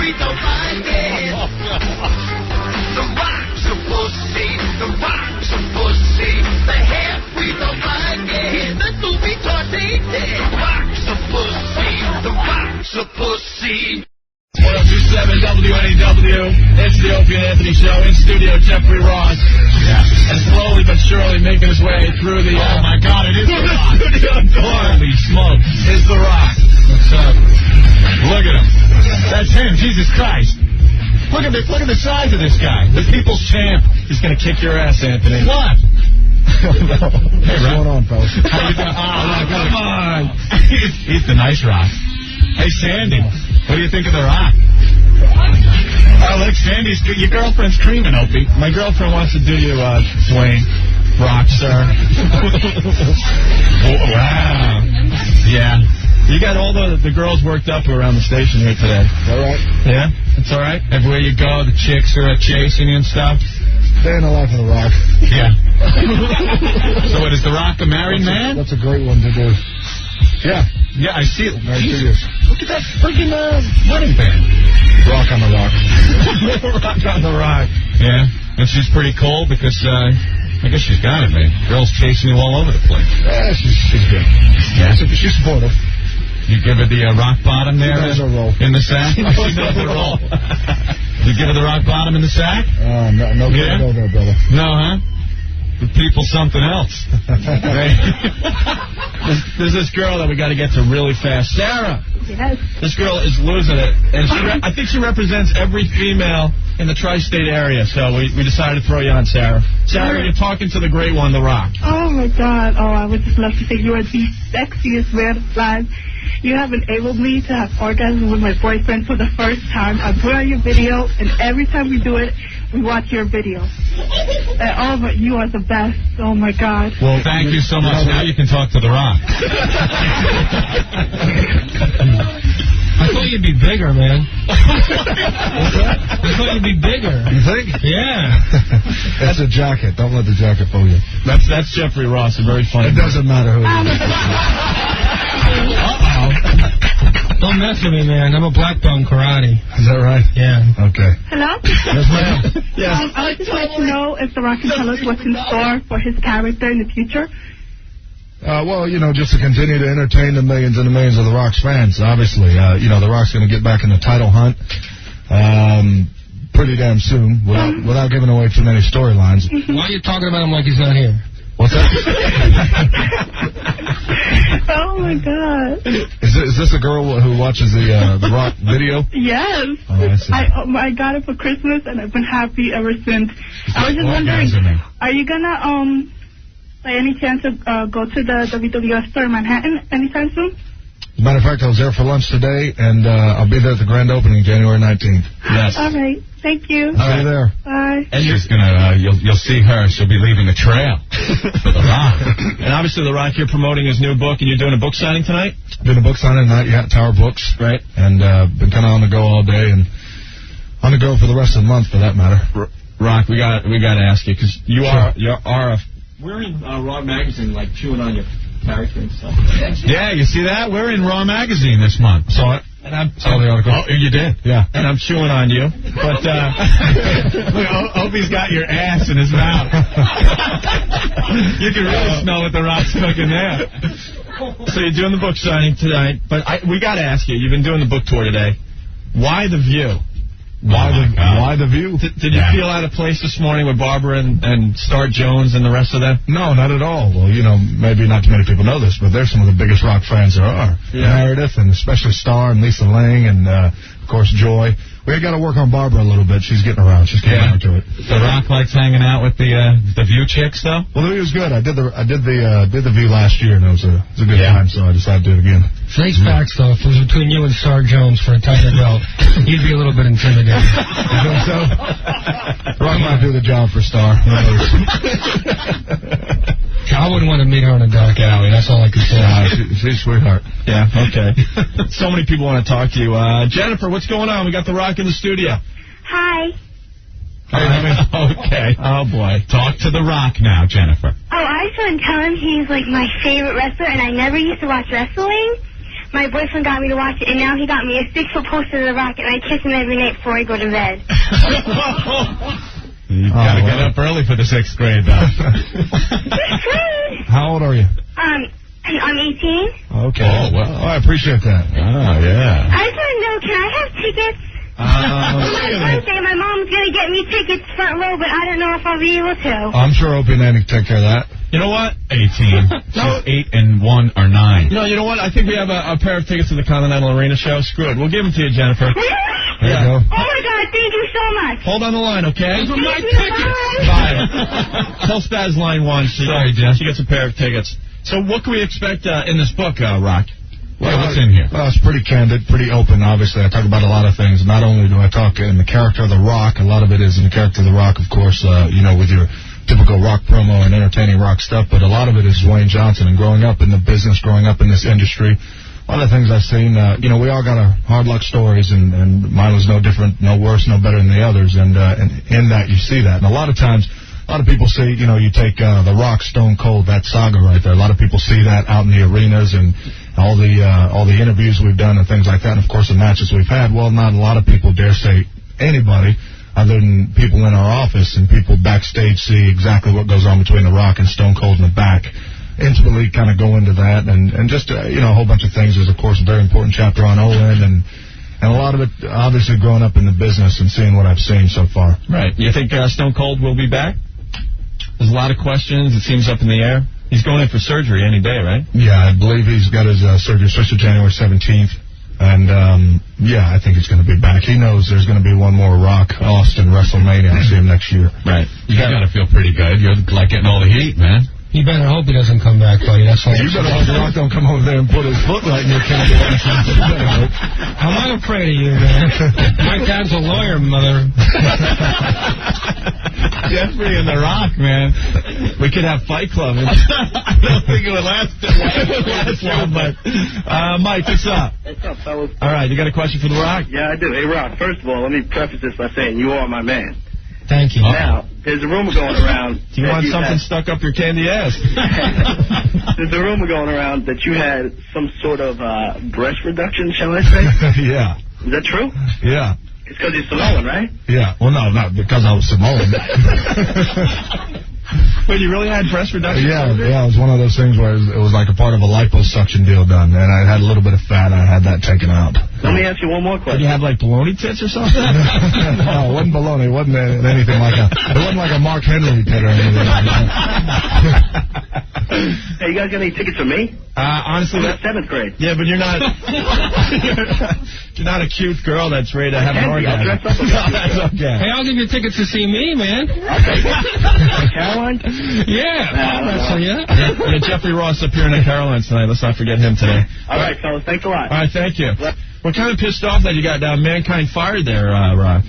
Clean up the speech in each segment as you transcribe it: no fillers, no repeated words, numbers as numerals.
we don't like it. The Rock's a pussy. The Rock's a pussy. The half we don't like it. He's mental retarded. The Rock's a pussy. The Rock's a pussy. 1027 WNEW. It's the Opie and Anthony Show. In studio, Jeffrey Ross. Yeah. And slowly but surely making his way through the... oh, my God, it is the Rock. Studio door. Holy smoke. It's the Rock. What's up? Look at him. That's him. Jesus Christ. Look at the size of this guy. The people's champ. He's going to kick your ass, Anthony. What? Hey, what's going on, fellas? How you doing? Oh, come on. He's the nice Rock. Hey, Sandy. What do you think of the Rock? Oh, look, Sandy's... your girlfriend's creaming, Opie. My girlfriend wants to do you, Dwayne. Rock, sir. Oh, wow. Yeah. You got all the girls worked up around the station here today. Is that right? Yeah? That's all right? Everywhere you go, the chicks are chasing you and stuff? Day in the life of the Rock. Yeah. So what, is the Rock a married man? That's a great one to do. Yeah. Yeah, I see it. Look at that freaking wedding band. Rock on the Rock. Rock on the Rock. Yeah. And she's pretty cool because, I guess she's got it, man. Girls chasing you all over the place. Yeah, she's good. Yeah. She's supportive. You give her the rock bottom there in the sack? She knows the roll. You give her the rock bottom in the sack? No good to go there, brother. No, huh? The people something else. There's this girl that we got to get to really fast. Sarah. Yes. This girl is losing it. And I think she represents every female in the tri-state area. So we decided to throw you on, Sarah. Sarah, you're talking to the great one, The Rock. Oh, my God. Oh, I would just love to say you are the sexiest man alive. You have enabled me to have orgasm with my boyfriend for the first time. I put on your video, and every time we do it, we watch your video. Oh, but you are the best. Oh, my God. Well, thank you so much. Now you can talk to The Rock. I thought you'd be bigger, man. I thought you'd be bigger. You think? Yeah. That's a jacket. Don't let the jacket fool you. That's Jeffrey Ross. A very funny. It doesn't matter who he is. Uh-oh. Don't mess with me, man. I'm a black belt in karate. Is that right? Yeah. Okay. Hello? Yes, ma'am. Yes. I would just like to know if The Rock can tell us what's in store for his character in the future. Well, just to continue to entertain the millions and the millions of The Rock's fans, obviously. The Rock's going to get back in the title hunt pretty damn soon without giving away too many storylines. Why are you talking about him like he's not here? What's that? Oh, my God. Is this a girl who watches the Rock video? Yes. Oh, I see. I got it for Christmas, and I've been happy ever since. I was just wondering, are you going to, by any chance, go to the WWF store in Manhattan anytime soon? As a matter of fact, I was there for lunch today, and I'll be there at the grand opening January 19th. Yes. All right. Thank you. See you there. Bye. And you're gonna, you'll see her. She'll be leaving a trail for The Rock. And obviously, The Rock, you're promoting his new book, and you're doing a book signing tonight? Doing a book signing tonight, Tower Books. Right. And been kind of on the go all day, and on the go for the rest of the month, for that matter. Rock, we got to ask you, because you are we're in Raw Magazine, like, chewing on your character and stuff. Yeah, you see that? We're in Raw Magazine this month. Saw it. And saw the article. Oh, you did? Yeah. And I'm chewing on you. But, look, Opie's got your ass in his mouth. You can really smell what The Rock's cooking there. So you're doing the book signing tonight, but we got to ask you, you've been doing the book tour today. Why The View? Why the View? Did you feel out of place this morning with Barbara and Star Jones and the rest of them? No, not at all. Well, maybe not too many people know this, but they're some of the biggest Rock fans there are. Yeah. Meredith, and especially Star and Lisa Lang, and, of course, Joy. We got to work on Barbara a little bit. She's getting around. She's getting around to it. The Rock likes hanging out with the View chicks, though? Well, the View was good. I did the View last year, and it was a good time, so I decided to do it again. Face facts, though. If it was between you and Star Jones for a tighter belt, you'd be a little bit intimidated. You think so? Rock might do the job for Star. I wouldn't want to meet her in a dark alley. That's all I can say. She's a sweetheart. Yeah, okay. So many people want to talk to you. Jennifer, what's going on? We got The Rock in the studio. Hi. Okay. Oh, boy. Talk to The Rock now, Jennifer. Oh, I just want to tell him he's, like, my favorite wrestler, and I never used to watch wrestling. my boyfriend got me to watch it, and now he got me a 6-foot poster of The Rock, and I kiss him every night before I go to bed. You gotta get up early for the 6th grade, though. How old are you? I'm 18. Okay. Oh, well. I appreciate that. Oh, yeah. I just want to know, can I have tickets? My birthday, my mom's going to get me tickets front row, but I don't know if I'll be able to. I'm sure Opie and Anthony take care of that. You know what? 18. No. 8 and 1 are 9. No, you know what? I think we have a pair of tickets to the Continental Arena show. Screw it. We'll give them to you, Jennifer. Really? There you go. Oh, my God. Thank you so much. Hold on the line, okay? Those are my tickets. Bye. Tell Spaz line 1. Sorry, Jen. She gets a pair of tickets. So what can we expect in this book, Rock? What's in here? Well, it's pretty candid, pretty open, obviously. I talk about a lot of things. Not only do I talk in the character of The Rock, a lot of it is in the character of The Rock, of course, with your typical rock promo and entertaining rock stuff, but a lot of it is Dwayne Johnson and growing up in the business, growing up in this industry. A lot of things I've seen, we all got our hard luck stories, and mine was no different, no worse, no better than the others, and in that you see that. And a lot of times, a lot of people say, you take The Rock, Stone Cold, that saga right there. A lot of people see that out in the arenas and all the interviews we've done and things like that, and of course the matches we've had. Well, not a lot of people dare say anybody other than people in our office and people backstage see exactly what goes on between The Rock and Stone Cold in the back. Intimately kind of go into that, and just, a whole bunch of things. There's, of course, a very important chapter on Owen, and a lot of it, obviously, growing up in the business and seeing what I've seen so far. Right. You think Stone Cold will be back? There's a lot of questions. It seems up in the air. He's going in for surgery any day, right? Yeah, I believe he's got his surgery scheduled January 17th. And, I think he's going to be back. He knows there's going to be one more Rock Austin WrestleMania. I'll see him next year. Right. You got to feel pretty good. You're like getting all the heat, man. You better hope he doesn't come back, buddy. That's all. You better hope The Rock don't come over there and put his foot right in your candy. I'm not afraid of you, man. My dad's a lawyer, mother. Jeffrey and The Rock, man. We could have Fight Club. I don't think it would last long, but Mike, what's up? What's up, fellas? All right, you got a question for The Rock? Yeah, I do. Hey, Rock, first of all, let me preface this by saying you are my man. Thank you. Now, there's a rumor going around. Do you want something stuck up your candy ass? There's a rumor going around that you had some sort of breast reduction, shall I say? Yeah. Is that true? Yeah. It's because you're Samoan, right? Yeah. Well, no, not because I was Samoan. Wait, you really had breast reduction? Yeah, it was one of those things where it was like a part of a liposuction deal done, and I had a little bit of fat. I had that taken out. Let me ask you one more question. Did you have like baloney tits or something? No, it wasn't baloney. It wasn't anything like it wasn't like a Mark Henry tit or anything like that. Hey, you guys got any tickets for me? Honestly, I'm in 7th grade. Yeah, but you're not you're not a cute girl that's ready to have an orgasm. I'll dress up No, that's okay. Hey, I'll give you tickets to see me, man. Okay. Caroline? Yeah. Yeah, Jeffrey Ross appearing at Caroline's tonight. Let's not forget him today. All right, fellas. Thanks a lot. All right, thank you. We're kind of pissed off that you got Mankind fired there, Rock.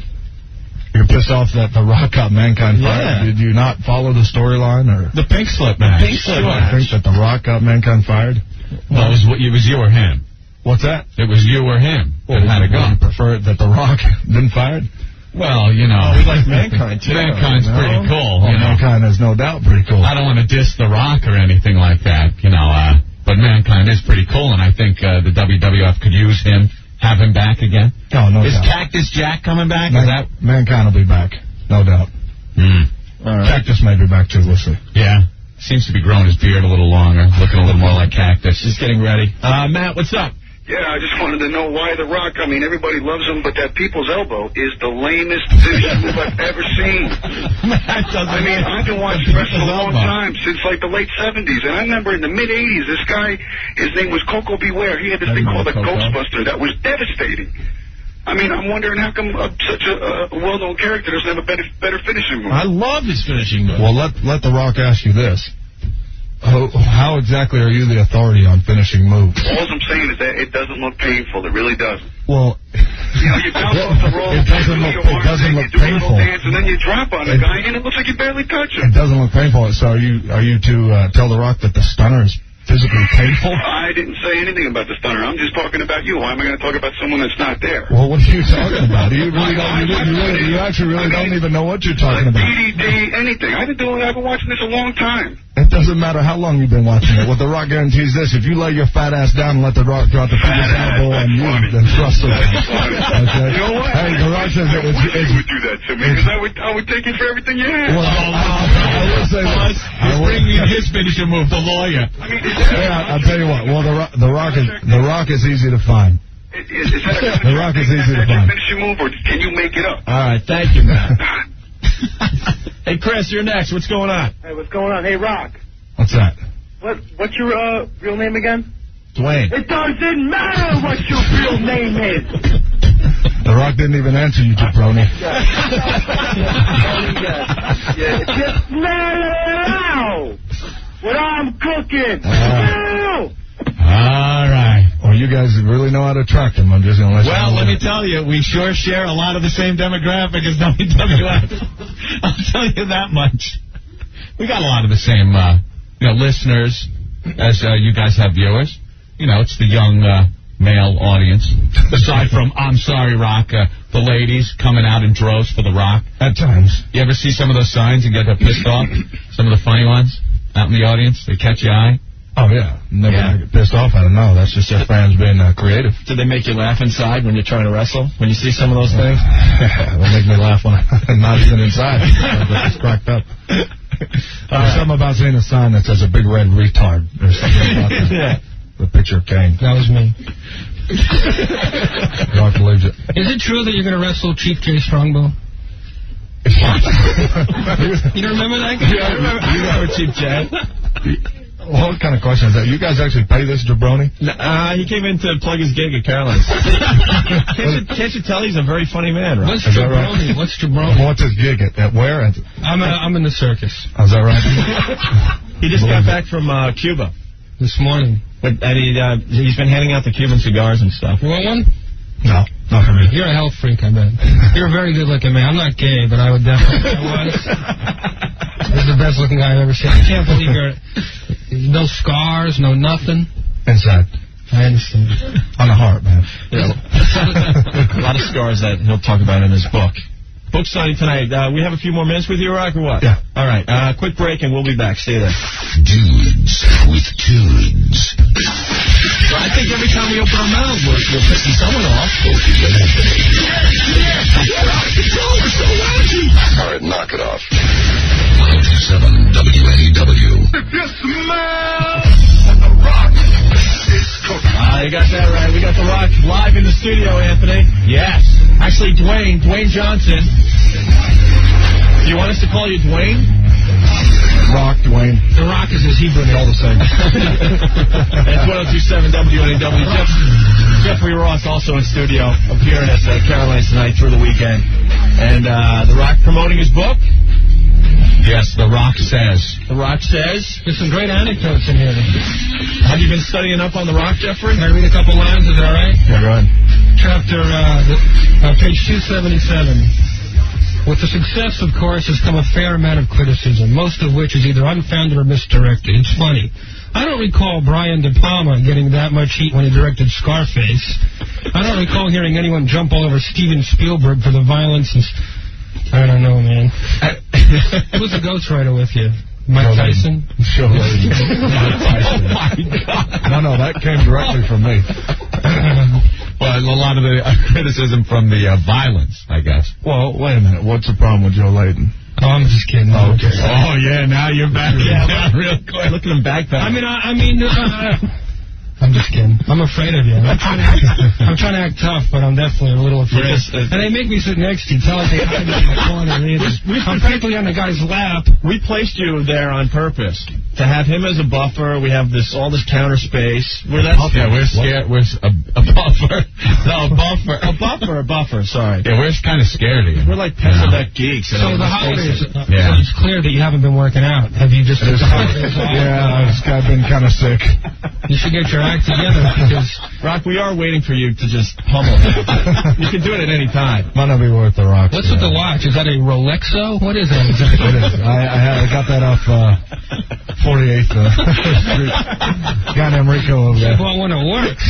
You're pissed off that The Rock got Mankind fired? Yeah. Did you not follow the storyline? Or The pink slip match. I think that The Rock got Mankind fired? Well, it was you or him. What's that? It was you or him that had to go. Would you prefer that The Rock been fired? Well, we like Mankind, too. Mankind's pretty cool. Mankind is no doubt pretty cool. I don't want to diss The Rock or anything like that, but Mankind is pretty cool, and I think the WWF could use him, have him back again. Oh, no Is doubt. Cactus Jack coming back? Mankind will be back, no doubt. All right. Cactus may be back, too, we'll see. Yeah. Seems to be growing his beard a little longer, looking a little more like Cactus. Just getting ready. Matt, what's up? Yeah, I just wanted to know why The Rock. I mean, everybody loves him, but that people's elbow is the lamest finishing move I've ever seen. I've been watching wrestling a long time, since like the late 70s, and I remember in the mid-80s, this guy, his name was Coco Beware. He had this thing called the Ghostbuster that was devastating. I mean, I'm wondering how come such a well-known character doesn't have a better finishing move. I love his finishing move. Well, let The Rock ask you this. How exactly are you the authority on finishing moves? All I'm saying is that it doesn't look painful. It really doesn't. Well, you bounce off the rope, it doesn't look painful. Dance, and then you drop on a guy, and it looks like you barely touch him. It doesn't look painful. So are you to tell The Rock that the stunner is physically painful? I didn't say anything about the stunner. I'm just talking about you. Why am I going to talk about someone that's not there? Well, what are you talking about? You actually really don't even know what you're talking about. DDD, anything. I've been watching this a long time. It doesn't matter how long you've been watching it. What The Rock guarantees this: if you lay your fat ass down and let The Rock drop the biggest elbow on you, then trust him. Okay? You know what? Hey, The Rock says I wish you would do that to me, because I would take you for everything you had. Well, I will say this. He's bringing in his finishing move, the lawyer. Yeah, I'll tell you what. Well, The Rock is easy to find. The Rock is easy to find. Finishing move, or can you make it up? All right, thank you, man. Hey, Chris, you're next. What's going on? Hey, what's going on? Hey, Rock. What's that? What's your real name again? Dwayne. It doesn't matter what your real name is. The Rock didn't even answer you, jabroni. Just now. What I'm cooking. Now. All right. Well, you guys really know how to track them. I'm just going to let you know. Well, let me tell you, we sure share a lot of the same demographic as WWF. I'll tell you that much. We got a lot of the same, listeners as you guys have viewers. You know, it's the young male audience. Aside from I'm Sorry Rock, the ladies coming out in droves for The Rock. At times. You ever see some of those signs and get pissed off? Some of the funny ones out in the audience? They catch your eye? Oh, yeah. Never get pissed off. I don't know. That's just their fans being creative. Do they make you laugh inside when you're trying to wrestle? When you see some of those things? They make me laugh when I'm not even inside. I'm just cracked up. There's something about seeing a sign that says a big red retard. There's something about that. The picture of Kane. That was me. Rock believes it. Is it true that you're going to wrestle Chief Jay Strongbow? You don't remember that guy? Yeah, I remember Chief Jay. What kind of question is that? You guys actually pay this jabroni? He came in to plug his gig at Caroline's. Can't you tell he's a very funny man, right? What's jabroni? What's jabroni? What's his gig at where? I'm in the circus. Is that right? He just got back from Cuba this morning. And he's been handing out the Cuban cigars and stuff. You want one? No, not for me. You're a health freak, I bet. You're a very good-looking man. I'm not gay, but I would definitely. This is the best-looking guy I've ever seen. I can't believe you're... No scars, no nothing. Inside. I understand. On the heart, man. Yeah. A lot of scars that he'll talk about in his book. Book signing tonight. We have a few more minutes with you, Rock, or what? Yeah. All right. Quick break, and we'll be back. Stay there. Dudes with tunes. I think every time we open our mouths, we're pissing someone off. Opie and Anthony. All right, knock it off. 102.7 WNEW. If you smell The Rock, it's cooking. You got that right. We got The Rock live in the studio, Anthony. Yes. Actually, Dwayne Johnson. Do you want us to call you Dwayne? Rock, Dwayne. The Rock is his Hebrew name. All the same. That's 102.7 WNEW. Jeffrey Ross also in studio, appearing at Caroline's tonight through the weekend. And The Rock promoting his book. Yes, The Rock Says. The Rock Says. There's some great anecdotes in here. Have you been studying up on The Rock, Jeffrey? Can I read a couple lines? Is that all right? Yeah, go ahead. Chapter, page 277. With the success, of course, has come a fair amount of criticism, most of which is either unfounded or misdirected. It's funny. I don't recall Brian De Palma getting that much heat when he directed Scarface. I don't recall hearing anyone jump all over Steven Spielberg for the violence and... I don't know, man. Who's the ghostwriter with you? Mike Tyson? Sure. Mike Tyson. Oh, my God. No, that came directly from me. Well, a lot of the criticism from the violence, I guess. Well, wait a minute. What's the problem with Joe Layton? Oh, I'm just kidding. Oh, okay. Oh, yeah, now you're back. Yeah, real quick. Look at him backpedal. I'm just kidding. I'm afraid of you. I'm trying to act tough, but I'm definitely a little afraid. And they make me sit next to you. Tell us they hide me in the corner. I'm frankly on the guy's lap. We placed you there on purpose to have him as a buffer. We have all this counter space. We're scared. We're a buffer. No, a buffer. Sorry. Yeah, we're kind of scared of you. We're like pencil-neck geeks. So the holidays. So it's clear that you haven't been working out. Have you just? Yeah, I've been kind of sick. You should get your act together because Rock, we are waiting for you to just pummel him. You can do it at any time. Might not be worth the Rock. What's with the watch? Is that a Rolexo? What is that exactly? It is. I got that off 48th Street. Guy named Rico over there. I bought one that works.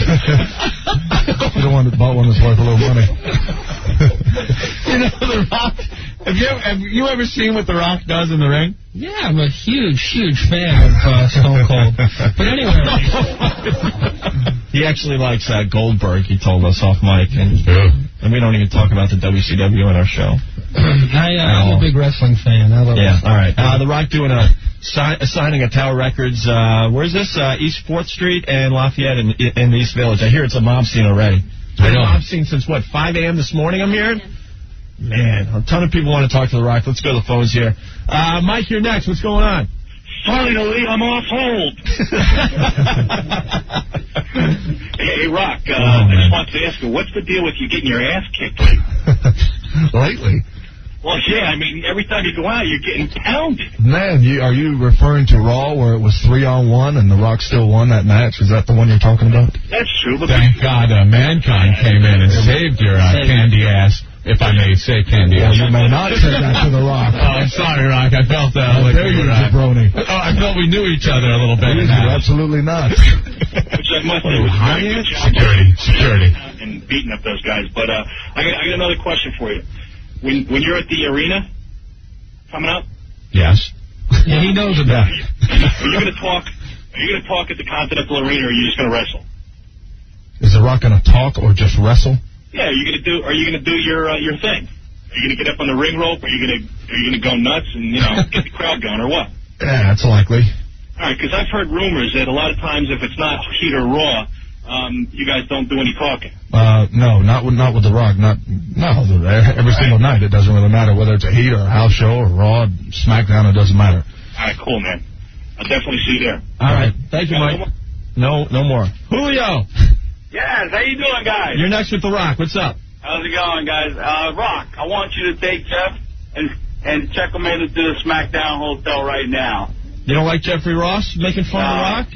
You're the one that bought one that's worth a little money. You know, The Rock, have you ever seen what The Rock does in the ring? Yeah, I'm a huge fan of Stone Cold. But anyway. He actually likes Goldberg, he told us off mic. And we don't even talk about the WCW on our show. I'm a big wrestling fan. I love it. All right. The Rock doing a signing at Tower Records. Where's this? East 4th Street and Lafayette in the East Village. I hear it's a mob scene already. Been a mob scene since, 5 a.m. this morning, I'm hearing? Man, a ton of people want to talk to The Rock. Let's go to the phones here. Mike, you're next. What's going on? Finally, I'm off hold. Hey, Rock, I just wanted to ask you, what's the deal with you getting your ass kicked lately? Well, yeah, I mean, every time you go out, you're getting pounded. Man, are you referring to Raw where it was 3-on-1 and The Rock still won that match? Is that the one you're talking about? That's true. But thank God Mankind came in and saved your candy ass. If I may say candy. Well, you may not say that to The Rock. Oh, I'm sorry, Rock. I felt that. There you go, jabroni. Oh, I felt we knew each other a little bit. Absolutely not. Which I must say was a good job. Security. And beating up those guys. But I got another question for you. When you're at the arena coming up? Yes. Yeah, he knows about it. Are you going to talk at the Continental Arena, or are you just going to wrestle? Is The Rock going to talk or just wrestle? Yeah, are you gonna do your thing? Are you gonna get up on the ring rope? Are you gonna go nuts and get the crowd going, or what? Yeah, that's likely. All right, because I've heard rumors that a lot of times if it's not Heat or Raw, you guys don't do any talking. No, not with The Rock. Every single night. It doesn't really matter whether it's a Heat or a house show or Raw, SmackDown. It doesn't matter. All right, cool, man. I'll definitely see you there. All right, thank you, Mike. No more. Julio. Yes, how you doing, guys? You're next with The Rock. What's up? How's it going, guys? Rock, I want you to take Jeff and check him into the SmackDown hotel right now. You don't like Jeffrey Ross making fun of The Rock?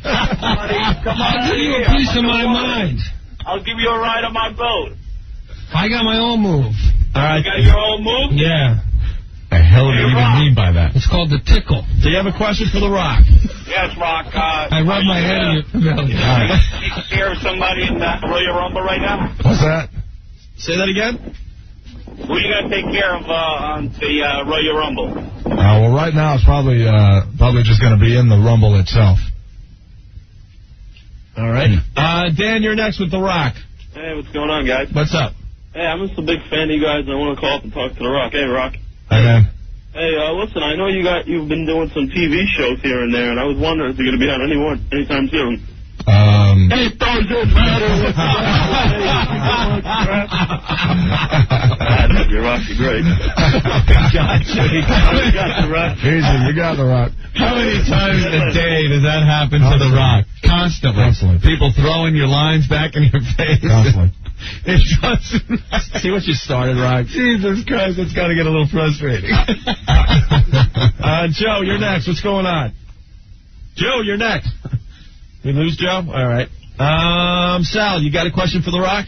Come on, I'll give you a piece of my mind. I'll give you a ride on my boat. I got my own move. All right. You got your own move? Yeah. The hell do you even mean by that? It's called the tickle. Do you have a question for The Rock? Yes, Rock. I rub my head in your belly. Take care of somebody in the Royal Rumble right now? What's that? Say that again? Who are you going to take care of on the Royal Rumble? Well, right now it's probably just going to be in the Rumble itself. All right. Dan, you're next with The Rock. Hey, what's going on, guys? What's up? Hey, I'm just a big fan of you guys, and I want to call up and talk to The Rock. Hey, Rock. Hey, man. Hey, listen, I know you've been doing some TV shows here and there, and I was wondering if you're going to be on anytime soon. It doesn't matter what I love you, Rock. You're great. Gotcha. You got The Rock. Easy, you got The Rock. How many times a day does that happen to The Rock? Constantly. People throwing your lines back in your face. Constantly. It doesn't. See what you started, Rock. Jesus Christ, it's got to get a little frustrating. Joe, you're next. What's going on? Joe, you're next. We lose Joe? All right. Sal, you got a question for The Rock?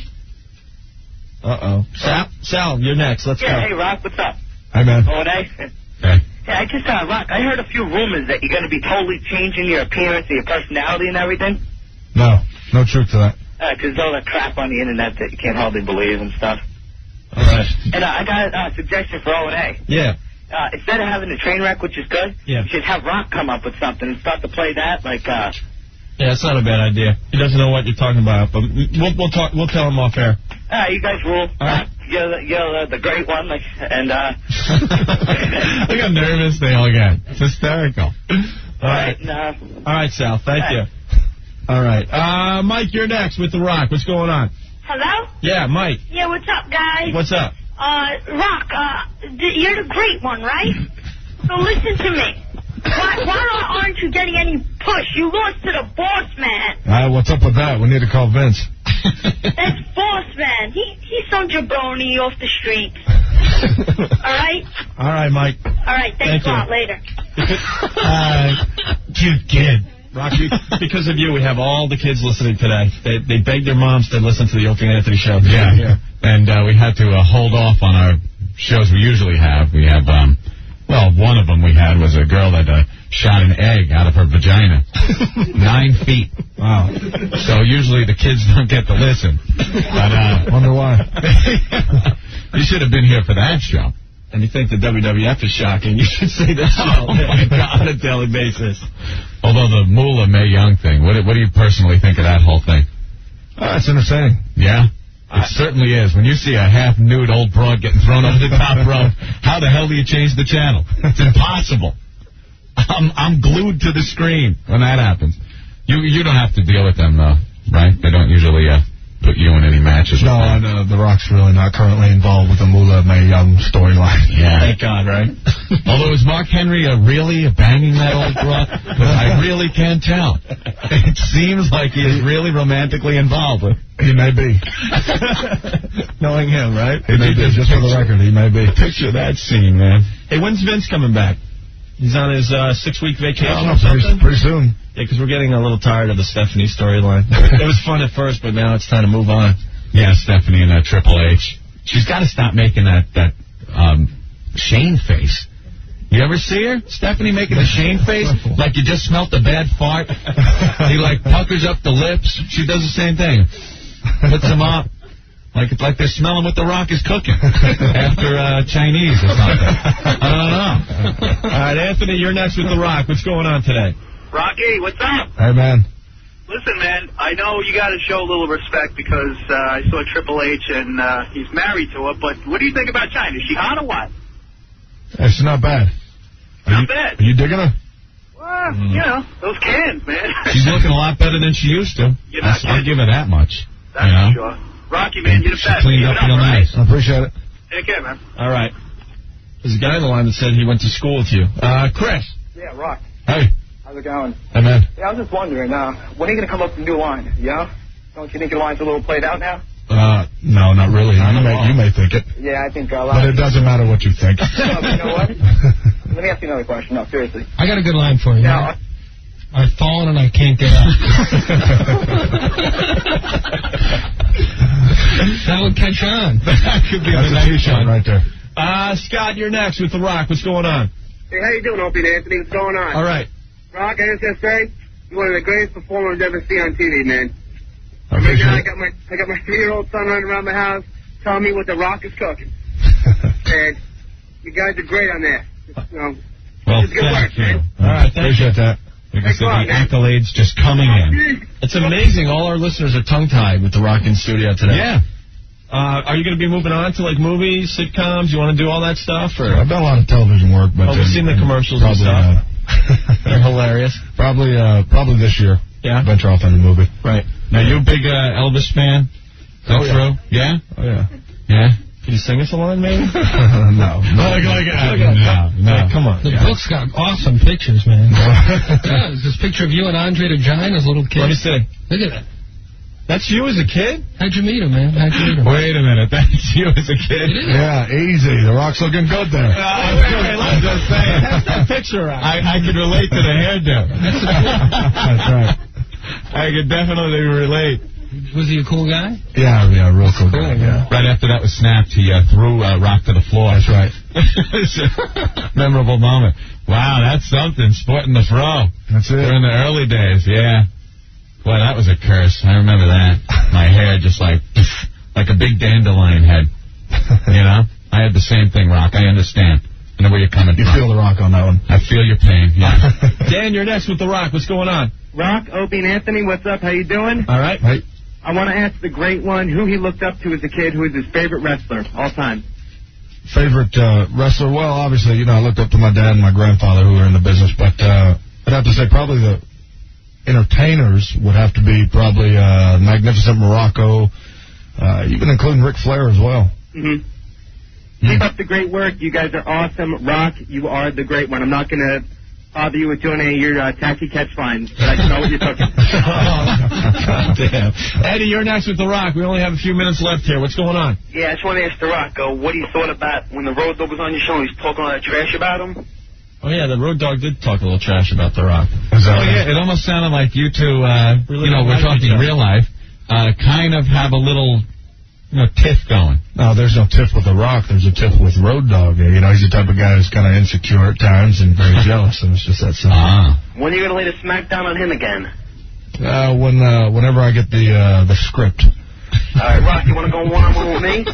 Uh-oh. Sal, you're next. Let's go. Hey, Rock, what's up? Hey, man. Hey. Hey. Yeah, I just, Rock, I heard a few rumors that you're going to be totally changing your appearance and your personality and everything. No truth to that. Because all that crap on the internet that you can't hardly believe and stuff. All right. And I got a suggestion for O&A. Yeah. Instead of having the train wreck, which is good, you should have Rock come up with something and start to play that, like... Yeah, it's not a bad idea. He doesn't know what you're talking about, but we'll talk. We'll tell him off air. You guys rule. All right. You're the great one, and Look how nervous they all get. It's hysterical. All right. All right, Sal. Thank you. All right. Mike, you're next with The Rock. What's going on? Hello? Yeah, Mike. Yeah, what's up, guys? What's up? Rock, you're the great one, right? So listen to me. Why aren't you getting any push? You lost to the boss man. What's up with that? We need to call Vince. That's boss man. He's some jabroni off the street. All right? All right, Mike. All right, thanks a lot. Later. Cute kid. Rocky, because of you, we have all the kids listening today. They begged their moms to listen to the Opie and Anthony show. Yeah. And we had to hold off on our shows we usually have. We have, one of them we had was a girl that shot an egg out of her vagina. 9 feet. Wow. So usually the kids don't get to listen. But, wonder why. You should have been here for that show. and you think the WWF is shocking, you should say this on a daily basis. Although the Moolah Mae Young thing, what do you personally think of that whole thing? It's entertaining. Yeah? It certainly is. When you see a half-nude old broad getting thrown over the top rope, how the hell do you change the channel? It's impossible. I'm glued to the screen when that happens. You don't have to deal with them, though, right? They don't usually put you in any matches with them. No, The Rock's really not currently involved with the Moolah Mae Young storyline. Yeah. Thank God, right? Although, is Mark Henry really banging that old broad? Because I really can't tell. It seems like he is really romantically involved with. He may be. Knowing him, right? He may be, just for the record, he may be. Picture that scene, man. Hey, when's Vince coming back? He's on his 6-week vacation or pretty something? soon. Yeah, because we're getting a little tired of the Stephanie storyline. It was fun at first, but now it's time to move on. Yeah, Stephanie and Triple H. She's got to stop making that Shane face. You ever see her? Stephanie making a Shane face? Like you just smelt a bad fart. He, puckers up the lips. She does the same thing. Puts them up. Like they're smelling what The Rock is cooking after Chinese or something. I don't know. All right, Anthony, you're next with The Rock. What's going on today? Rocky, what's up? Hey, man. Listen, man, I know you got to show a little respect because I saw Triple H and he's married to her, but what do you think about China? Is she hot or what? It's not bad. Not bad. Are you digging her? Well, you know, those cans, man. She's looking a lot better than she used to. I'll give her that much. That's for sure. Rocky, man, you're the best. She cleaned up real nice. I appreciate it. Take care, man. All right. There's a guy on the line that said he went to school with you. Chris. Yeah, Rock. Hey. How's it going? Hey, man. Yeah, I was just wondering, when are you going to come up with a new line, yeah? Don't you think your line's a little played out now? No, not really. You may think it. Yeah, I think a lot. But it doesn't matter what you think. You know what? Let me ask you another question. No, seriously. I got a good line for you. Yeah. I've fallen and I can't get up. That would catch on. That could be the next one right there. Scott, you're next with The Rock. What's going on? Hey, how you doing, Opie and Anthony? What's going on? All right. Rock, I just gotta say, you're one of the greatest performers I've ever seen on TV, man. I appreciate I it. got my 3-year-old son running around my house telling me what The Rock is cooking. And you guys are great on that. Well, good work, man. All right, appreciate that. Because of the accolades just coming in. It's amazing. All our listeners are tongue-tied with The Rock in studio today. Yeah. Are you going to be moving on to, movies, sitcoms? You want to do all that stuff? Or? I've done a lot of television work, but we've seen the commercials and stuff. They're hilarious. Probably this year. Yeah. Venture off in a movie. Right. Now, you a big Elvis fan? Yeah. Yeah? Oh, yeah. Yeah? Can you sing us a line, maybe? No. No. Come on. The book's got awesome pictures, man. Yeah, there's this picture of you and Andre the Giant as a little kid. Let me see. Look at that. That's you as a kid? How'd you meet him, man? Wait a minute. That's you as a kid? Yeah, easy. The Rock's looking good there. Wait, let's just say it. Pass that picture out. I could relate to the hairdo. That's right. I could definitely relate. Was he a cool guy? Yeah, real cool guy. Yeah. Right after that was snapped, he threw Rock to the floor. That's right. It's a memorable moment. Wow, that's something. Sporting the fro. That's it. During the early days, yeah. Boy, that was a curse. I remember that. My hair just like a big dandelion head. You know? I had the same thing, Rock. I understand. I know where you're coming from. You feel the Rock on that one. I feel your pain, yeah. Dan, you're next with The Rock. What's going on? Rock, Opie and Anthony, what's up? How you doing? All right. Hey. I want to ask the great one who he looked up to as a kid, who is his favorite wrestler all time. Favorite wrestler? Well, obviously, I looked up to my dad and my grandfather who were in the business, but I'd have to say probably the entertainers would have to be probably Magnificent Morocco, even including Ric Flair as well. Mm-hmm. Keep up the great work. You guys are awesome. Rock, you are the great one. I'm not going to bother you with doing any of your taxi catch lines, but I know what you're talking about. Damn. Eddie, you're next with The Rock. We only have a few minutes left here. What's going on? Yeah, I just want to ask The Rock, what he thought about when the Road Dogg was on your show and he's talking all that trash about him? Oh, yeah, the Road Dogg did talk a little trash about The Rock. Yeah, it almost sounded like you two, we're talking real life, kind of have a little, tiff going. No, there's no tiff with The Rock. There's a tiff with Road Dogg. He's the type of guy who's kind of insecure at times and very jealous, and it's just that simple. When are you going to lay the smackdown on him again? Whenever I get the script. All right, Rock, you want to go one-on-one with me?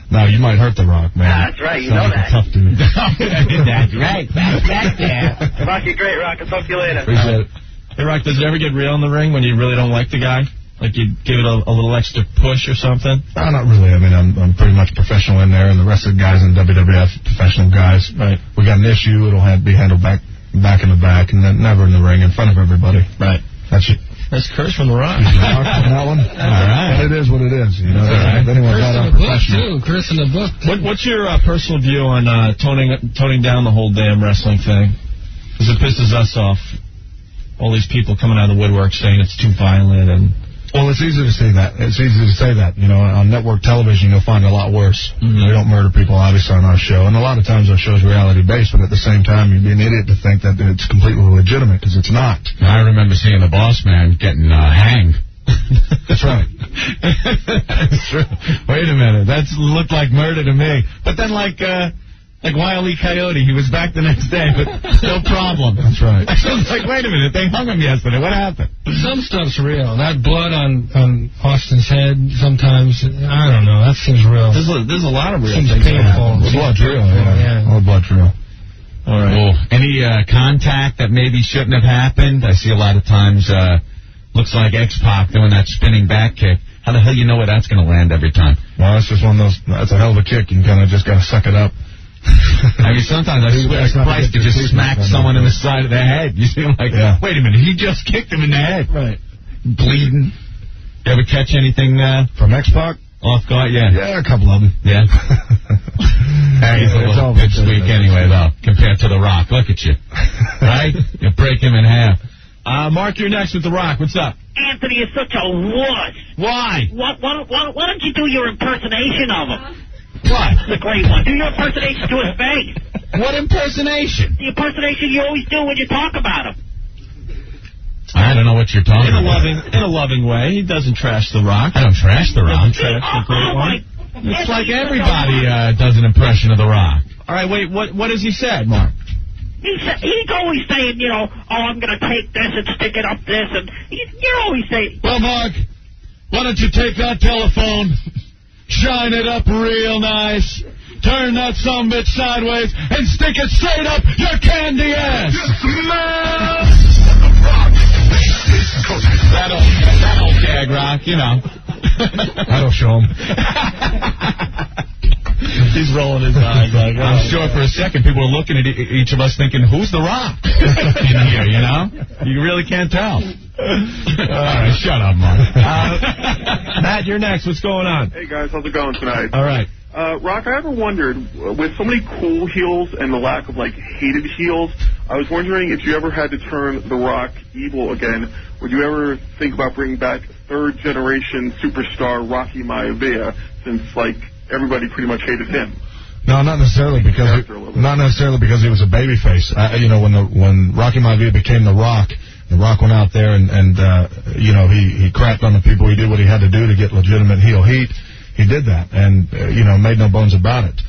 No, you might hurt The Rock, man. That's right, you know that. Tough dude. That's right. Back there. Rock, you're great, Rock. I'll talk to you later. Appreciate it. Hey, Rock, does it ever get real in the ring when you really don't like the guy? Like you give it a little extra push or something? No, not really. I mean, I'm pretty much professional in there, and the rest of the guys in WWF, professional guys. Right. We got an issue, it'll be handled back in the back, and then never in the ring in front of everybody. Right. That's it. That's Chris from The Rock. On that one? All right. But it is what it is. You know, if anyone's Chris not in the book, unprofessional. too. Chris in the book. What's your personal view on toning down the whole damn wrestling thing? Because it pisses us off. All these people coming out of the woodwork saying it's too violent and... Well, it's easy to say that. It's easy to say that. You know, on network television, you'll find it a lot worse. We don't murder people, obviously, on our show. And a lot of times our show's reality-based, but at the same time, you'd be an idiot to think that it's completely legitimate, because it's not. I remember seeing the Boss Man getting hanged. That's right. That's true. Wait a minute. That looked like murder to me. But then, like Wile E. Coyote, he was back the next day, but no problem. That's right. I was like, wait a minute, they hung him yesterday. What happened? Some stuff's real. That blood on Austin's head, sometimes, I don't know, that seems real. There's a lot of real Seems things. painful. The blood's real, yeah. All the blood's real. All right. Well, any contact that maybe shouldn't have happened? I see a lot of times, looks like X-Pac doing that spinning back kick. How the hell you know where that's going to land every time? Well, that's just one of those, that's a hell of a kick. You kind of just got to suck it up. I mean, sometimes I swear to Christ, you just smack someone in the side of the head. You seem like, wait a minute, he just kicked him in the head. Right. Bleeding. You ever catch anything from X-Pac? Off guard? Yeah. Yeah, a couple of them. Yeah. He's a little bitch weak anyway, though, compared to The Rock. Look at you. Right? You break him in half. Mark, you're next with The Rock. What's up? Anthony is such a wuss. Why? Why don't you do your impersonation of him? What? The great one. Do your impersonation to his face. What impersonation? The impersonation you always do when you talk about him. I don't know what you're talking about. In a loving way. He doesn't trash The Rock. I don't trash The Rock. Doesn't trash the great one. It's like everybody does an impression of The Rock. All right, wait, what has he said, Mark? He's always saying, you know, I'm going to take this and stick it up this, and you're always saying... Well, Mark, why don't you take that telephone, shine it up real nice, turn that sumbitch sideways, and stick it straight up your candy ass! That old gag, Rock, you know. That'll show him. He's rolling his eyes like, I'm sure for a second people are looking at each of us thinking, who's The Rock in here, you know? You really can't tell. All right, shut up, Mark. Matt, you're next. What's going on? Hey, guys, how's it going tonight? All right. Rock, I ever wondered, with so many cool heels and the lack of, hated heels, I was wondering if you ever had to turn The Rock evil again, would you ever think about bringing back third-generation superstar Rocky Maivia, since, everybody pretty much hated him? No, not necessarily because he was a babyface. When Rocky Maivia became The Rock went out there and he crapped on the people. He did what he had to do to get legitimate heel heat. He did that and, made no bones about it.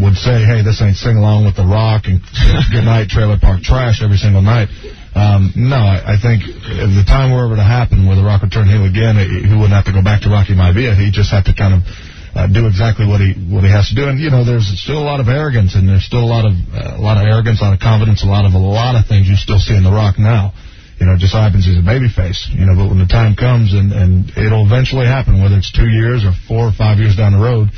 Would say, hey, this ain't sing along with The Rock and good night trailer park trash every single night. No, I think if the time were ever to happen where The Rock would turn heel again, he wouldn't have to go back to Rocky Maivia. He'd just have to kind of do exactly what he has to do. And there's still a lot of arrogance, and there's still a lot of arrogance, a lot of confidence, a lot of things you still see in The Rock now. Just so happens he's a babyface. But when the time comes, and it'll eventually happen, whether it's 2 years or 4 or 5 years down the road,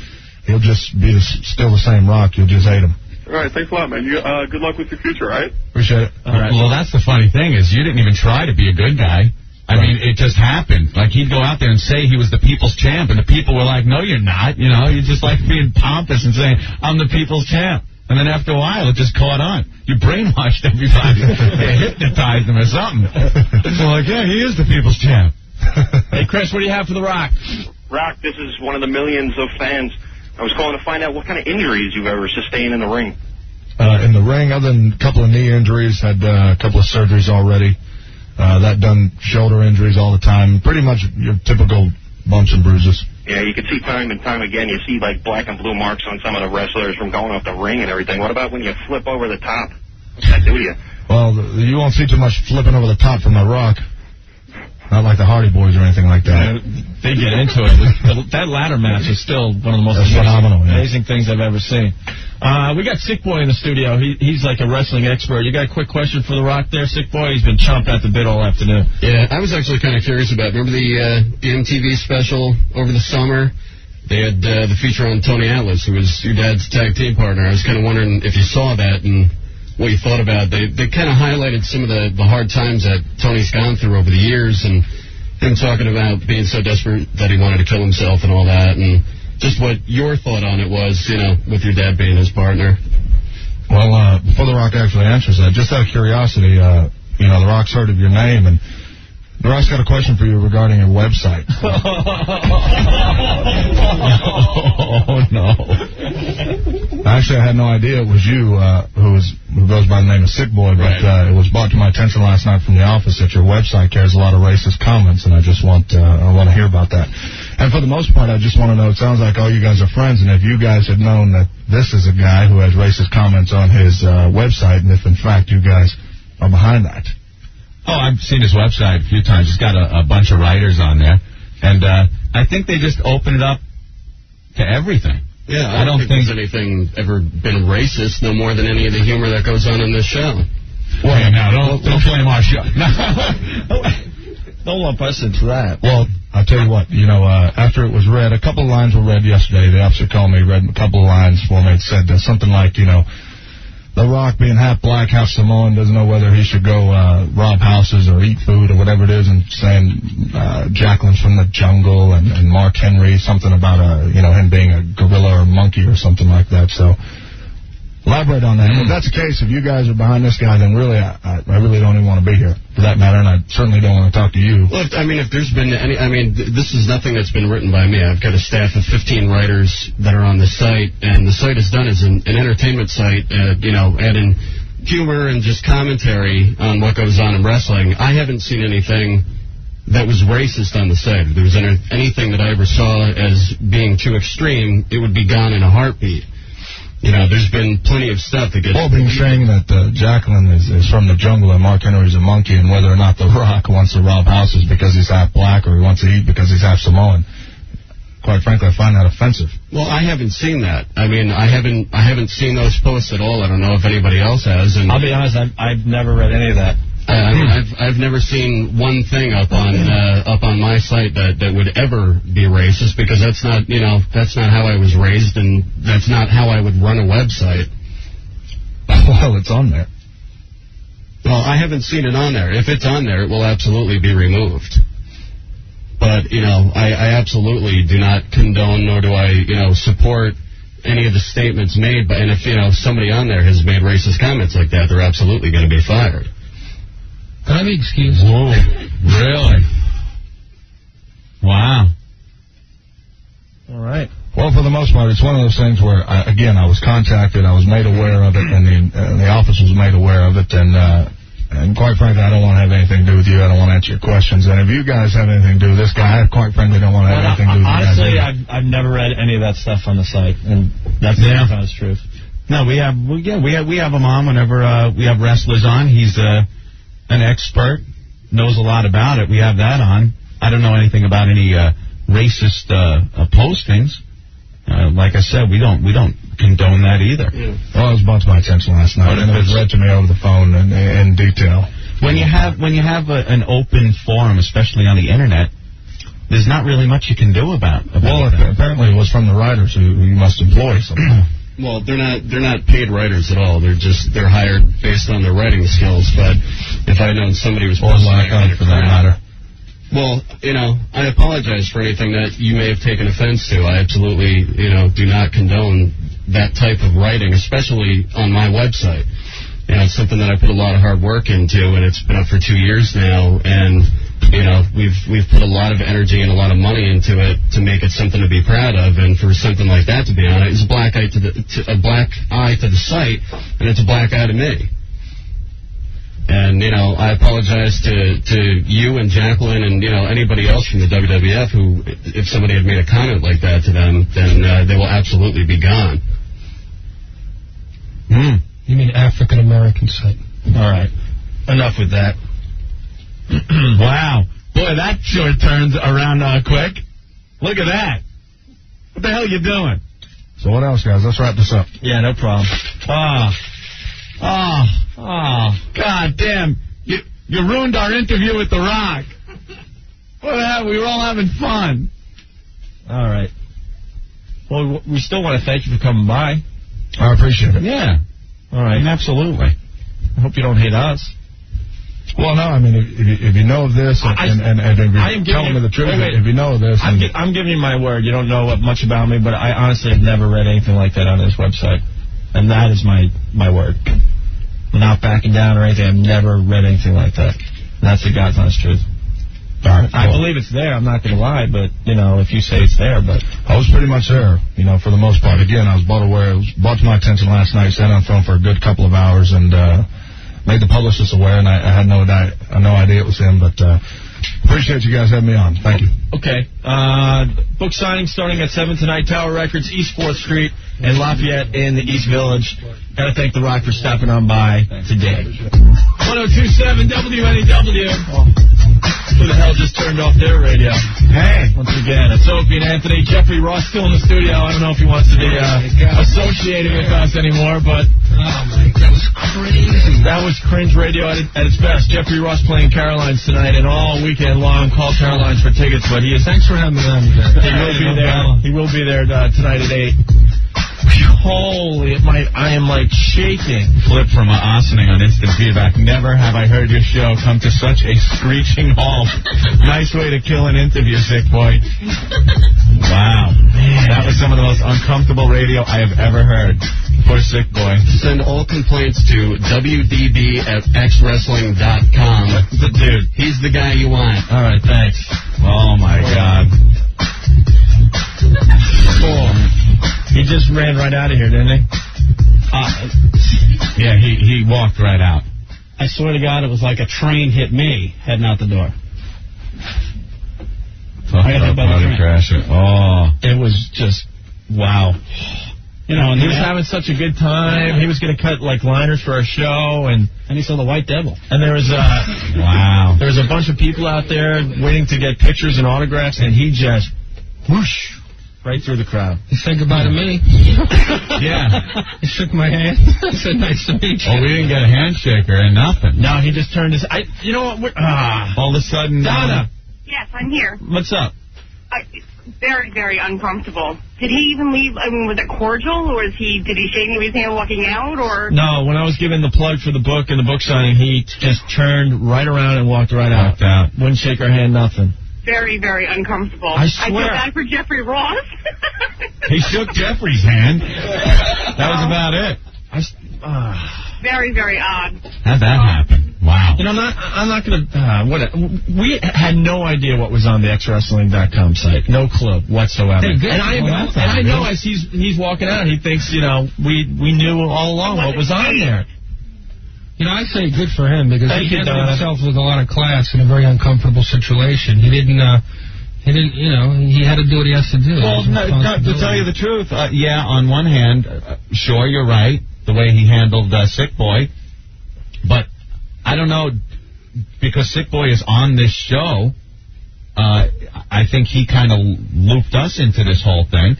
he'll just be still the same Rock. You'll just hate him. All right, thanks a lot, man. Good luck with your future, all right? Appreciate it. All right. Well, that's the funny thing is you didn't even try to be a good guy. I mean, it just happened. He'd go out there and say he was the people's champ, and the people were like, no, you're not. You just being pompous and saying, I'm the people's champ. And then after a while, it just caught on. You brainwashed everybody. You hypnotized them or something. So yeah, he is the people's champ. Hey, Chris, what do you have for The Rock? Rock, this is one of the millions of fans. I was calling to find out what kind of injuries you've ever sustained in the ring. In the ring, other than a couple of knee injuries, had a couple of surgeries already. That done shoulder injuries all the time. Pretty much your typical bumps and bruises. Yeah, you can see time and time again, you see black and blue marks on some of the wrestlers from going off the ring and everything. What about when you flip over the top? What's that do to you? Well, you won't see too much flipping over the top from The Rock. Not like the Hardy Boys or anything like that. They get into it. That ladder match is still one of the most amazing things I've ever seen. We got Sick Boy in the studio. He's like a wrestling expert. You got a quick question for The Rock there, Sick Boy? He's been chomping at the bit all afternoon. Yeah, I was actually kind of curious about, remember the MTV special over the summer? They had the feature on Tony Atlas, who was your dad's tag team partner. I was kind of wondering if you saw that and what you thought about it. They kind of highlighted some of the hard times that Tony's gone through over the years, and him talking about being so desperate that he wanted to kill himself and all that, and just what your thought on it was, with your dad being his partner. Well, before The Rock actually answers that, just out of curiosity, The Rock's heard of your name, and The Rock's got a question for you regarding your website. Oh, no. Actually, I had no idea it was you who goes by the name of Sick Boy, but it was brought to my attention last night from the office that your website carries a lot of racist comments, and I just want to hear about that. And for the most part, I just want to know, it sounds like all you guys are friends, and if you guys had known that this is a guy who has racist comments on his website, and if in fact you guys are behind that. Oh, I've seen his website a few times. It's got a bunch of writers on there, and I think they just open it up to everything. Yeah, I don't think there's anything ever been racist, no more than any of the humor that goes on in this show. Well, yeah, now, don't blame our show. Don't lump us into that. Well, I'll tell you what, after it was read, a couple of lines were read yesterday. The officer called me, read a couple of lines for me. It said something like, The Rock being half black, half Samoan, doesn't know whether he should go rob houses or eat food or whatever it is, and saying Jacqueline's from the jungle, and Mark Henry, something about him being a gorilla or monkey or something like that. So elaborate on that. If that's the case, if you guys are behind this guy, then really I really don't even want to be here for that matter, and I certainly don't want to talk to you. Well, if there's been any, this is nothing that's been written by me. I've got a staff of 15 writers that are on the site, and the site is done as an entertainment site, adding humor and just commentary on what goes on in wrestling. I haven't seen anything that was racist on the site. If there was anything that I ever saw as being too extreme, it would be gone in a heartbeat. There's been plenty of stuff that gets... Well, being saying that Jacqueline is from the jungle and Mark Henry's a monkey, and whether or not The Rock wants to rob houses because he's half black or he wants to eat because he's half Samoan, quite frankly, I find that offensive. Well, I haven't seen that. I haven't seen those posts at all. I don't know if anybody else has. And I'll be honest, I've never read any of that. I've never seen one thing up on my site that would ever be racist, because that's not how I was raised, and that's not how I would run a website. Well, it's on there. Well, I haven't seen it on there. If it's on there, it will absolutely be removed. But I absolutely do not condone, nor do I support any of the statements made. And if somebody on there has made racist comments like that, they're absolutely going to be fired. Can I be excused? Whoa, really? Wow. All right. Well, for the most part, it's one of those things where, I was contacted, I was made aware of it, and the office was made aware of it, and quite frankly, I don't want to have anything to do with you. I don't want to answer your questions. And if you guys have anything to do with this guy, I quite frankly don't want to have anything to do with you guys. Honestly, I've never read any of that stuff on the site, and that's the honest truth. No, we have him on whenever we have wrestlers on. He's an expert, knows a lot about it. We have that on. I don't know anything about any racist postings. Like I said, we don't condone that either. Yeah. Well, it was brought to my attention last night, and it was read to me over the phone in detail. When you have an open forum, especially on the internet, there's not really much you can do about well, apparently it was from the writers who you must employ somehow. Well, they're not paid writers at all. They're hired based on their writing skills. But if I had known somebody was posting for that matter. Well, I apologize for anything that you may have taken offense to. I absolutely, do not condone that type of writing, especially on my website. It's something that I put a lot of hard work into, and it's been up for 2 years now, and we've put a lot of energy and a lot of money into it to make it something to be proud of, and for something like that to be on it is a black eye to the site, and it's a black eye to me. And I apologize to you and Jacqueline and anybody else from the WWF who, if somebody had made a comment like that to them, then they will absolutely be gone. You mean African American site? All right, enough with that. Wow. Boy, that sure turns around quick. Look at that. What the hell are you doing? So what else, guys? Let's wrap this up. Yeah, no problem. God damn. You ruined our interview with The Rock. What the hell? We were all having fun. All right. Well, we still want to thank you for coming by. I appreciate it. Yeah. All right. Absolutely. I hope you don't hate us. Well, no, I mean, if you know of this and if you tell me the truth, if you know of this... I'm giving you my word. You don't know much about me, but I honestly have never read anything like that on this website. And that is my word. I'm not backing down or anything. I've never read anything like that. And that's the God's honest truth. All right, I believe it's there. I'm not going to lie, but, you know, if you say it's there, but... I was pretty much there, you know, for the most part. Again, I was brought to my attention last night, sat on film for a good couple of hours, and made the publicist aware, and I had no idea it was him, but appreciate you guys having me on. Thank you. Okay. Book signing starting at 7 tonight, Tower Records, East 4th Street, and Lafayette in the East Village. Got to thank The Rock for stopping on by today. 1027 WNEW. Who the hell just turned off their radio? Hey. Once again, it's Opie and Anthony. Jeffrey Ross still in the studio. I don't know if he wants to be associated with us anymore, but... Oh, my God, that was crazy. That was cringe radio at its best. Jeffrey Ross playing Caroline's tonight, and all weekend long, call Caroline's for tickets, but he is... Thanks for having me on. He will be there tonight at 8. Holy, I am like shaking. Flip from Ossining on instant feedback. Never have I heard your show come to such a screeching halt. Nice way to kill an interview, sick boy. Wow. Man. That was some of the most uncomfortable radio I have ever heard. Poor sick boy. Send all complaints to WDB@xwrestling.com. The dude. He's the guy you want. All right, thanks. Oh, my God. Cool. He just ran right out of here, didn't he? Yeah, he walked right out. I swear to God, it was like a train hit me heading out the door. I got hit by the train. Oh. It was just, wow. You know, and he was having such a good time. He was going to cut, like, liners for our show, and he saw the White Devil. And there was wow. There was a bunch of people out there waiting to get pictures and autographs, and he just, whoosh, right through the crowd. He said goodbye to me. Yeah. He shook my hand. I said, nice to meet you. Oh, we didn't get a handshake or nothing. No, he just turned his... you know what? All of a sudden... Donna. Yes, I'm here. What's up? Very, very uncomfortable. Did he even leave? I mean, was it cordial, or did he shake me with his hand walking out, or? No, when I was giving the plug for the book and the book signing, he just turned right around and walked right out. Wouldn't shake our hand, nothing. Very, very uncomfortable. I swear. I feel bad for Jeffrey Ross. He shook Jeffrey's hand. That was about it. Very, very odd. How'd that happen? Wow. You know, I'm not going to... we had no idea what was on the xwrestling.com site. No clue whatsoever. Hey, good. And I know as he's walking out, he thinks, you know, we knew all along what was on there. You know, I say good for him because Thank he you, handled Donna. himself with a lot of class in a very uncomfortable situation. He didn't, you know, he had to do what he has to do. Well, to tell you the truth, yeah, on one hand, sure, you're right, the way he handled Sick Boy, but I don't know, because Sick Boy is on this show, I think he kind of looped us into this whole thing,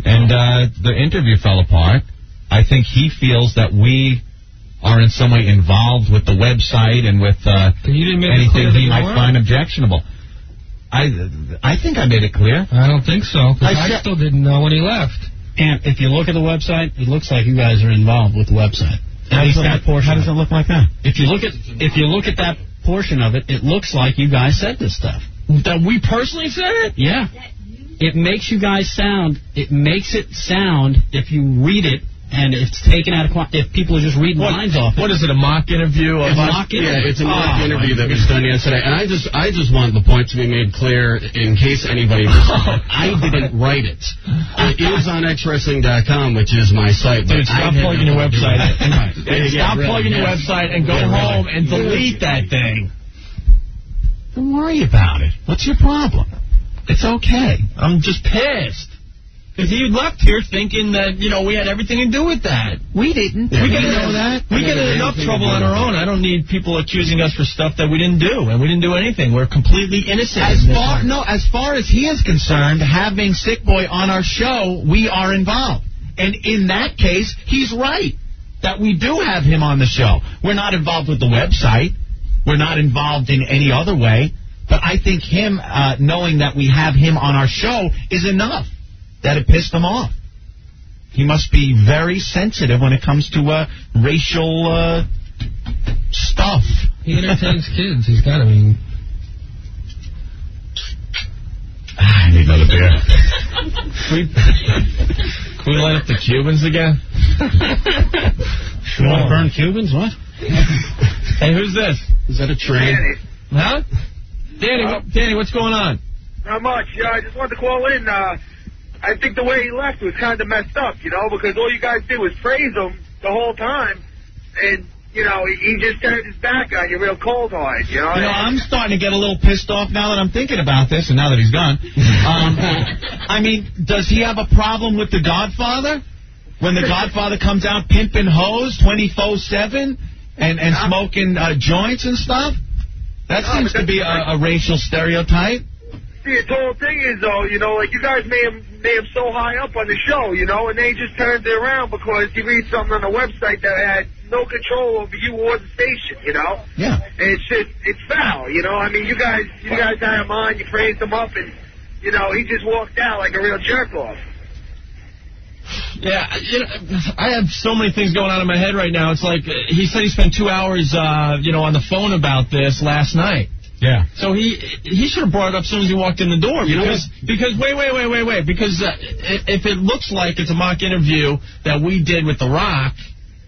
and the interview fell apart. I think he feels that we are in some way involved with the website and with anything he might find objectionable. I think I made it clear. I don't think so, because I still didn't know when he left. And if you look at the website, it looks like you guys are involved with the website. At least that portion. How does it look like that? If you look at that portion of it, it looks like you guys said this stuff. That we personally said it? Yeah. It makes you guys sound. It makes it sound if you read it. And it's taken out of if people are just reading lines off it. What is it, a mock interview? Yeah, it's a mock interview that was done yesterday. And I just want the point to be made clear in case anybody I didn't write it. It is on xwrestling.com, which is my site. Dude, stop plugging your website. Stop plugging your website and go home and delete that thing. Don't worry about it. What's your problem? It's okay. I'm just pissed. Because he left here thinking that, we had everything to do with that. We didn't. Yeah, we get in enough trouble on our own. I don't need people accusing us for stuff that we didn't do, and we didn't do anything. We're completely innocent. As far as he is concerned, having Sick Boy on our show, we are involved. And in that case, he's right that we do have him on the show. We're not involved with the website. We're not involved in any other way. But I think him knowing that we have him on our show is enough. That it pissed him off. He must be very sensitive when it comes to racial stuff. He entertains kids. He's got to be. I need another beer. Can we light up the Cubans again? You want to burn Cubans? What? Hey, who's this? Is that a train? Huh? Danny, what's going on? Not much. I just wanted to call in. I think the way he left was kind of messed up, because all you guys did was praise him the whole time, and, he just turned his back on you real cold-hearted, I'm starting to get a little pissed off now that I'm thinking about this, and now that he's gone. I mean, does he have a problem with The Godfather? When The Godfather comes out pimping hoes 24/7 and smoking joints and stuff? That seems to be a racial stereotype. See, the whole thing is, though, like you guys made him so high up on the show, and they just turned it around because he read something on the website that had no control over you or the station, Yeah. And it's foul, I mean, you guys had him on, you praised him up, and, he just walked out like a real jerk-off. Yeah, I have so many things going on in my head right now. It's like he said he spent 2 hours, on the phone about this last night. Yeah. So he should have brought it up as soon as he walked in the door. Because wait. Because if it looks like it's a mock interview that we did with The Rock,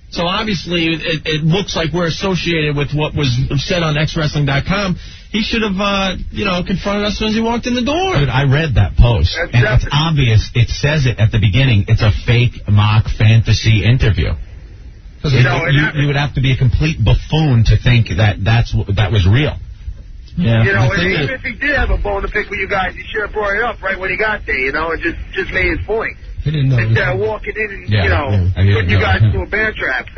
so obviously it looks like we're associated with what was said on xwrestling.com. He should have, confronted us as soon as he walked in the door. Dude, I read that post, and it's obvious. It says it at the beginning. It's a fake mock fantasy interview. You would have to be a complete buffoon to think that that was real. Yeah. Even if he did have a bone to pick with you guys, he should have brought it up right when he got there, and just made his point. He didn't know. Instead of walking in and, putting you guys into a bear trap.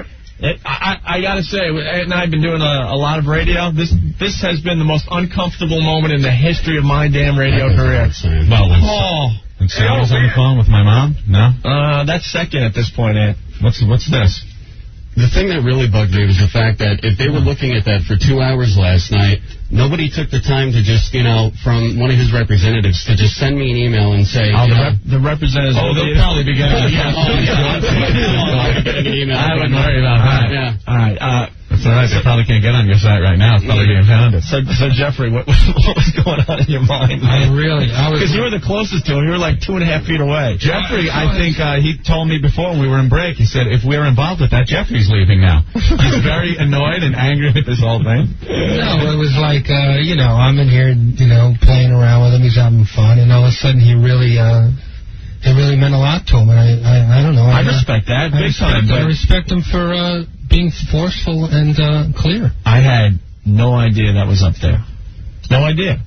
I got to say, Ed and I have been doing a lot of radio. This has been the most uncomfortable moment in the history of my damn radio career. Well, when Sarah was on the phone with my mom? No? That's second at this point, Ed. What's this? The thing that really bugged me was the fact that if they were looking at that for 2 hours last night, nobody took the time to just, from one of his representatives to just send me an email and say... the representatives... they'll probably be getting an email. I wouldn't worry about that. Yeah. All right. That's all right. They probably can't get on your site right now. It's probably being pounded. So Jeffrey, what was going on in your mind? Because you were the closest to him. You were like 2.5 feet away. Jeffrey, I think he told me before when we were in break, he said, if we're involved with that, Jeffrey's leaving now. He's very annoyed and angry with this whole thing. No, it was like, I'm in here, playing around with him. He's having fun. And all of a sudden he really... It really meant a lot to him, and I don't know. I respect that big time. I respect him for being forceful and clear. I had no idea that was up there. No idea.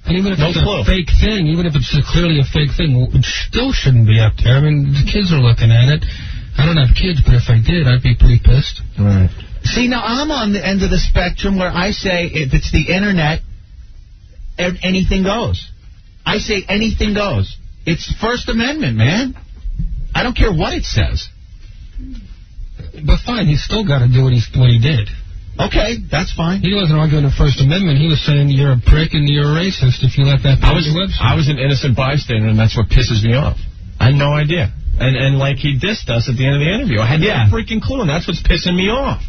And even if it's a fake thing, even if it's clearly a fake thing, it still shouldn't be up there. I mean, the kids are looking at it. I don't have kids, but if I did, I'd be pretty pissed. Right. See, now I'm on the end of the spectrum where I say if it's the internet, anything goes. I say anything goes. It's First Amendment, man. I don't care what it says. But fine, he's still got to do what he did. Okay, that's fine. He wasn't arguing the First Amendment. He was saying you're a prick and you're a racist if you let that on your website. I was an innocent bystander, and that's what pisses me off. I had no idea. And like he dissed us at the end of the interview. I had no freaking clue, and that's what's pissing me off.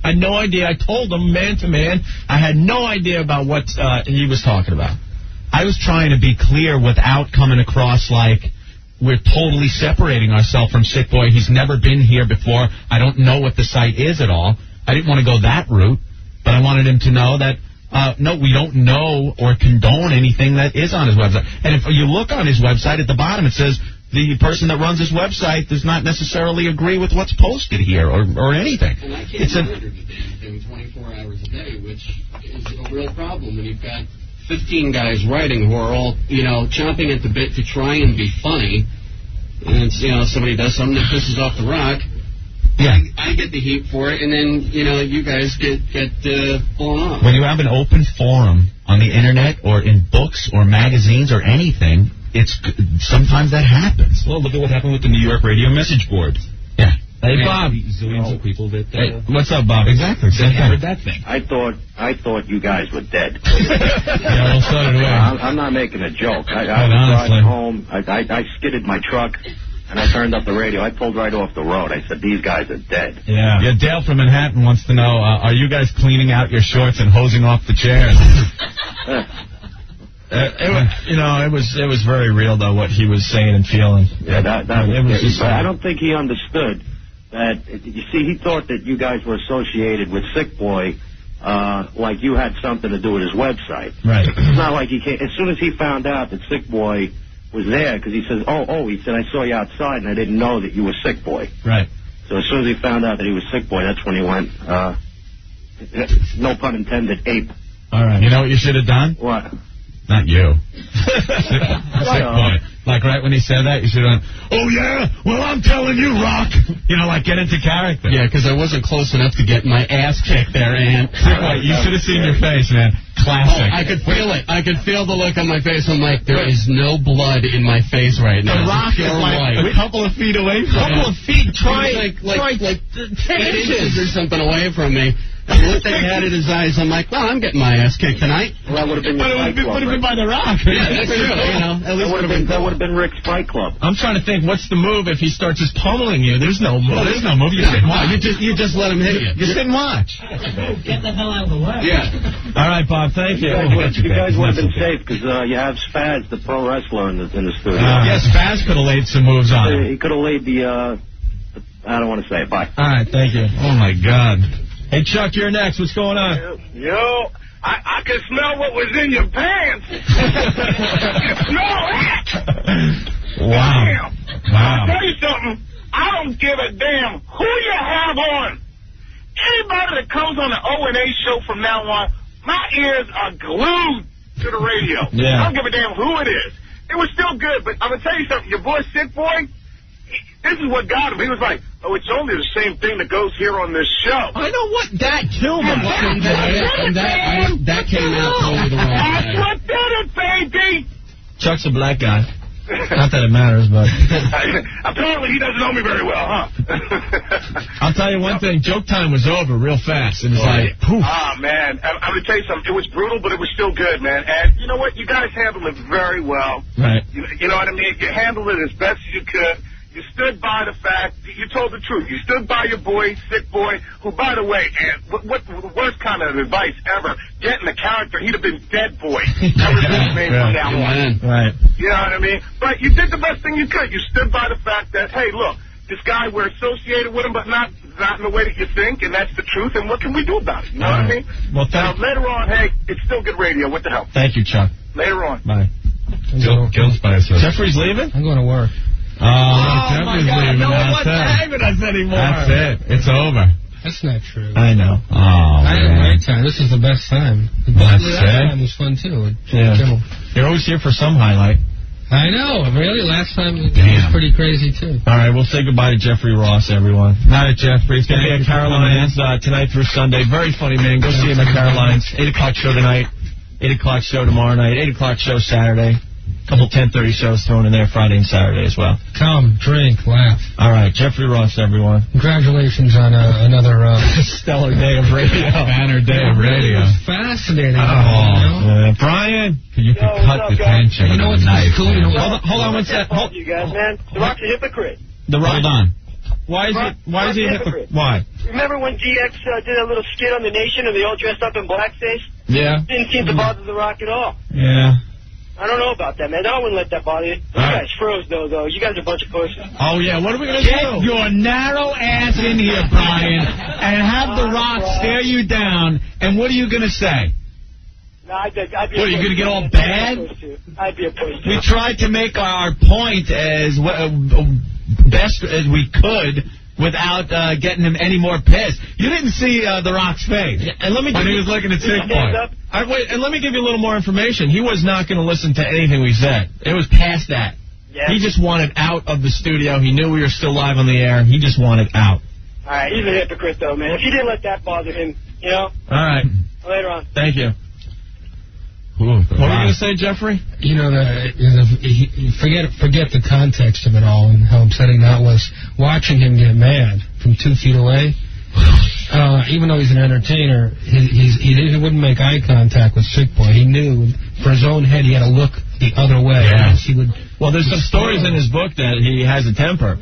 I had no idea. I told him man to man. I had no idea about what he was talking about. I was trying to be clear without coming across like we're totally separating ourselves from Sick Boy. He's never been here before. I don't know what the site is at all. I didn't want to go that route, but I wanted him to know that, no, we don't know or condone anything that is on his website. And if you look on his website, at the bottom it says the person that runs his website does not necessarily agree with what's posted here or anything. And I can't monitor the damn thing 24 hours a day, which is a real problem when you've got 15 guys writing who are all, chomping at the bit to try and be funny, And it's, somebody does something that pisses off the Rock. Yeah. I get the heat for it, and then, you guys get blown up. When you have an open forum on the internet or in books or magazines or anything, sometimes that happens. Well, look at what happened with the New York radio message board. Yeah. Hey, Bob. Zillions of people that... what's up, Bob? Exactly. I heard that thing. I thought you guys were dead. Yeah, well, so did we. I'm not making a joke. I was driving home. I skidded my truck, and I turned up the radio. I pulled right off the road. I said, these guys are dead. Yeah. Dale from Manhattan wants to know, are you guys cleaning out your shorts and hosing off the chairs? It was very real, though, what he was saying and feeling. Yeah, I don't think he understood that. You see, he thought that you guys were associated with Sick Boy, like you had something to do with his website. Right. It's not like he came. As soon as he found out that Sick Boy was there, because he says, he said, I saw you outside and I didn't know that you were Sick Boy. Right. So as soon as he found out that he was Sick Boy, that's when he went, no pun intended, ape. All right. You know what you should have done? What? Not you. Sick Boy. Like right when he said that, you should have gone, oh yeah? Well, I'm telling you, Rock. Like get into character. Yeah, because I wasn't close enough to get my ass kicked there, and you should have seen your face, man. Classic. I could feel it. I could feel the look on my face. I'm like, there is no blood in my face right now. The Rock is like a couple of feet away from me. Couple of feet? Try like 10 inches or something away from me. And looked at had in his eyes. I'm like, well, I'm getting my ass kicked tonight. Well, that would have been your Fight Club. Would have been by the Rock. Yeah, that's true. At least that would have been Rick's Fight Club. I'm trying to think, what's the move if he starts just pummeling you? There's no move. There's no move. You sit and watch. You just let him hit you. You sit and watch. Get the hell out of the way. Yeah. All right, Bob. Thank you. You guys would have been safe because you have Spaz, the pro wrestler, in the studio. Yes, Spaz could have laid some moves on him. He could have laid the. I don't want to say it. Bye. All right. Thank you. Oh my God. Hey, Chuck, you're next. What's going on? Yo, I can smell what was in your pants. You can smell that. Wow. Damn. I'll tell you something. I don't give a damn who you have on. Anybody that comes on the O&A show from now on, my ears are glued to the radio. Yeah. I don't give a damn who it is. It was still good, but I'm going to tell you something. Your boy, Sick Boy, this is what got him. He was like, it's only the same thing that goes here on this show. I know what that killed him. That came out totally the wrong way. That's what did it, baby. Chuck's a black guy. Not that it matters, but... Apparently he doesn't know me very well, huh? I'll tell you one thing. Joke time was over real fast. It was like, poof. Man. I'm going to tell you something. It was brutal, but it was still good, man. And you know what? You guys handled it very well. Right. You know what I mean? You handled it as best as you could. You stood by the fact, you told the truth. You stood by your boy, Sick Boy, who, by the way, what the worst kind of advice ever, get in the character, he'd have been Dead Boy. Ever since made from down one. Right. You know what I mean? But you did the best thing you could. You stood by the fact that, hey, look, this guy, we're associated with him, but not in the way that you think, and that's the truth, and what can we do about it? You know what I mean? Well, now, later on, hey, it's still good radio. What the hell? Thank you, Chuck. Later on. Bye. Jeffrey's leaving? I'm going to work. Oh my God, no one wants to hang with us anymore. That's it. It's over. That's not true. I know. Oh, I had a great time. This is the best time. The last time was fun, too. Yeah. You're always here for some highlight. I know. Really? Last time it was pretty crazy, too. All right, we'll say goodbye to Jeffrey Ross, everyone. Night, Jeffrey. It's going to be at Caroline's tonight through Sunday. Very funny, man. Go see him at Caroline's. 8 o'clock show tonight. 8 o'clock show tomorrow night. 8 o'clock show Saturday. Couple 10:30 shows thrown in there Friday and Saturday as well. Come, drink, laugh. All right, Jeffrey Ross, everyone. Congratulations on another stellar day of radio. Banner day of radio. Fascinating. Brian, you can cut the tension. You know what's cool? Hold on one sec. You guys, man. The Rock's a hypocrite. Hold on. Why is he a hypocrite? Why? Remember when GX did a little skit on The Nation and they all dressed up in blackface? Yeah. Didn't seem to bother The Rock at all. Yeah. I don't know about that, man. I wouldn't let that bother you. You guys froze, though. You guys are a bunch of pussies. Oh, yeah. What are we going to do? Get your narrow ass in here, Brian, and have The Rock stare you down, and what are you going to say? No, I'd be what, are you going to get all bad? I'd be a pussy. We tried to make our point as best as we could without getting him any more pissed. You didn't see The Rock's face. And let me when he was looking at Sick Boy. Wait, and let me give you a little more information. He was not going to listen to anything we said. It was past that. Yeah. He just wanted out of the studio. He knew we were still live on the air. He just wanted out. All right, he's a hypocrite, though, man. If you didn't let that bother him, you know? All right. Later on. Thank you. What were you going to say, Jeffrey? You know, forget the context of it all and how upsetting that was. Watching him get mad from 2 feet away, even though he's an entertainer, he wouldn't make eye contact with Sick Boy. He knew for his own head he had to look the other way. Yeah. Well, there's some stories in his book that he has a temper.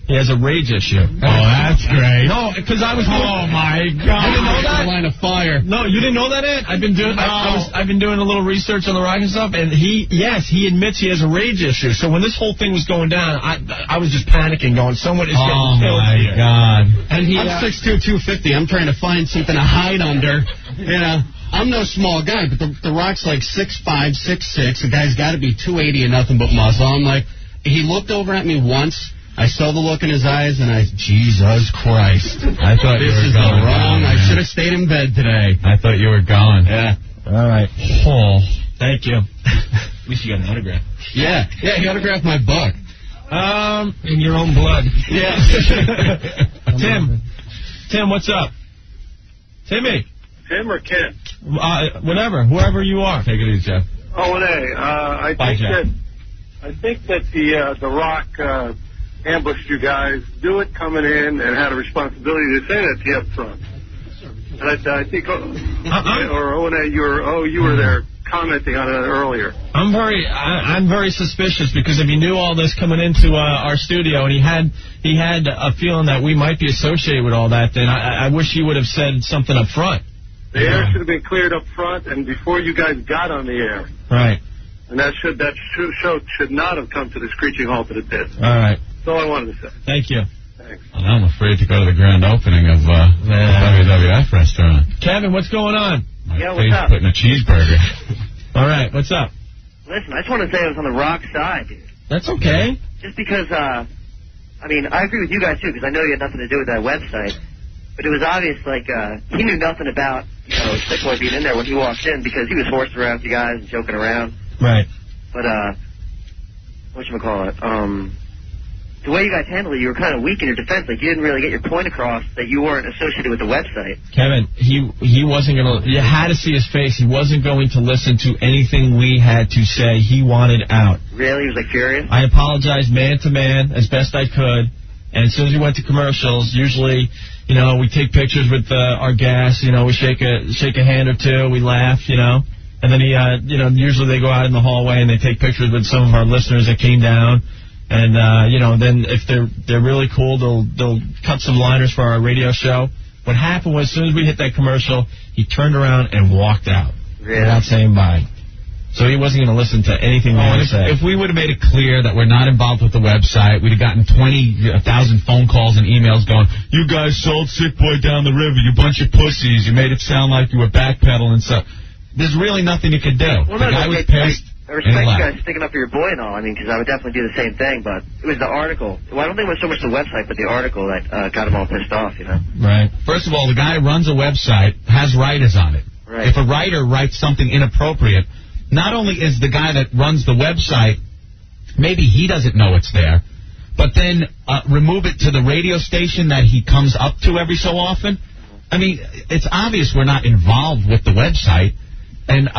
He has a rage issue. Oh, that's great. No, because I was. Oh my God! You didn't know that? Line of fire. No, you didn't know that, Ed? I've been doing. I've been doing a little research on the rock and stuff, and he admits he has a rage issue. So when this whole thing was going down, I was just panicking, going, someone is getting killed. Oh my God! And I'm 6'2", 250. I'm trying to find something to hide under. You know, I'm no small guy, but the Rock's like 6'5", 6'6". The guy's got to be 280 and nothing but muscle. I'm like, he looked over at me once. I saw the look in his eyes, and Jesus Christ. I thought this you were is going wrong. down, I should have stayed in bed today. I thought you were gone. Yeah. All right. Oh. Thank you. At least you got an autograph. Yeah, he autographed my book. In your own blood. Yeah. Tim, what's up? Timmy. Tim or Ken? Whatever, whoever you are. Take it easy, Jeff. I think that the Rock ambushed you guys. Do it coming in and had a responsibility to say that to you up front. And I think, or O&A, you were there commenting on it earlier. I'm very suspicious because if he knew all this coming into our studio and he had a feeling that we might be associated with all that, then I wish he would have said something up front. The air should have been cleared up front and before you guys got on the air. Right. And that show should not have come to the screeching halt that it did. All right. That's all I wanted to say. Thank you. Thanks. I'm afraid to go to the grand opening of the WWF restaurant. Kevin, what's going on? Yeah, what's up? Putting a cheeseburger. All right, what's up? Listen, I just want to say I was on the Rock side, dude. That's okay. Just because, I agree with you guys, too, because I know you had nothing to do with that website. But it was obvious, he knew nothing about, Sick Boy being in there when he walked in because he was horsing around with you guys and joking around. Right. But, whatchamacallit, the way you guys handled it, you were kind of weak in your defense. Like, you didn't really get your point across that you weren't associated with the website. Kevin, he wasn't going to... You had to see his face. He wasn't going to listen to anything we had to say. He wanted out. Really? He was, furious? I apologized man to man as best I could. And as soon as we went to commercials, usually, we take pictures with our guests. We shake a hand or two. We laugh, And then usually they go out in the hallway and they take pictures with some of our listeners that came down. And, then if they're really cool, they'll cut some liners for our radio show. What happened was as soon as we hit that commercial, he turned around and walked out. Really? Without saying bye. So he wasn't going to listen to anything we had to say. If we would have made it clear that we're not involved with the website, we'd have gotten 20,000 phone calls and emails going, you guys sold Sick Boy down the river, you bunch of pussies, you made it sound like you were backpedaling and stuff. There's really nothing you could do. Well, the guy was pissed. I respect you guys sticking up for your boy and all, because I would definitely do the same thing, but it was the article. Well, I don't think it was so much the website, but the article that got him all pissed off, Right. First of all, the guy who runs a website has writers on it. Right. If a writer writes something inappropriate, not only is the guy that runs the website, maybe he doesn't know it's there, but then remove it to the radio station that he comes up to every so often. It's obvious we're not involved with the website. And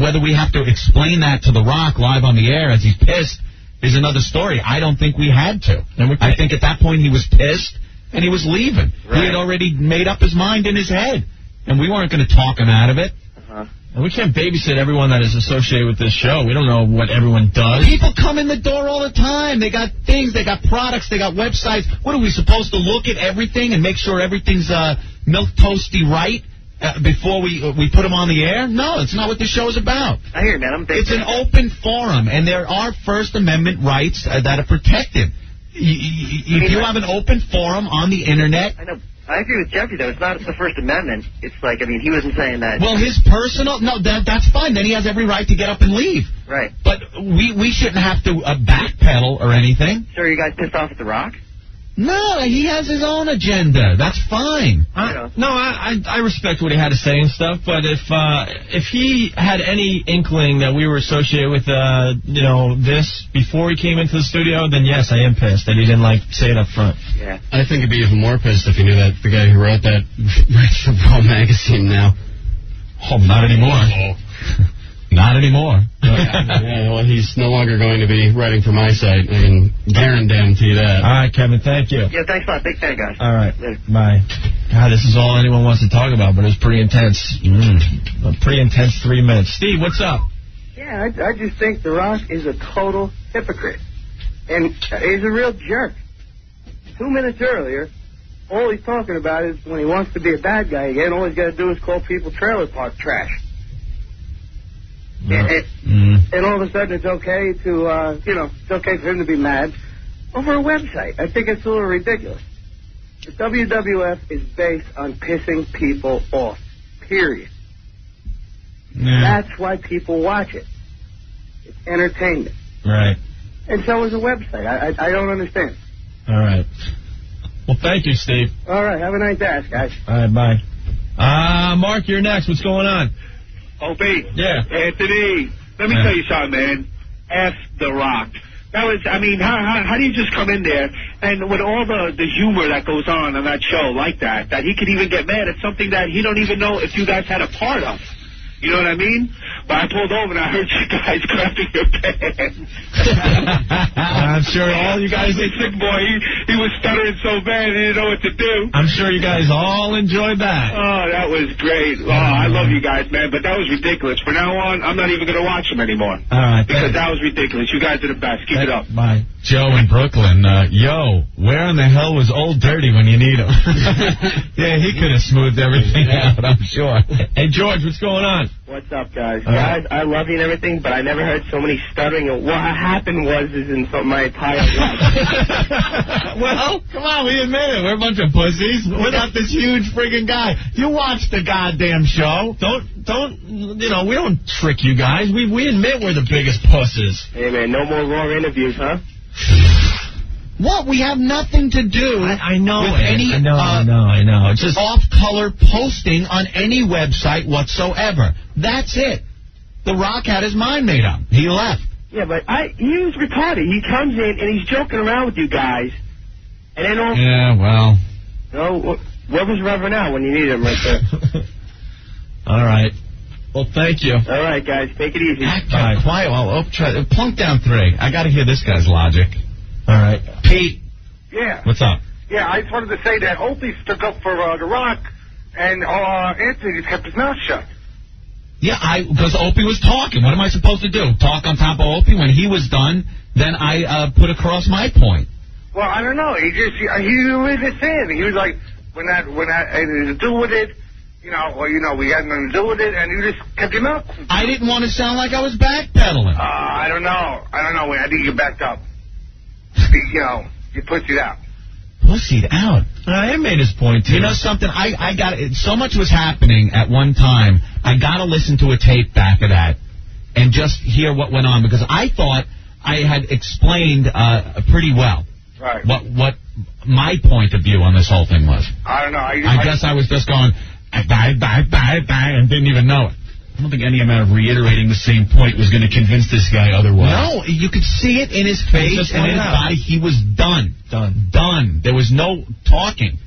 whether we have to explain that to The Rock live on the air as he's pissed is another story. I don't think we had to. And I think at that point he was pissed and he was leaving. Right. He had already made up his mind in his head. And we weren't going to talk him out of it. And we can't babysit everyone that is associated with this show. We don't know what everyone does. People come in the door all the time. They got things, they got products, they got websites. What are we supposed to look at everything and make sure everything's milk toasty right? Before we put them on the air? No, it's not what this show is about. I hear you, man. It's an open forum, and there are First Amendment rights that are protected. If you have an open forum on the Internet... I know. I agree with Jeffrey, though. It's not the First Amendment. It's he wasn't saying that... Well, his personal... No, that's fine. Then he has every right to get up and leave. Right. But we shouldn't have to backpedal or anything. So are you guys pissed off at The Rock? No, he has his own agenda. That's fine. I respect what he had to say and stuff, but if he had any inkling that we were associated with, this before he came into the studio, then yes, I am pissed that he didn't, say it up front. Yeah. I think he'd be even more pissed if he knew that the guy who wrote that writes for Raw Magazine now. Oh, not anymore. Not anymore. Well, he's no longer going to be writing for my site. I can guarantee that. All right, Kevin, thank you. Yeah, thanks a lot. Big fan, guys. All right, bye. God, this is all anyone wants to talk about, but it was pretty intense. A pretty intense 3 minutes. Steve, what's up? Yeah, I just think The Rock is a total hypocrite. And he's a real jerk. 2 minutes earlier, all he's talking about is when he wants to be a bad guy again, all he's got to do is call people trailer park trash. And all of a sudden it's okay to, it's okay for him to be mad over a website. I think it's a little ridiculous. The WWF is based on pissing people off, period. Yeah. That's why people watch it. It's entertainment. Right. And so is a website. I don't understand. All right. Well, thank you, Steve. All right, have a nice day, guys. All right, bye. Mark, you're next. What's going on? Opie. Yeah. Anthony, let me tell you something, man. F The Rock. That was, how do you just come in there and with all the humor that goes on that show like that he could even get mad at something that he don't even know if you guys had a part of. You know what I mean? But I pulled over and I heard you guys crapping your pants. I'm sure all you guys... Sick boy, he was stuttering so bad he didn't know what to do. I'm sure you guys all enjoyed that. Oh, that was great. Oh, I love you guys, man, but that was ridiculous. From now on, I'm not even going to watch them anymore. All right. Because that was ridiculous. You guys are the best. Keep it up. Bye. Joe in Brooklyn, where in the hell was Old Dirty when you need him? Yeah, he could have smoothed everything out, I'm sure. Hey, George, what's going on? What's up, guys? Guys, I love you and everything, but I never heard so many stuttering. What happened was in my entire life. Well, come on, we admit it. We're a bunch of pussies. We're not this huge friggin' guy. You watch the goddamn show. We don't trick you guys. We admit we're the biggest pussies. Hey, man, no more raw interviews, huh? What? We have nothing to do I know with any I know. It's just off-color posting on any website whatsoever. That's it. The Rock had his mind made up. He left. Yeah, but he was retarded. He comes in and he's joking around with you guys. And then all... Yeah, well... No, where was Reverend Al when you needed him right there? All right. Well, thank you. All right, guys. Take it easy. Quiet. Plunk down 3. I got to hear this guy's logic. All right. Pete. Yeah. What's up? Yeah, I just wanted to say that Opie stuck up for The Rock, and Anthony just kept his mouth shut. Yeah, because Opie was talking. What am I supposed to do? Talk on top of Opie? When he was done, then I put across my point. Well, I don't know. He was just saying. He was like, when that had to do with it, we had nothing to do with it, and you just kept your mouth. I didn't want to sound like I was backpedaling. I don't know. I think you backed up. You pussied out. Pussied out? I made his point, too. You know something? I got it. So much was happening at one time. I got to listen to a tape back of that and just hear what went on, because I thought I had explained pretty well what my point of view on this whole thing was. I don't know. I guess I was just going, bye, and didn't even know it. I don't think any amount of reiterating the same point was going to convince this guy otherwise. No, you could see it in his face and in his body. He was done. Done. There was no talking.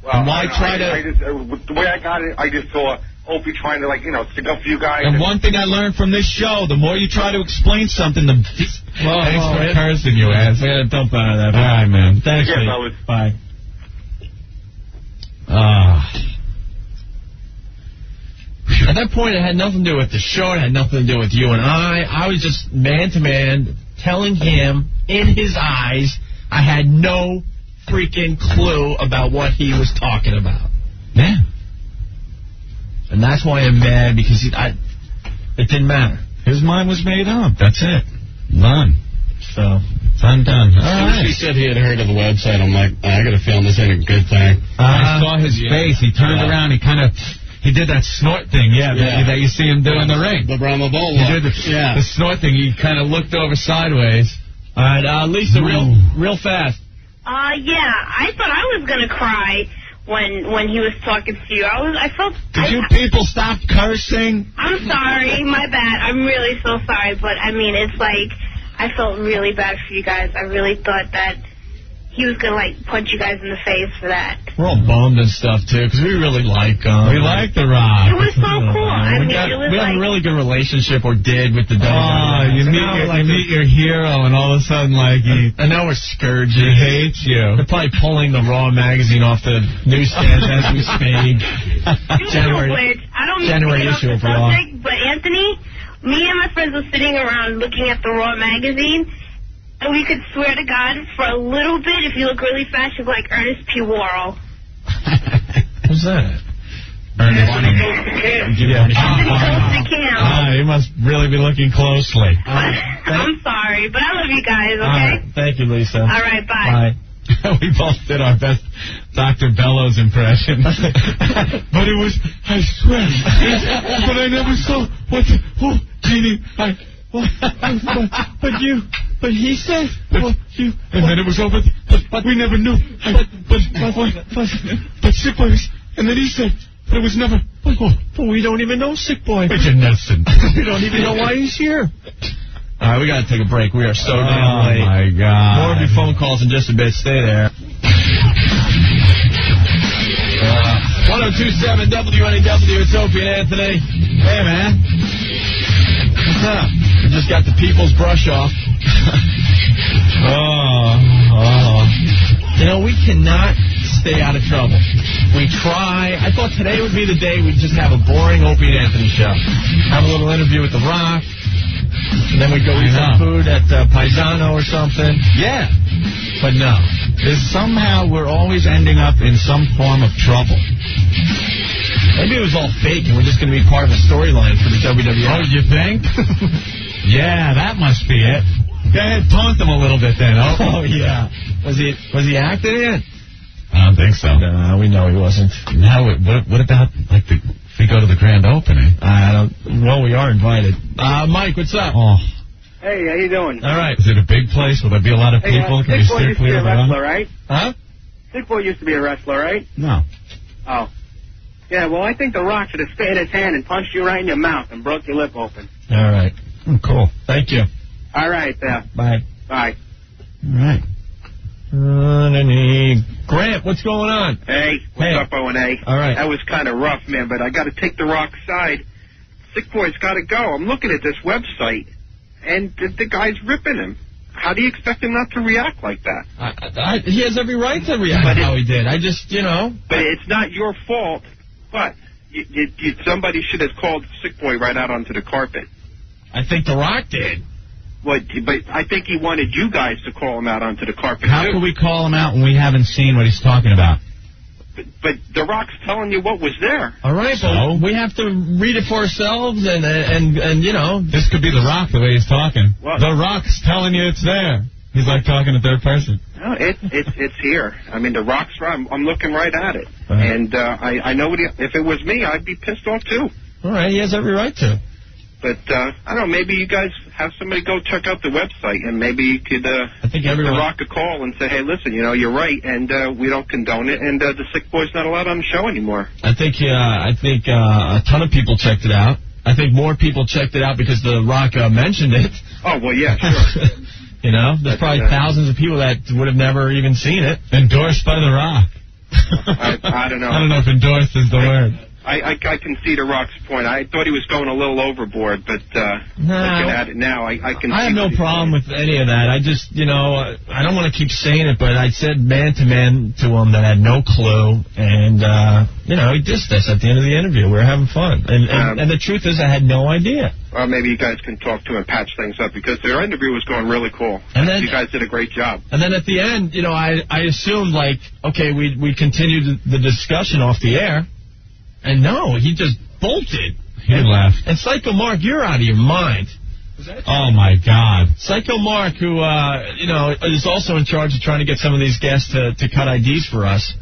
Well, why try to... the way I got it, I just saw Opie trying to, stick up for you guys. And one thing I learned from this show, the more you try to explain something, the... Thanks for cursing, you ass. Yeah, don't buy that. All right, man. Thanks, yes, Bye. At that point, it had nothing to do with the show. It had nothing to do with you and I. I was just man-to-man telling him in his eyes I had no freaking clue about what he was talking about. Yeah. And that's why I'm mad, because it didn't matter. His mind was made up. That's it. Done. So, undone. As soon as he said he had heard of the website, I'm like, I got a feeling this ain't a good thing. I saw his face. He turned around. He did that snort thing, that you see him do in the ring. The Brahma Bull. He did the snort thing. He kind of looked over sideways. All right, Lisa, real fast. Yeah, I thought I was going to cry when he was talking to you. I felt... Did you people stop cursing? I'm sorry, my bad. I'm really so sorry, but I mean, it's like, I felt really bad for you guys. I really thought that he was going to, like, punch you guys in the face for that. We're all bummed and stuff, too, because we really like him. We like The Rock. It was so cool. We have a really good relationship, or did, with the dog. Oh, you meet your hero, and all of a sudden, like, and now we're scourging. He hates you. They're probably pulling the Raw magazine off the newsstand as we speak. January issue of Raw. But Anthony, me and my friends were sitting around looking at the Raw magazine, and we could swear to God, for a little bit, if you look really fast, you're like Ernest P. Worrell. Who's that? Ernest you must really be looking closely. I'm sorry, but I love you guys, okay? Thank you, Lisa. All right, bye. We both did our best Dr. Bellows impression. But it was, I swear, but I never saw Jeannie, but he said, and then it was over, but we never knew, but Sick Boy was, and then he said, but it was never, but we don't even know Sick Boy. But you're innocent. We don't even know why he's here. All right, we got to take a break. We are so damn late. Oh, my God. More of your phone calls in just a bit. Stay there. 1027 WNAW, it's Opie and Anthony. Hey, man. What's up? We just got the people's brush off. You know, we cannot stay out of trouble. We try. I thought today would be the day we'd just have a boring Opie and Anthony show. Have a little interview with The Rock. And then we'd go eat some food at Paisano or something. Yeah. But no. Somehow we're always ending up in some form of trouble. Maybe it was all fake and we're just going to be part of a storyline for the WWF. Oh, you think? Yeah, that must be it. Go ahead, taunt them a little bit then. Oh, yeah. Was he acting in it? I don't think so. No, we know he wasn't. Now, what about, like, if we go to the grand opening? Well, we are invited. Mike, what's up? Oh. Hey, how you doing? All right. Is it a big place? Will there be a lot of people? Sick Boy used to be a wrestler, right? Huh? Sick Boy used to be a wrestler, right? No. Oh. Yeah, well, I think The Rock should have stayed his hand and punched you right in your mouth and broke your lip open. All right. Cool. Thank you. All right, Bye. Bye. All right. Grant, what's going on? Hey, what's up, O&A? All right. That was kind of rough, man, but I got to take The Rock's side. Sick Boy's got to go. I'm looking at this website, and the guy's ripping him. How do you expect him not to react like that? He has every right to react how he did. I just, But it's not your fault, but somebody should have called Sick Boy right out onto the carpet. I think The Rock did. But I think he wanted you guys to call him out onto the carpet, How can we call him out when we haven't seen what he's talking about? But The Rock's telling you what was there. All right, so we have to read it for ourselves, and this could be The Rock the way he's talking. What? The Rock's telling you it's there. He's like talking in third person. No, it's here. I mean, The Rock's right. I'm looking right at it. And I know if it was me, I'd be pissed off, too. All right, he has every right to. But, I don't know, maybe you guys have somebody go check out the website, and maybe you could give The Rock a call and say, hey, listen, you're right, and we don't condone it, and the Sick Boy's not allowed on the show anymore. I think a ton of people checked it out. I think more people checked it out because The Rock mentioned it. Oh, well, yeah, sure. There's probably thousands of people that would have never even seen it. Endorsed by The Rock. I don't know. I don't know if endorsed is the word. I can see The Rock's point. I thought he was going a little overboard, but looking at it now, I can see. I have no problem with any of that. I just, I don't want to keep saying it, but I said man-to-man to him that had no clue, and, he dissed us at the end of the interview. We were having fun. And the truth is I had no idea. Well, maybe you guys can talk to him and patch things up, because their interview was going really cool. And then, you guys did a great job. And then at the end, I assumed, okay, we continued the discussion off the air. And no, he just bolted. He left. And Psycho Mark, you're out of your mind. Oh, my God. Psycho Mark, who, is also in charge of trying to get some of these guests to cut IDs for us.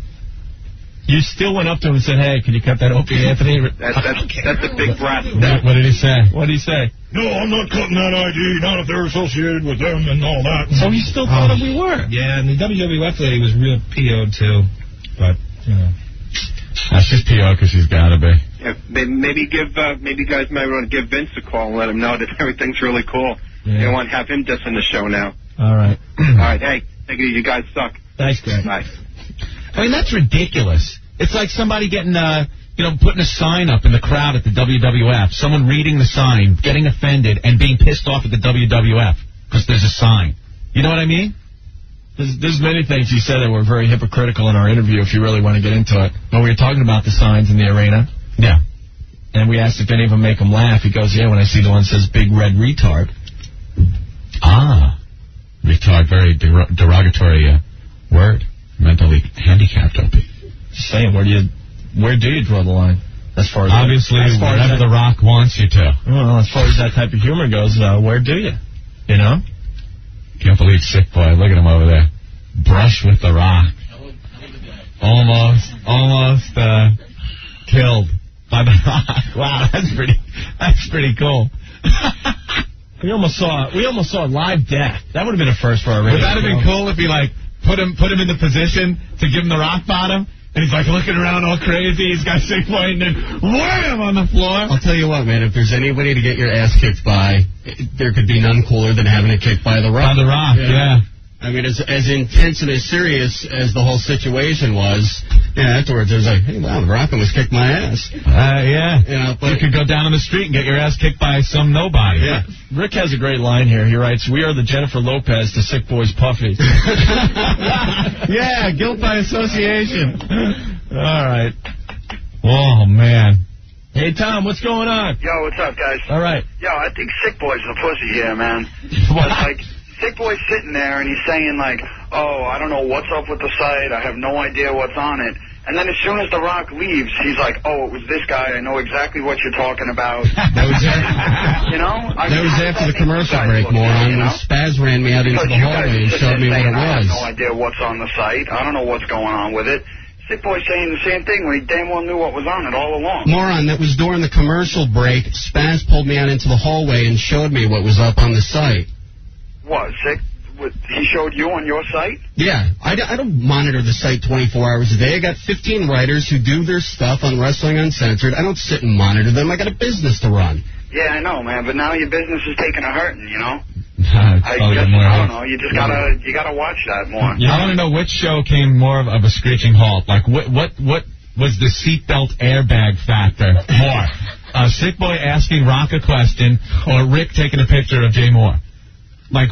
You still went up to him and said, hey, can you cut that Opie and Anthony? That's a big breath. What did he say? What did he say? No, I'm not cutting that ID, not if they're associated with them and all that. So he still thought we were. Yeah, and the WWF lady was real PO'd, too. But, you know. She's PO because she's got to be. Yeah, maybe guys might want to give Vince a call and let him know that everything's really cool. Yeah. They want to have him dissing the show now. All right. All right, hey, take it easy. You guys suck. Thanks, Greg. Bye. I mean, that's ridiculous. It's like somebody getting, putting a sign up in the crowd at the WWF. Someone reading the sign, getting offended, and being pissed off at the WWF because there's a sign. You know what I mean? There's many things he said that were very hypocritical in our interview, if you really want to get into it. When we were talking about the signs in the arena. Yeah. And we asked if any of them make him laugh. He goes, yeah, when I see the one that says big red retard. Ah. Retard, very derogatory word. Mentally handicapped, Opie. Just saying, where do you draw the line? As far as obviously, wherever The Rock wants you to. Well, as far as that type of humor goes, where do you? You know? Can't believe Sick Boy. Look at him over there. Brush with The Rock. Almost killed by The Rock. Wow, that's pretty cool. We almost saw a live death. That would have been a first for our radio. Would that have been cool if he put him in the position to give him the rock bottom? And he's looking around all crazy. He's got Sick Boy and then wham on the floor. I'll tell you what, man. If there's anybody to get your ass kicked by, there could be none cooler than having it kicked by The Rock. By The Rock, yeah. I mean, as intense and as serious as the whole situation was, afterwards it was like, hey, wow, The Rock almost kicked my ass. Yeah. But you could go down on the street and get your ass kicked by some nobody. Yeah. Rick has a great line here. He writes, we are the Jennifer Lopez to Sick Boy's Puffy. Yeah, guilt by association. All right. Oh, man. Hey, Tom, what's going on? Yo, what's up, guys? All right. Yo, I think Sick Boy's the pussy here, man. Sick Boy's sitting there and he's saying, oh, I don't know what's up with the site. I have no idea what's on it. And then as soon as The Rock leaves, he's like, oh, it was this guy. I know exactly what you're talking about. That was after the commercial break, moron. When Spaz ran me out into the hallway and showed me what it was. I have no idea what's on the site. I don't know what's going on with it. Sick Boy's saying the same thing when he damn well knew what was on it all along. Moron, that was during the commercial break. Spaz pulled me out into the hallway and showed me what was up on the site. What, Sick? He showed you on your site? Yeah. I don't monitor the site 24 hours a day. I got 15 writers who do their stuff on Wrestling Uncensored. I don't sit and monitor them. I got a business to run. Yeah, I know, man. But now your business is taking a hurting, you know? I don't know. You just gotta watch that more. I want to know which show came more of a screeching halt. What was the seatbelt airbag factor more? Sick Boy asking Rock a question or Rick taking a picture of Jay Moore? What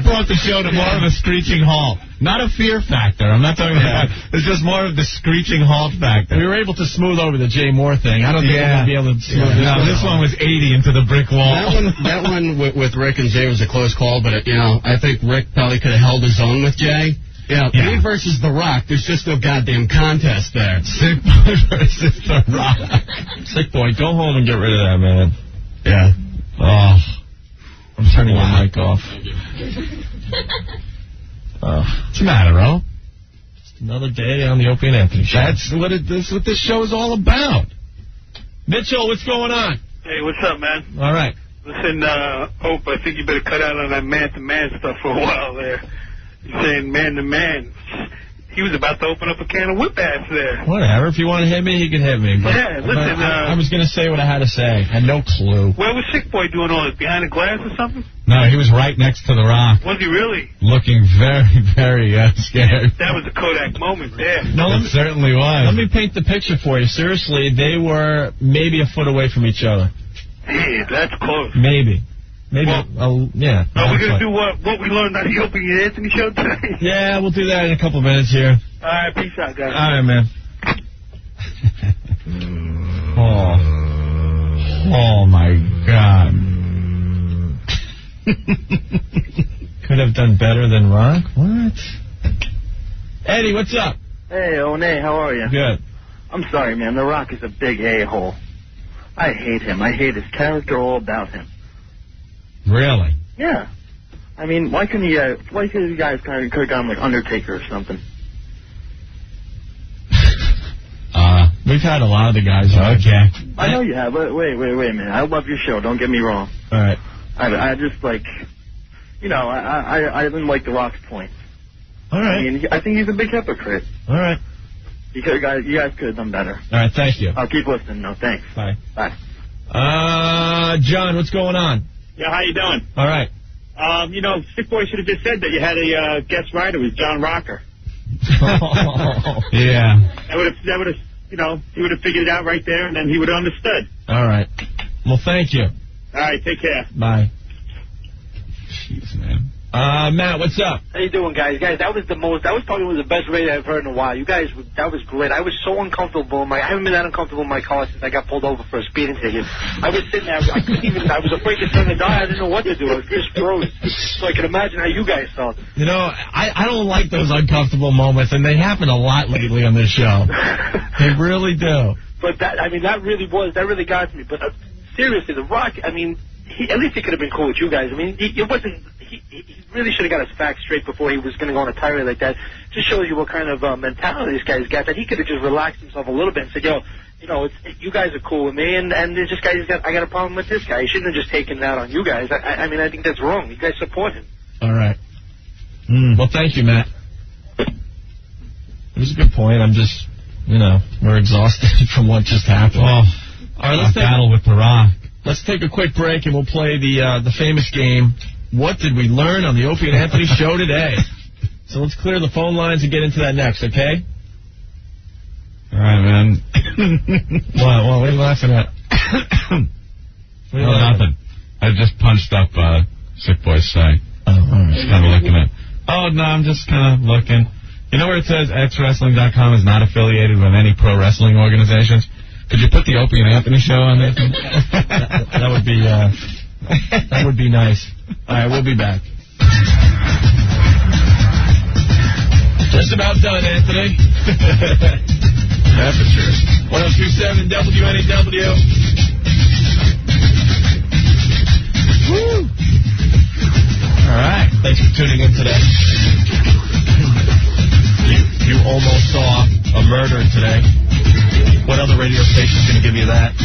brought the show to more of a screeching halt? Not a fear factor. I'm not talking about that. It's just more of the screeching halt factor. We were able to smooth over the Jay Moore thing. I don't think we're going to be able to smooth it. No, this one was 80 into the brick wall. That one with Rick and Jay was a close call, but, I think Rick probably could have held his own with Jay. Me versus The Rock, there's just no goddamn contest there. Sick Boy versus The Rock. Sick Boy, go home and get rid of that, man. Yeah. Oh. I'm turning your mic off. What's the matter, Earl? Just another day on the Opie and Anthony show. That's what this show is all about. Mitchell, what's going on? Hey, what's up, man? All right. Listen, Hope, I think you better cut out on that man-to-man stuff for a while there. You're saying man-to-man. He was about to open up a can of whip-ass there. Whatever. If you want to hit me, he can hit me. But, yeah, listen. I was going to say what I had to say. I had no clue. Where was Sick Boy doing all this? Behind a glass or something? No, he was right next to The Rock. Was he really? Looking very, very scared. That was a Kodak moment there. No, it certainly was. Let me paint the picture for you. Seriously, they were maybe a foot away from each other. Hey, that's close. Maybe. Yeah. Are we going to do what we learned on the Opie and Anthony show today? Yeah, we'll do that in a couple of minutes here. All right, peace out, guys. All right, man. Oh, my God. Could have done better than Rock? What? Eddie, what's up? Hey, One, how are you? Good. I'm sorry, man. The Rock is a big a-hole. I hate him. I hate his character, all about him. Really? Yeah. I mean, why couldn't you guys could have gone like Undertaker or something? We've had a lot of the guys. Okay. I know you have, but wait a minute. I love your show. Don't get me wrong. All right. I just like, I didn't like The Rock's points. All right. I mean, I think he's a big hypocrite. All right. You guys could have done better. All right, thank you. I'll keep listening. No, thanks. Bye. Bye. John, what's going on? Yeah, how you doing? All right. Sick Boy should have just said that you had a guest writer was John Rocker. Yeah. That would have, he would have figured it out right there, and then he would have understood. All right. Well, thank you. All right, take care. Bye. Jeez, man. Matt, what's up? How you doing, guys? Guys, that was probably one of the best radio I've heard in a while. You guys, that was great. I was so uncomfortable. I haven't been that uncomfortable in my car since I got pulled over for a speeding ticket. I was sitting there, I was afraid to turn the dial. I didn't know what to do. I was just froze. So I can imagine how you guys felt. I don't like those uncomfortable moments, and they happen a lot lately on this show. They really do. But that really got to me. But seriously, The Rock, at least he could have been cool with you guys. It wasn't. He really should have got his facts straight before he was going to go on a tirade like that. Just shows you what kind of mentality this guy's got. That he could have just relaxed himself a little bit and said, you guys are cool with me, and there's this guy. I got a problem with this guy. He shouldn't have just taken that on you guys. I think that's wrong. You guys support him. All right. Well, thank you, Matt. It was a good point. I'm just, we're exhausted from what just happened. All right, let's battle with The Rock. Let's take a quick break, and we'll play the famous game. What did we learn on the Opie and Anthony show today? So let's clear the phone lines and get into that next, okay? All right, man. What are you laughing at? Nothing. I just punched up Sick Boy's site. Oh, all right. Just kind of looking at. Oh, no, I'm just kind of looking. You know where it says xwrestling.com is not affiliated with any pro wrestling organizations? Could you put the Opie and Anthony show on there? That would be that would be nice. All right, we'll be back. Just about done, Anthony. Temperatures. 102.7 WNEW. Woo! All right. Thanks for tuning in today. You almost saw a murder today. What other radio station's going to give you that?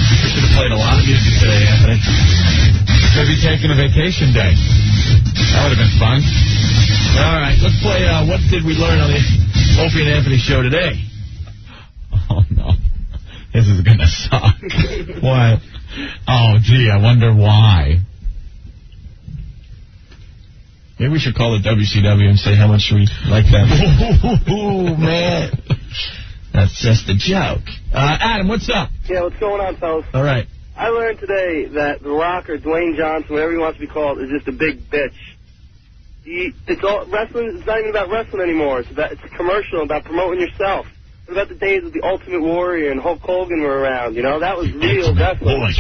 We should have played a lot of music today, Anthony. Maybe taking a vacation day. That would have been fun. All right, let's play What Did We Learn on the Opie and Anthony show today? Oh, no. This is going to suck. What? Oh, gee, I wonder why. Maybe we should call the WCW and say how much we like them. Ooh, man. That's just a joke. Adam, what's up? Yeah, what's going on, fellas? All right. I learned today that The Rock or Dwayne Johnson, whatever he wants to be called, is just a big bitch. It's all wrestling. It's not even about wrestling anymore. It's a commercial about promoting yourself. What about the days of the Ultimate Warrior and Hulk Hogan were around? That was real wrestling.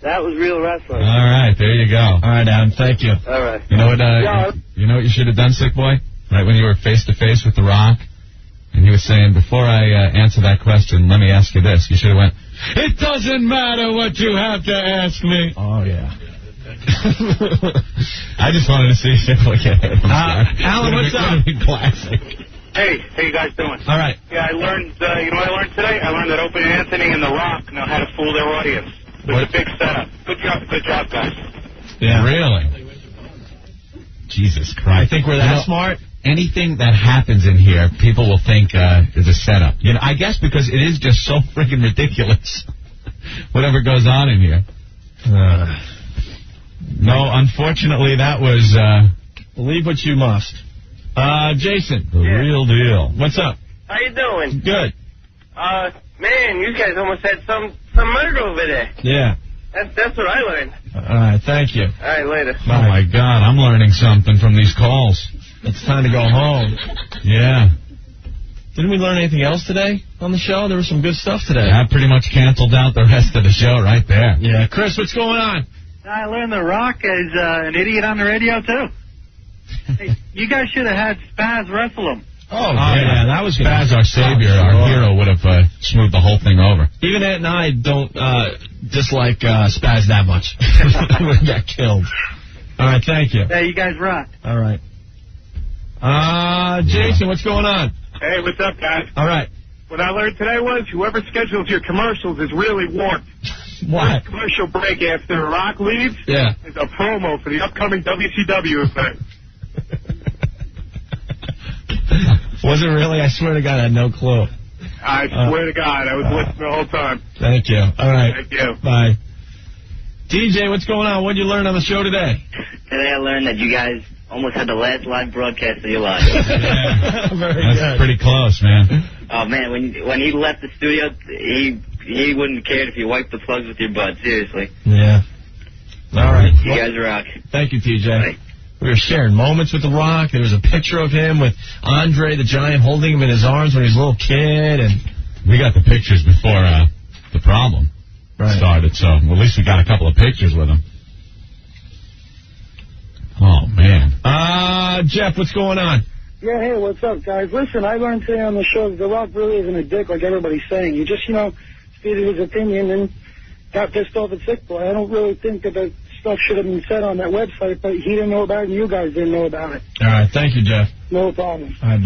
That was real wrestling. All right, there you go. All right, Adam, thank you. All right. You know what? You know what you should have done, Sick Boy? Right when you were face to face with The Rock, and he was saying, "Before I answer that question, let me ask you this." You should have went, "It doesn't matter what you have to ask me." Oh yeah. I just wanted to see Sick Boy get hit. Alan, what's up? Classic. Hey, how you guys doing? All right. Yeah, I learned, you know what I learned today? I learned that Opie and Anthony and The Rock know how to fool their audience. It's a big setup. Good job, guys. Yeah. Really? Jesus Christ. I think we're that smart. Anything that happens in here, people will think is a setup. I guess because it is just so freaking ridiculous. Whatever goes on in here. No, unfortunately, that was... Believe what you must. Jason, the real deal. What's up? How you doing? Good. Man, you guys almost had some murder over there. Yeah. That's what I learned. All right, thank you. All right, later. Oh, my God, I'm learning something from these calls. It's time to go home. Yeah. Didn't we learn anything else today on the show? There was some good stuff today. I pretty much canceled out the rest of the show right there. Yeah. Chris, what's going on? I learned The Rock is an idiot on the radio, too. Hey, you guys should have had Spaz wrestle him. Oh, yeah, that was Spaz, our savior, our hero, would have smoothed the whole thing over. Even Ed and I don't dislike Spaz that much. We would have got killed. All right, thank you. Hey, you guys rock. All right. Jason, what's going on? Hey, what's up, guys? All right. What I learned today was whoever schedules your commercials is really warped. Why? First commercial break after Rock leaves is a promo for the upcoming WCW event. Was it really? I swear to God, I had no clue. I swear to God, I was listening the whole time. Thank you. All right. Thank you. Bye. DJ, what's going on? What did you learn on the show today? Today I learned that you guys almost had the last live broadcast of your life. That's pretty close, man. Oh, man, when he left the studio, he wouldn't have cared if you wiped the plugs with your butt, seriously. Yeah. All right. You guys rock. Thank you, TJ. We were sharing moments with The Rock. There was a picture of him with Andre the Giant holding him in his arms when he was a little kid. And we got the pictures before the problem started, so at least we got a couple of pictures with him. Oh, man. Jeff, what's going on? Yeah, hey, what's up, guys? Listen, I learned today on the show that The Rock really isn't a dick like everybody's saying. He just, stated his opinion and got pissed off at Sick Boy. I don't really think that the stuff should have been said on that website, but he didn't know about it and you guys didn't know about it. All right, thank you, Jeff. No problem. All right,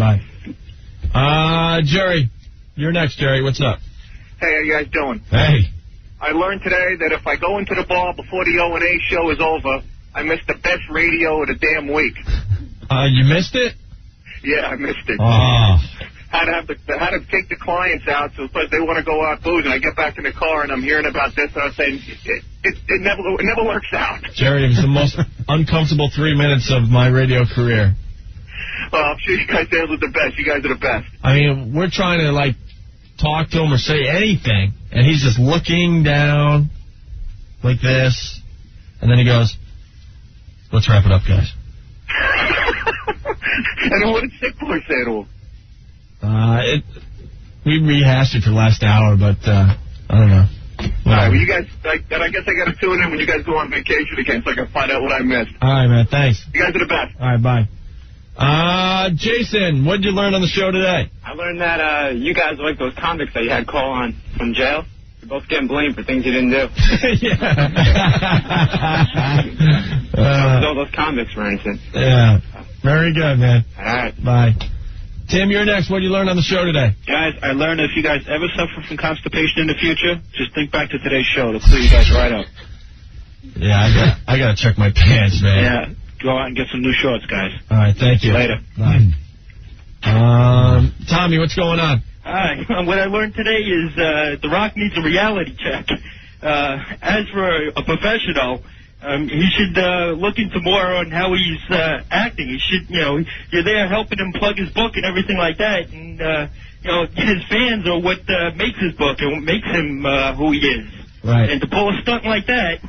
bye. Jerry, you're next, Jerry. What's up? Hey, how you guys doing? Hey. I learned today that if I go into the bar before the O&A show is over, I missed the best radio of the damn week. You missed it? Yeah, I missed it. Oh. Had to take the clients out because they want to go out boozing. I get back in the car and I'm hearing about this and I'm saying it never works out. Jerry, it was the most uncomfortable 3 minutes of my radio career. Well, I'm sure you guys handled the best. You guys are the best. I mean, we're trying to talk to him or say anything, and he's just looking down like this, and then he goes, "Let's wrap it up, guys." And then what did Sick Boy say to him? We rehashed it for the last hour, but I don't know. All right, well, you guys, I guess I got to tune in when you guys go on vacation again so I can find out what I missed. All right, man, thanks. You guys are the best. All right, bye. Jason, what did you learn on the show today? I learned that you guys are like those convicts that you had call on from jail. You're both getting blamed for things you didn't do. All those convicts for anything. Yeah. Very good, man. All right. Bye. Tim, you're next. What did you learn on the show today? Guys, I learned if you guys ever suffer from constipation in the future, just think back to today's show. It'll clear you guys right up. Yeah, I got to check my pants, man. Yeah. Go out and get some new shorts, guys. All right, thank you. Later. Bye. Tommy, what's going on? Hi. What I learned today is The Rock needs a reality check. As for a professional, he should look into more on how he's acting. He should, you're there helping him plug his book and everything like that. And, his fans are what makes his book and what makes him who he is. Right. And to pull a stunt like that,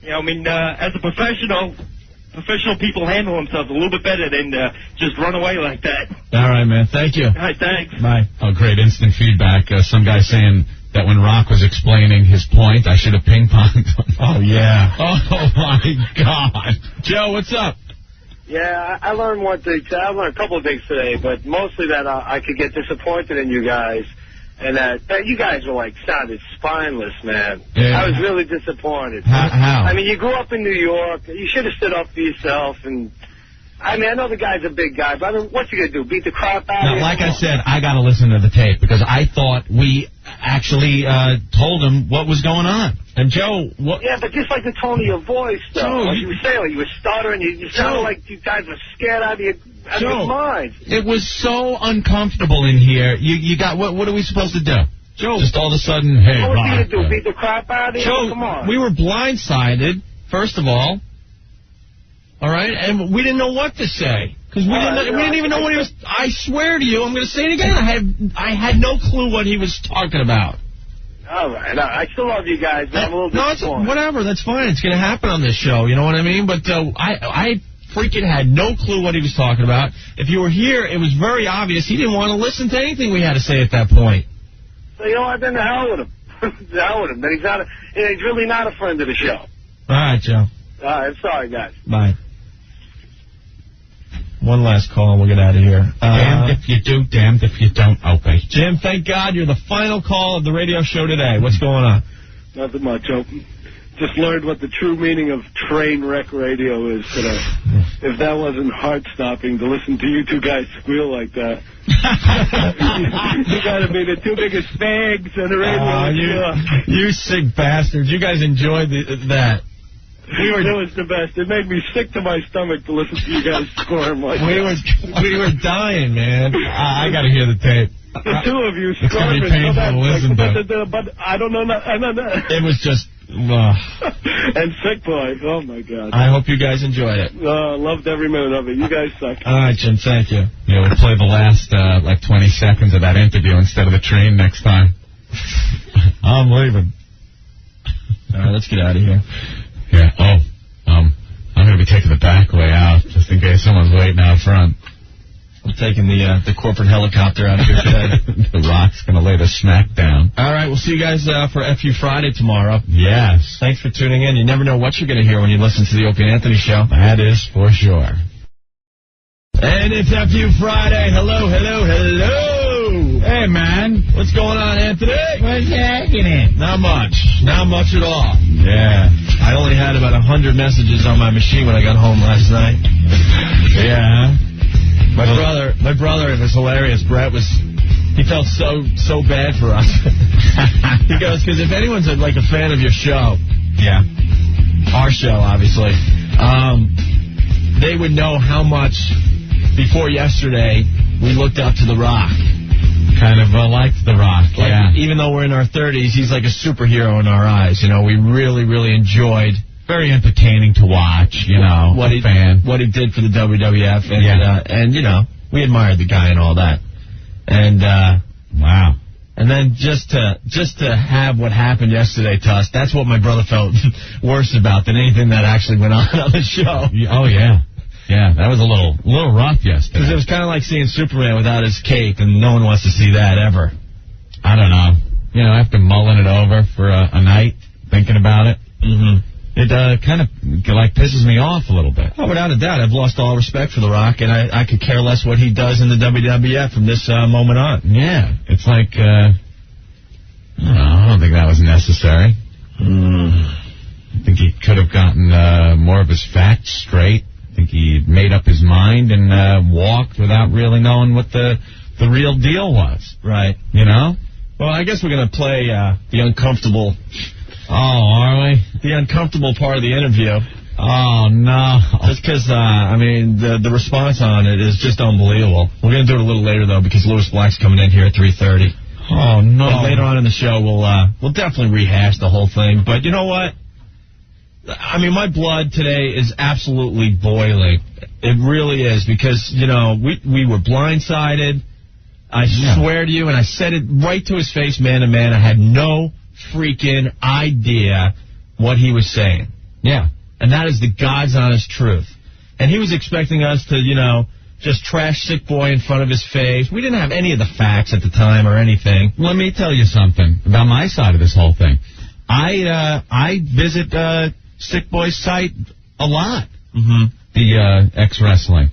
as a professional people handle themselves a little bit better than just run away like that. All right, man. Thank you. All right, thanks. Bye. Oh, great. Instant feedback. Some guy saying that when Rock was explaining his point, I should have ping-ponged him. Oh, yeah. Oh, my God. Joe, what's up? Yeah, I learned one thing. I learned a couple of things today, but mostly that I could get disappointed in you guys. And that you guys were sounded spineless, man. Yeah. I was really disappointed. How? I mean, you grew up in New York. You should have stood up for yourself. And I know the guy's a big guy, but what's he going to do, beat the crap out of you? Like I said, I got to listen to the tape because I thought we actually told him what was going on. And Joe, what? Yeah, but just like the tone of your voice, though. Joe, like you were saying, you were stuttering. You sounded like you guys were scared out of your mind. It was so uncomfortable in here. You got what are we supposed to do? Joe, just all of a sudden, hey, what was he Rock, going to do, beat the crap out of you? Joe, Come on. we were blindsided, first of all. All right, and we didn't know what to say because we didn't even know what he was. I swear to you, I'm going to say it again. I had no clue what he was talking about. All right, I still love you guys, but I'm a little disappointed. Whatever, that's fine. It's going to happen on this show. You know what I mean? But I freaking had no clue what he was talking about. If you were here, it was very obvious he didn't want to listen to anything we had to say at that point. So you know what? Then the hell with him. The hell with him. Then he's really not a friend of the show. All right, Joe. All right, I'm sorry, guys. Bye. One last call and we'll get out of here. Damned if you do, damned if you don't, Opie. Jim, thank God you're the final call of the radio show today. What's going on? Nothing much, Opie. Just learned what the true meaning of train wreck radio is today. if that wasn't heart-stopping to listen to you two guys squeal like that. You gotta be the two biggest fags on the radio. You sick bastards. You guys enjoyed that. It was the best. It made me sick to my stomach to listen to you guys squirm like that. We were dying, man. I gotta hear the tape. The two of you It's gonna be painful to listen to. But I don't know. It was just... And Sick Boy. Oh, my God. I hope you guys enjoyed it. Loved every minute of it. You guys suck. All right, Jim. Thank you. Yeah, we'll play the last, 20 seconds of that interview instead of the train next time. I'm leaving. All right, let's get out of here. Yeah. I'm going to be taking the back way out just in case someone's waiting out front. I'm taking the corporate helicopter out of here today. The Rock's going to lay the smack down. All right, we'll see you guys for FU Friday tomorrow. Yes. Thanks for tuning in. You never know what you're going to hear when you listen to the Opie and Anthony show. That is for sure. And it's FU Friday. Hello. Hey, man. What's going on, Anthony? What's happening? Not much at all. Yeah. I only had about 100 messages on my machine when I got home last night. Yeah. My brother, it was hilarious. Brett he felt so bad for us. He goes, because if anyone's a fan of your show, yeah, our show, obviously, they would know how much before yesterday we looked up to The Rock. Kind of liked The Rock, yeah. Even though we're in our 30s, he's like a superhero in our eyes. You know, we really, really enjoyed. Very entertaining to watch, you know, what he did for the WWF, and you know, we admired the guy and all that. And wow. And then just to have what happened yesterday to us, that's what my brother felt worse about than anything that actually went on the show. Oh yeah. Yeah, that was a little rough yesterday. Because it was kind of like seeing Superman without his cape, and no one wants to see that ever. I don't know. You know, after mulling it over for a night, thinking about it, it kind of pisses me off a little bit. Oh, without a doubt, I've lost all respect for The Rock, and I could care less what he does in the WWF from this moment on. Yeah, it's like I don't think that was necessary. I think he could have gotten more of his facts straight. I think he made up his mind and walked without really knowing what the real deal was. Right. You know? Well, I guess we're going to play the uncomfortable... Oh, are we? The uncomfortable part of the interview. Oh, no. Just because, the response on it is just unbelievable. We're going to do it a little later, though, because Louis Black's coming in here at 3:30. Oh, no. But later on in the show, we'll definitely rehash the whole thing. But you know what? I mean, my blood today is absolutely boiling. It really is, because, you know, we were blindsided. I swear to you, and I said it right to his face, man to man, I had no freaking idea what he was saying. Yeah. And that is the God's honest truth. And he was expecting us to, you know, just trash Sick Boy in front of his face. We didn't have any of the facts at the time or anything. Let me tell you something about my side of this whole thing. I visit Sick Boy's site a lot, the X-Wrestling.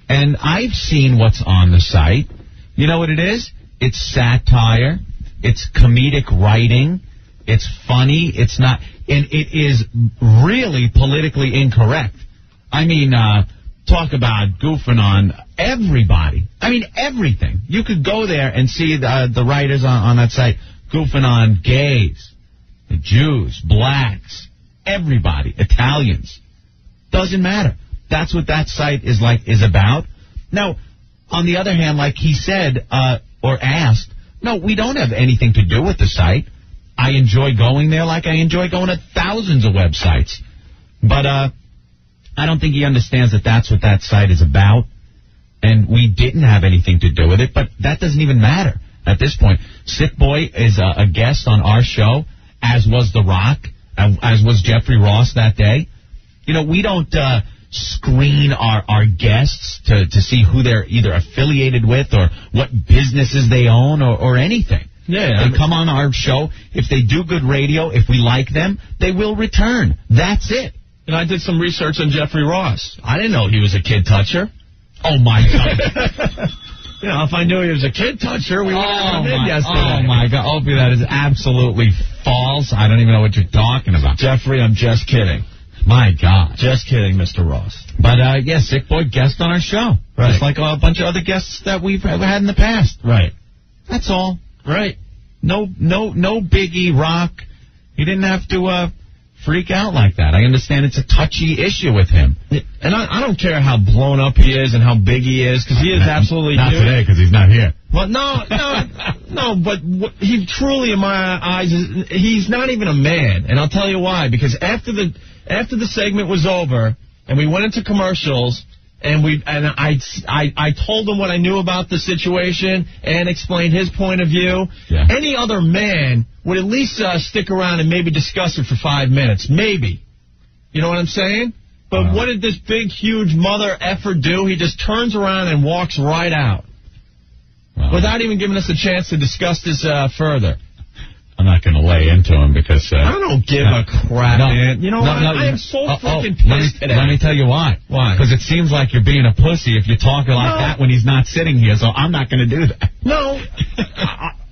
And I've seen what's on the site. You know what it is? It's satire. It's comedic writing. It's funny. It's not... And it is really politically incorrect. I mean, talk about goofing on everybody. I mean, everything. You could go there and see the writers on that site goofing on gays, Jews, blacks, everybody, Italians. Doesn't matter. That's what that site is about. Now, on the other hand, like he said, or asked, no, we don't have anything to do with the site. I enjoy going there like I enjoy going to thousands of websites. But I don't think he understands that that's what that site is about. And we didn't have anything to do with it, but that doesn't even matter at this point. Sick Boy is a guest on our show, as was The Rock, as was Jeffrey Ross that day. You know, we don't screen our guests to see who they're either affiliated with or what businesses they own or anything. Yeah, they come on our show. If they do good radio, if we like them, they will return. That's it. And I did some research on Jeffrey Ross. I didn't know he was a kid toucher. Oh, my God. You know, if I knew he was a kid toucher, we would have come in yesterday. Oh, my God. Opie, that is absolutely false. I don't even know what you're talking about. Jeffrey, I'm just kidding. My God. Just kidding, Mr. Ross. But, yeah, Sick Boy guest on our show. Right. Just like a bunch of other guests that we've had in the past. Right. That's all. Right. No biggie, Rock. He didn't have to, freak out like that. I understand it's a touchy issue with him. And I don't care how blown up he is and how big he is, because he is absolutely not huge. Today, because he's not here. Well, no, but he truly, in my eyes, he's not even a man. And I'll tell you why. Because after the segment was over and we went into commercials, and I told him what I knew about the situation and explained his point of view. Yeah. Any other man would at least stick around and maybe discuss it for 5 minutes. Maybe. You know what I'm saying? But what did this big, huge mother effer do? He just turns around and walks right out. Without even giving us a chance to discuss this further. I'm not going to lay into him because... I don't give a crap, man. You know what? I am so freaking pissed today. Let me tell you why. Why? Because it seems like you're being a pussy if you're talking like that when he's not sitting here, so I'm not going to do that. No.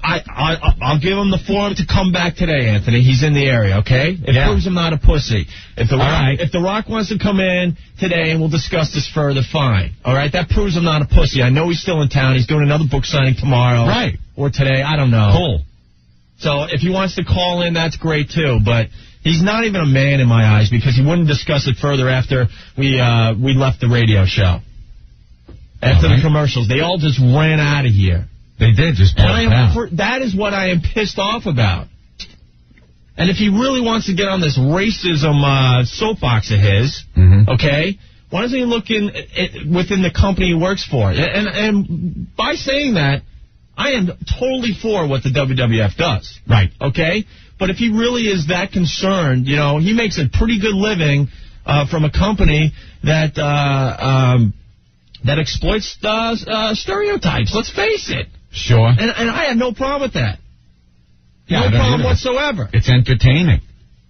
I'll give him the forum to come back today, Anthony. He's in the area, okay? It proves I'm not a pussy. If the Rock wants to come in today and we'll discuss this further, fine. All right? That proves I'm not a pussy. I know he's still in town. He's doing another book signing tomorrow. Right. Or today. I don't know. Cool. So if he wants to call in, that's great, too. But he's not even a man in my eyes because he wouldn't discuss it further after we left the radio show. After the commercials. They all just ran out of here. They did just blow it out. That is what I am pissed off about. And if he really wants to get on this racism soapbox of his, okay, why doesn't he look within the company he works for? And by saying that, I am totally for what the WWF does. Right. Okay? But if he really is that concerned, you know, he makes a pretty good living from a company that exploits stereotypes. Let's face it. Sure. And I have no problem with that. Yeah, no problem whatsoever. It's entertaining.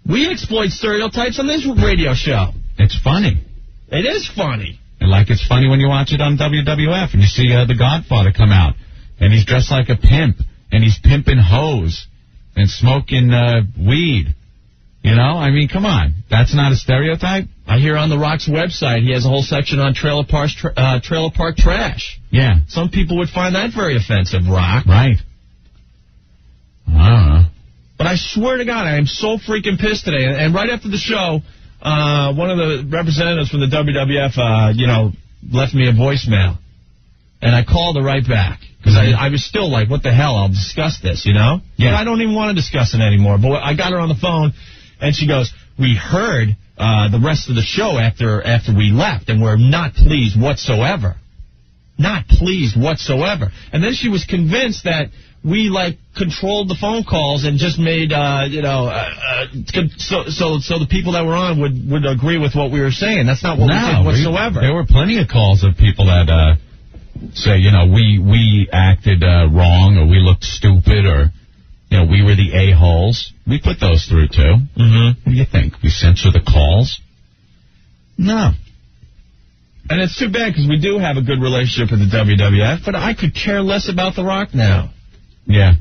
We exploit stereotypes on this radio show. It's funny. It is funny. And like it's funny when you watch it on WWF and you see The Godfather come out. And he's dressed like a pimp. And he's pimping hoes. And smoking weed. You know? I mean, come on. That's not a stereotype? I hear on The Rock's website he has a whole section on trailer park trash. Yeah. Some people would find that very offensive, Rock. Right. I don't know. But I swear to God, I am so freaking pissed today. And right after the show, one of the representatives from the WWF, left me a voicemail. And I called her right back. Because I was still like, what the hell, I'll discuss this, you know? Yeah. But I don't even want to discuss it anymore. But I got her on the phone, and she goes, we heard the rest of the show after we left, and we're not pleased whatsoever. Not pleased whatsoever. And then she was convinced that we, controlled the phone calls and just made, so the people that were on would agree with what we were saying. That's not what we did whatsoever. There were plenty of calls of people that say, we acted wrong, or we looked stupid, or, we were the a-holes. We put those through, too. Mm-hmm. What do you think? We censor the calls? No. And it's too bad, because we do have a good relationship with the WWF, but I could care less about The Rock now. Yeah.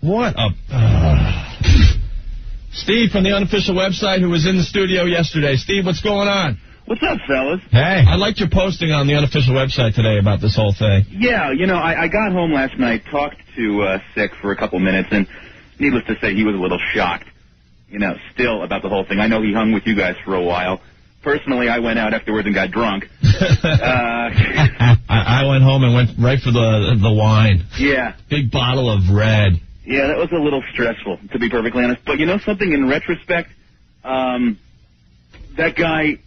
What a... Steve from the unofficial website, who was in the studio yesterday. Steve, what's going on? What's up, fellas? Hey. I liked your posting on the unofficial website today about this whole thing. Yeah, I got home last night, talked to Sick for a couple minutes, and needless to say, he was a little shocked, still about the whole thing. I know he hung with you guys for a while. Personally, I went out afterwards and got drunk. I went home and went right for the wine. Yeah. Big bottle of red. Yeah, that was a little stressful, to be perfectly honest. But something, in retrospect, that guy,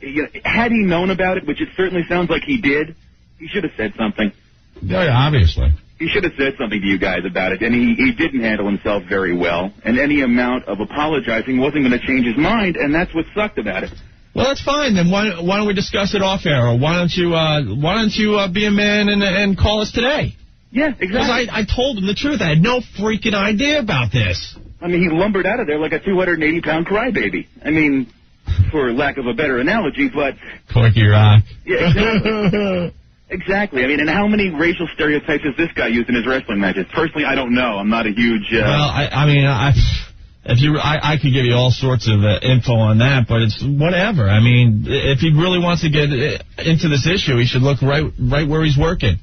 had he known about it, which it certainly sounds like he did, he should have said something. Yeah, obviously. He should have said something to you guys about it, and he didn't handle himself very well. And any amount of apologizing wasn't going to change his mind, and that's what sucked about it. Well, that's fine. Then why don't we discuss it off air, or why don't you be a man and call us today? Yeah, exactly. Because I told him the truth. I had no freaking idea about this. I mean, he lumbered out of there like a 280-pound crybaby. I mean, for lack of a better analogy, but... Corky Rock. Yeah, exactly. Exactly. I mean, and how many racial stereotypes has this guy used in his wrestling matches? Personally, I don't know. I'm not a huge... Well, I could give you all sorts of info on that, but it's whatever. I mean, if he really wants to get into this issue, he should look right where he's working.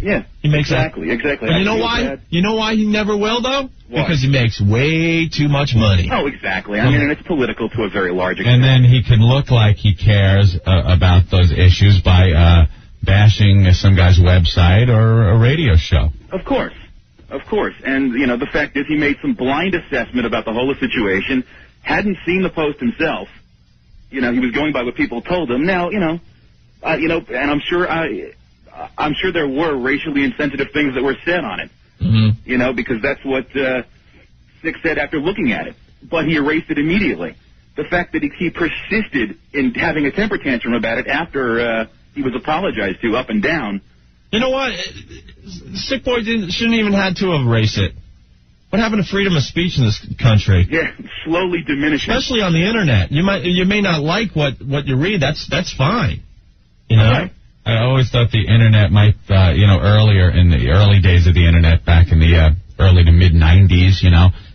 Yeah, he makes exactly. And you know why? Bad. You know why he never will, though? Why? Because he makes way too much money. Oh, exactly. I mean, and it's political to a very large extent. And then he can look like he cares about those issues by bashing some guy's website or a radio show. Of course. And, you know, the fact is he made some blind assessment about the whole situation, hadn't seen the post himself. You know, he was going by what people told him. Now, and I'm sure there were racially insensitive things that were said on it. Mm-hmm. You know, because that's what Sick said after looking at it. But he erased it immediately. The fact that he persisted in having a temper tantrum about it after he was apologized to up and down. You know what? Sick Boy shouldn't even had to erase it. What happened to freedom of speech in this country? Yeah, slowly diminishing. Especially on the internet. You may not like what you read. That's fine. You know. Right. I always thought the internet might, earlier in the early days of the internet, back in the early to mid '90s,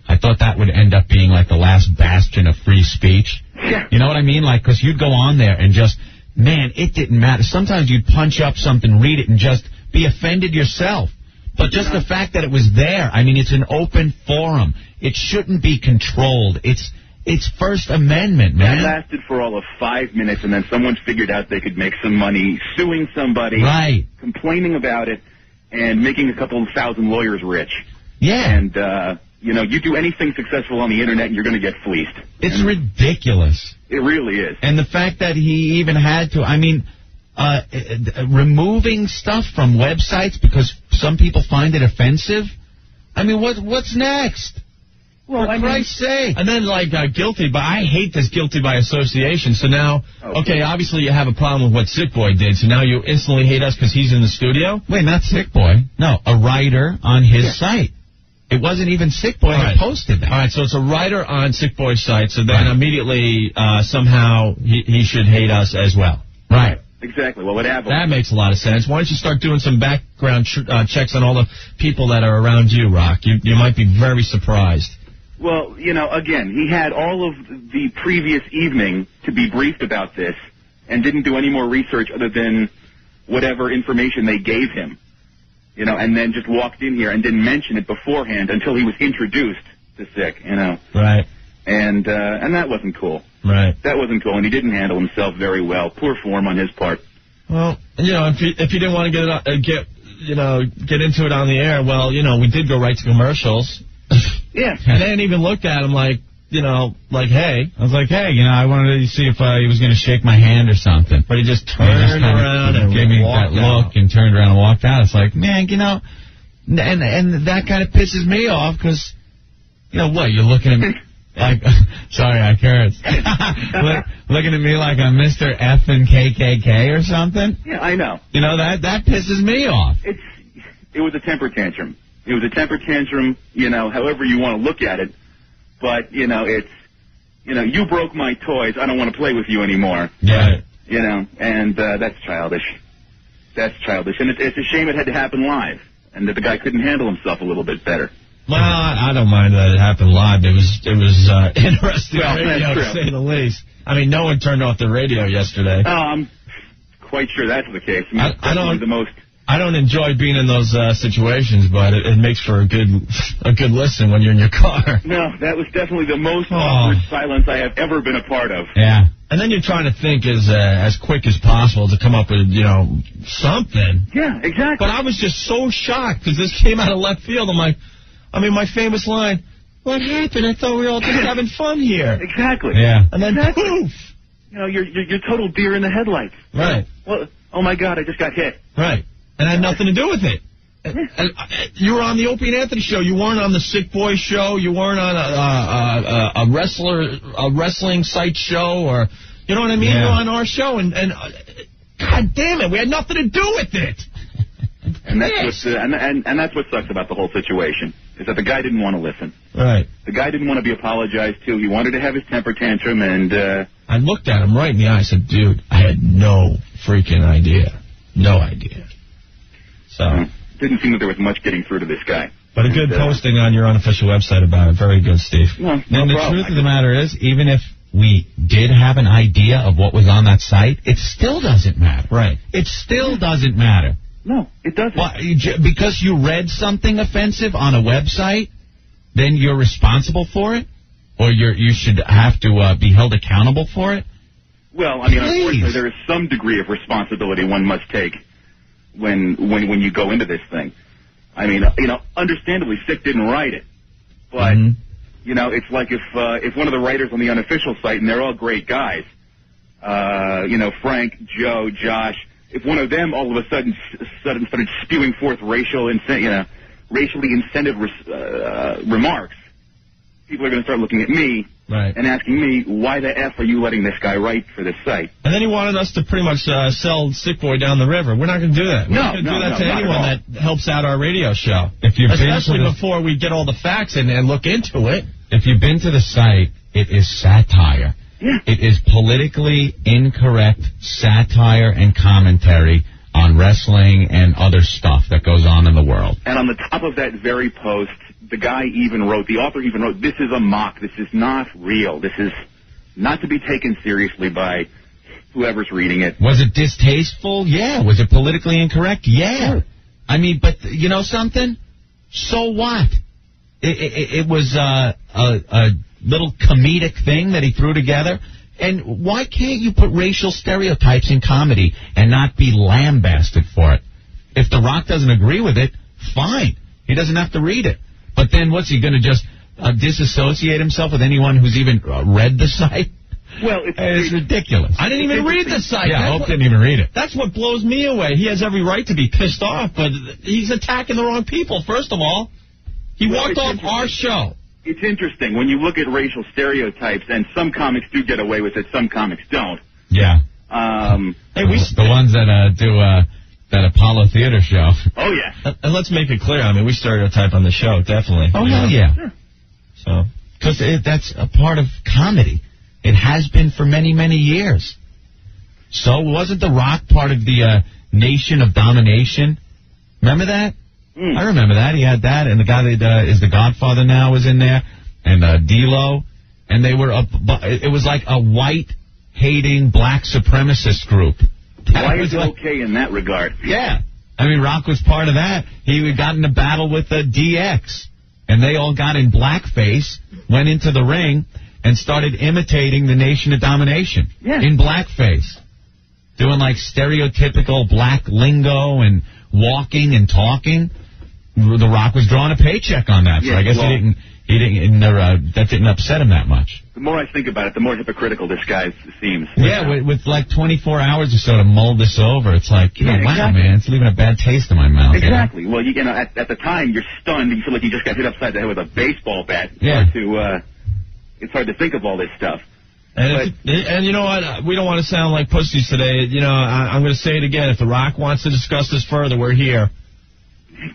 I thought that would end up being like the last bastion of free speech. Yeah. You know what I mean? Like, because you'd go on there and just. Man, it didn't matter. Sometimes you'd punch up something, read it, and just be offended yourself. But just the fact that it was there, I mean, it's an open forum. It shouldn't be controlled. It's First Amendment, man. That lasted for all of 5 minutes, and then someone figured out they could make some money suing somebody, right? Complaining about it, and making a couple of thousand lawyers rich. Yeah. And, you do anything successful on the internet, and you're going to get fleeced. It's ridiculous. It really is. And the fact that he even had to, removing stuff from websites because some people find it offensive. I mean, what's next? Well, For Christ's sake. And then, guilty by, I hate this guilty by association. So now, okay, obviously you have a problem with what Sick Boy did, so now you instantly hate us because he's in the studio? Wait, not Sick Boy. No, a writer on his site. It wasn't even Sick Boy that posted that. All right, so it's a writer on Sick Boy's site, so then immediately, somehow, he should hate us as well. Right. Exactly. Well, what happened? That makes a lot of sense. Why don't you start doing some background checks on all the people that are around you, Rock? You might be very surprised. Well, again, he had all of the previous evening to be briefed about this and didn't do any more research other than whatever information they gave him. And then just walked in here and didn't mention it beforehand until he was introduced to Sick, Right. And that wasn't cool. Right. That wasn't cool, and he didn't handle himself very well. Poor form on his part. Well, if you didn't want to get into it on the air, well, we did go right to commercials. Yeah. And they didn't even look at him like, hey. I was like, hey, I wanted to see if he was going to shake my hand or something. But he just turned around and gave me that look and turned around and walked out. It's like, man, and that kind of pisses me off because, what, you're looking at me like, sorry, I cursed. Looking at me like I'm Mr. F and KKK or something? Yeah, I know. That pisses me off. It was a temper tantrum. It was a temper tantrum, however you want to look at it. But, you broke my toys. I don't want to play with you anymore. Yeah. And that's childish. That's childish. And it's a shame it had to happen live and that the guy couldn't handle himself a little bit better. Well, I don't mind that it happened live. It was interesting radio, to say the least. I mean, no one turned off the radio yesterday. Oh, I'm quite sure that's the case. I don't enjoy being in those situations, but it makes for a good listen when you're in your car. No, that was definitely the most awkward silence I have ever been a part of. Yeah. And then you're trying to think as quick as possible to come up with, something. Yeah, exactly. But I was just so shocked because this came out of left field. I'm like, my famous line, what happened? I thought we were all just having fun here. Exactly. Yeah. And then poof. You're total deer in the headlights. Right. Well, oh my God, I just got hit. Right. And it had nothing to do with it. And you were on the Opie and Anthony show. You weren't on the Sick Boy show. You weren't on a wrestling site show, or you know what I mean? Yeah. You were on our show, and God damn it, we had nothing to do with it. And that's what sucks about the whole situation is that the guy didn't want to listen. Right. The guy didn't want to be apologized to. He wanted to have his temper tantrum, and I looked at him right in the eye. I said, "Dude, I had no freaking idea. No idea." So didn't seem that there was much getting through to this guy. But a good posting on your unofficial website about it. Very good, Steve. No and the truth of the matter is, even if we did have an idea of what was on that site, it still doesn't matter. Right. It still doesn't matter. No, it doesn't. Because you read something offensive on a website, then you're responsible for it? Or you should have to be held accountable for it? Well, I mean, unfortunately, there is some degree of responsibility one must take when you go into this thing. I mean, understandably, Sick didn't write it. But, it's like if one of the writers on the unofficial site, and they're all great guys, Frank, Joe, Josh, if one of them all of a sudden started spewing forth racially incentive remarks, people are going to start looking at me and asking me, why the F are you letting this guy write for this site? And then he wanted us to pretty much sell Sick Boy down the river. We're not going to do that. We're not going to do that to anyone that helps out our radio show. Especially before we get all the facts and look into it. If you've been to the site, it is satire. Yeah. It is politically incorrect satire and commentary on wrestling and other stuff that goes on in the world. And on the top of that very post, the author even wrote, this is a mock, this is not real, this is not to be taken seriously by whoever's reading it. Was it distasteful? Yeah. Was it politically incorrect? Yeah. Sure. I mean, but you know something? So what? It was a little comedic thing that he threw together. And why can't you put racial stereotypes in comedy and not be lambasted for it? If The Rock doesn't agree with it, fine. He doesn't have to read it. But then what's he going to just disassociate himself with anyone who's even read the site? Well, it's ridiculous. I didn't even read the site. Yeah, Hope didn't even read it. That's what blows me away. He has every right to be pissed off, but he's attacking the wrong people, first of all. He walked off our show. It's interesting. When you look at racial stereotypes, and some comics do get away with it, some comics don't. Yeah. The ones that do that Apollo Theater show. Oh, yeah. And let's make it clear. I mean, we stereotype on the show, definitely. Oh, hell yeah. Sure. So, because that's a part of comedy. It has been for many, many years. So wasn't The Rock part of the Nation of Domination? Remember that? I remember that. He had that, and the guy that is the Godfather now was in there, and D-Lo, and they were it was like a white-hating black supremacist group. Why is it okay in that regard? Yeah. I mean, Rock was part of that. He got in a battle with DX, and they all got in blackface, went into the ring, and started imitating the Nation of Domination in blackface, doing like stereotypical black lingo and walking and talking. The Rock was drawing a paycheck on that, so I guess that didn't upset him that much. The more I think about it, the more hypocritical this guy seems. Yeah, with like 24 hours or so to mull this over, it's like, wow, exactly. man, it's leaving a bad taste in my mouth. Exactly. Well, at the time, you're stunned. You feel like you just got hit upside the head with a baseball bat. Yeah. It's hard to think of all this stuff. And you know what? We don't want to sound like pussies today. You know, I'm going to say it again. If The Rock wants to discuss this further, we're here.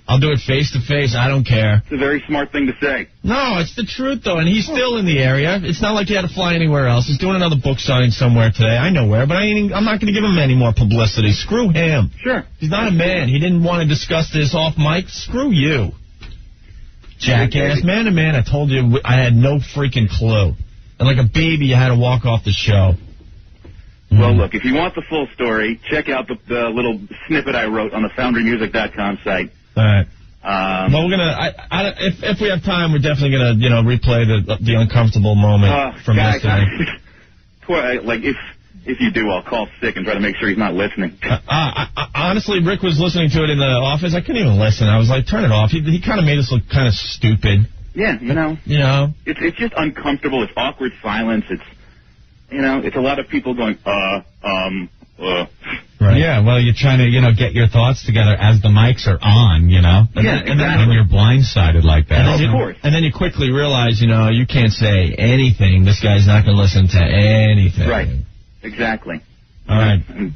I'll do it face to face. I don't care. It's a very smart thing to say. No, it's the truth, though. And he's still in the area. It's not like he had to fly anywhere else. He's doing another book signing somewhere today. I know where, but I'm not going to give him any more publicity. Screw him. Sure. He's not a man. He didn't want to discuss this off mic. Screw you. Jackass. Man to man, I told you I had no freaking clue. And like a baby, you had to walk off the show. Well, look, if you want the full story, check out the little snippet I wrote on the FoundryMusic.com site. All right. Well, we're gonna. If we have time, we're definitely gonna, replay the uncomfortable moment from yesterday. If you do, I'll call Sick and try to make sure he's not listening. Honestly, Rick was listening to it in the office. I couldn't even listen. I was like, turn it off. He kind of made us look kind of stupid. Yeah, it's just uncomfortable. It's awkward silence. It's a lot of people going, Right. Yeah, well, you're trying to, get your thoughts together as the mics are on, and you're blindsided like that. Of course. And then you quickly realize, you can't say anything. This guy's not going to listen to anything. Right. Exactly. All right. And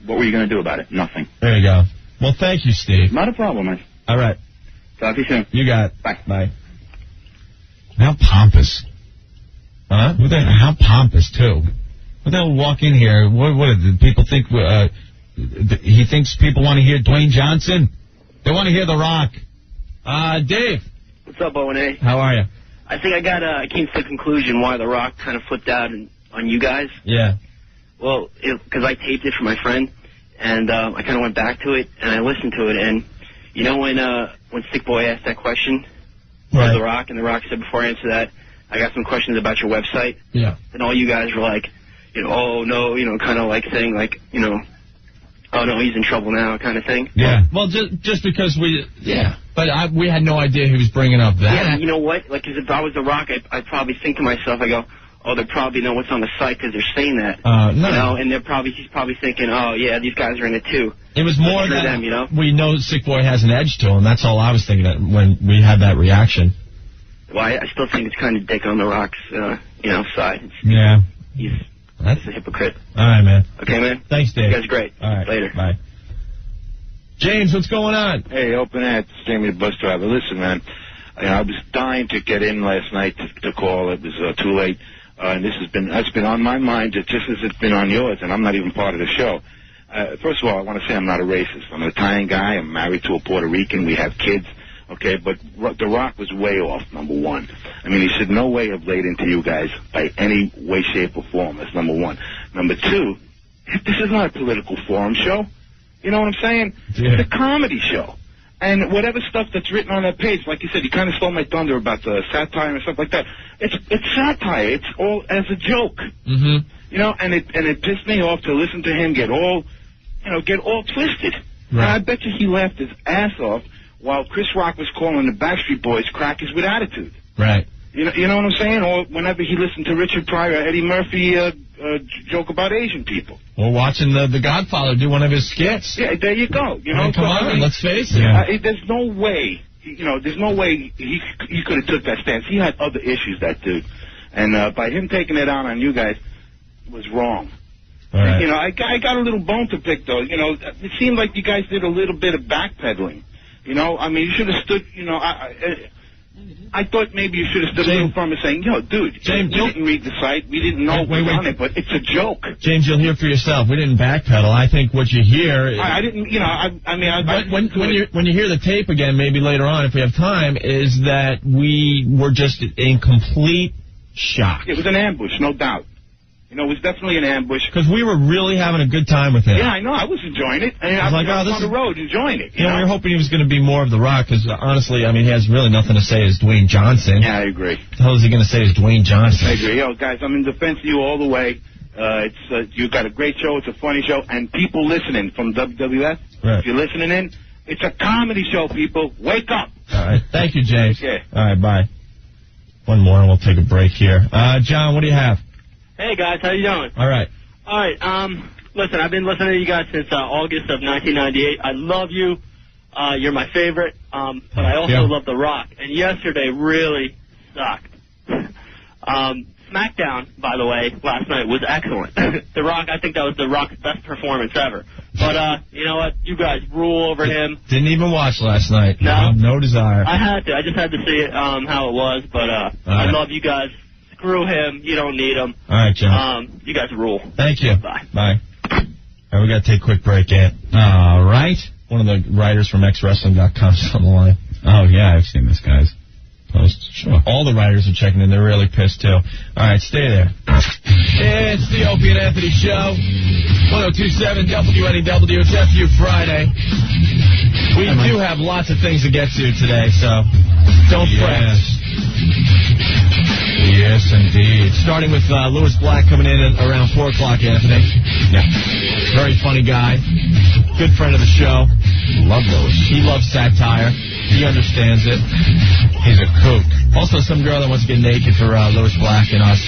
what were you going to do about it? Nothing. There you go. Well, thank you, Steve. Not a problem, man. All right. Talk to you soon. You got it. Bye. Bye. How pompous. Huh? How pompous, too. What the hell walk in here? What did people think? He thinks people want to hear Dwayne Johnson? They want to hear The Rock. Dave. What's up, O&A? How are you? I think I came to the conclusion why The Rock kind of flipped out on you guys. Yeah. Well, because I taped it for my friend, and I kind of went back to it, and I listened to it, and you know when Sick Boy asked that question to The Rock, and The Rock said, before I answer that, I got some questions about your website. Yeah. And all you guys were like, oh, no, kind of like saying, like, oh, no, he's in trouble now kind of thing. Yeah. Well, just because but we had no idea he was bringing up that. Yeah, you know what? Like, 'cause if I was The Rock, I'd probably think to myself, I go, oh, they probably know what's on the site because they're saying that. No. And he's probably thinking, oh, yeah, these guys are in it too. It was more that them, we know Sick Boy has an edge to him. That's all I was thinking when we had that reaction. Well, I still think it's kind of dick on The Rock's, side. Yeah. He's a hypocrite. All right, man. Okay, man. Thanks, Dave. You guys are great. All right. Later. Bye. James, what's going on? Hey, Open Ed, Jamie the bus driver. Listen, man, I was dying to get in last night to call. It was too late. And that's been on my mind just as it's been on yours, and I'm not even part of the show. First of all, I want to say I'm not a racist. I'm an Italian guy. I'm married to a Puerto Rican. We have kids. Okay, but The Rock was way off, number one. I mean, he should no way have laid into you guys by any way, shape, or form. That's number one. Number two, this is not a political forum show. You know what I'm saying? Yeah. It's a comedy show. And whatever stuff that's written on that page, like you said, you kind of stole my thunder about the satire and stuff like that. It's satire. It's all as a joke. Mm-hmm. And it pissed me off to listen to him get all twisted. Right. And I bet you he laughed his ass off while Chris Rock was calling the Backstreet Boys crackers with attitude. Right. You know what I'm saying? Or whenever he listened to Richard Pryor, Eddie Murphy joke about Asian people. Or watching the Godfather do one of his skits. Yeah, there you go. Come on, let's face it. There's no way, there's no way he could have took that stance. He had other issues, that dude. And by him taking it out on you guys, it was wrong. Right. I got a little bone to pick, though. It seemed like you guys did a little bit of backpedaling. I mean, you should have stood, I thought maybe you should have stood a little firm and saying, dude, James, we didn't read the site. We didn't know what was on it, but it's a joke. James, you'll hear for yourself. We didn't backpedal. I think what you hear is... I didn't, when you hear the tape again, maybe later on, if we have time, is that we were just in complete shock. It was an ambush, no doubt. It was definitely an ambush. Because we were really having a good time with him. Yeah, I know. I was enjoying it. I was on the road enjoying it. We were hoping he was going to be more of The Rock, because honestly, I mean, he has really nothing to say as Dwayne Johnson. Yeah, I agree. What the hell is he going to say as Dwayne Johnson? I agree. Guys, I'm in defense of you all the way. You've got a great show. It's a funny show. And people listening from WWF, if you're listening in, it's a comedy show, people. Wake up. All right. Thank you, James. Okay. All right, bye. One more, and we'll take a break here. John, what do you have? Hey, guys, how you doing? All right. All right, listen, I've been listening to you guys since August of 1998. I love you. You're my favorite. But I also love The Rock. And yesterday really sucked. SmackDown, by the way, last night was excellent. The Rock, I think that was The Rock's best performance ever. But, you know what? You guys rule over him. Didn't even watch last night. No? No desire. I had to. I just had to see it, how it was. But I love you guys. Screw him. You don't need him. All right, John. You guys rule. Thank you. Bye. Bye. All right, we got to take a quick break, Ant. All right. One of the writers from xwrestling.com's on the line. Oh, yeah, I've seen this guy's post. Sure. All the writers are checking in. They're really pissed, too. All right, stay there. It's the Opie and Anthony Show. 1027 WNEW. It's FU Friday. We do have lots of things to get to today, so don't fret. Yes, indeed. Starting with Lewis Black coming in at around 4 o'clock, Anthony. Yeah. Very funny guy. Good friend of the show. Love Lewis. He loves satire. He understands it. He's a kook. Also, some girl that wants to get naked for Lewis Black and us.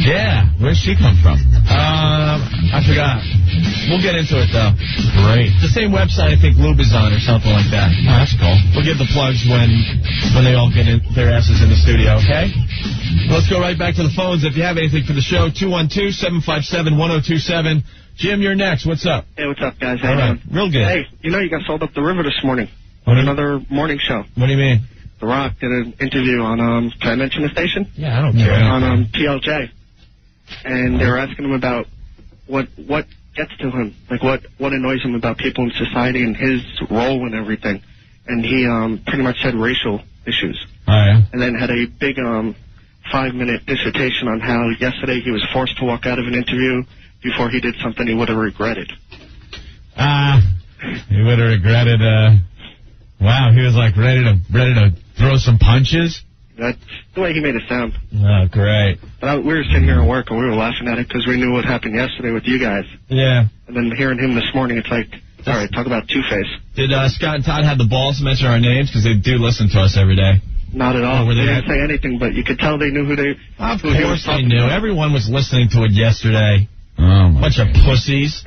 Yeah. Where's she come from? I forgot. We'll get into it, though. Great. The same website I think Lube is on or something like that. Oh, that's cool. We'll give the plugs when they all get their asses in the studio, okay? Let's go right back to the phones. If you have anything for the show, 212-757-1027. Jim, you're next. What's up? Hey, what's up, guys? How you doing? Real good. Hey, you got sold up the river this morning on another morning show. What do you mean? The Rock did an interview on, can I mention the station? Yeah, I don't care. On PLJ. And they were asking him about what gets to him, like what annoys him about people in society and his role and everything. and he pretty much said racial issues. Oh, yeah? And then had a big 5-minute dissertation on how yesterday he was forced to walk out of an interview before he did something he would have regretted. He would have regretted, wow, he was like ready to throw some punches? That's the way he made it sound. Oh, great. But we were sitting here at work and we were laughing at it because we knew what happened yesterday with you guys. Yeah. And then hearing him this morning, it's like, all right, talk about Two-Face. Did Scott and Todd have the balls to mention our names? Because they do listen to us every day. Not at all. They didn't say anything, but you could tell they knew who they... Of course they knew. Everyone was listening to it yesterday. Oh, my Bunch of pussies.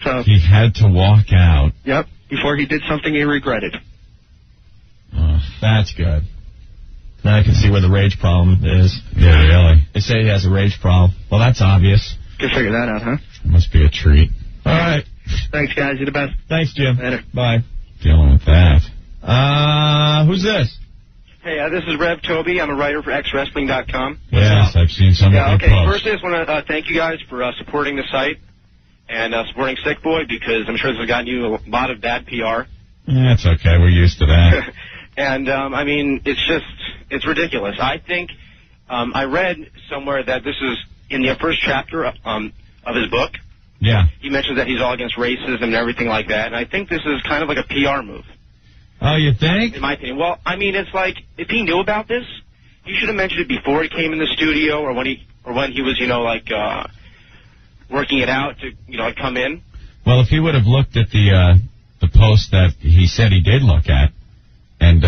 So he had to walk out. Yep, before he did something he regretted. Oh, that's good. Now I can see where the rage problem is. Yeah, really. They say he has a rage problem. Well, that's obvious. Could figure that out, huh? Must be a treat. All right. Thanks, guys. You're the best. Thanks, Jim. Later. Bye. Dealing with that. Who's this? Hey, this is Rev Toby. I'm a writer for xwrestling.com. Yes, I've seen some of your okay. posts. First, I just want to thank you guys for supporting the site and supporting Sick Boy, because I'm sure this has gotten you a lot of bad PR. That's okay. We're used to that. And, I mean, it's ridiculous. I think I read somewhere that this is in the first chapter of his book. Yeah. He mentions that he's all against racism and everything like that, and I think this is kind of like a PR move. Oh, you think? In my opinion. Well, I mean, it's like, if he knew about this, he should have mentioned it before he came in the studio or when he was, working it out to, like, come in. Well, if he would have looked at the post that he said he did look at, and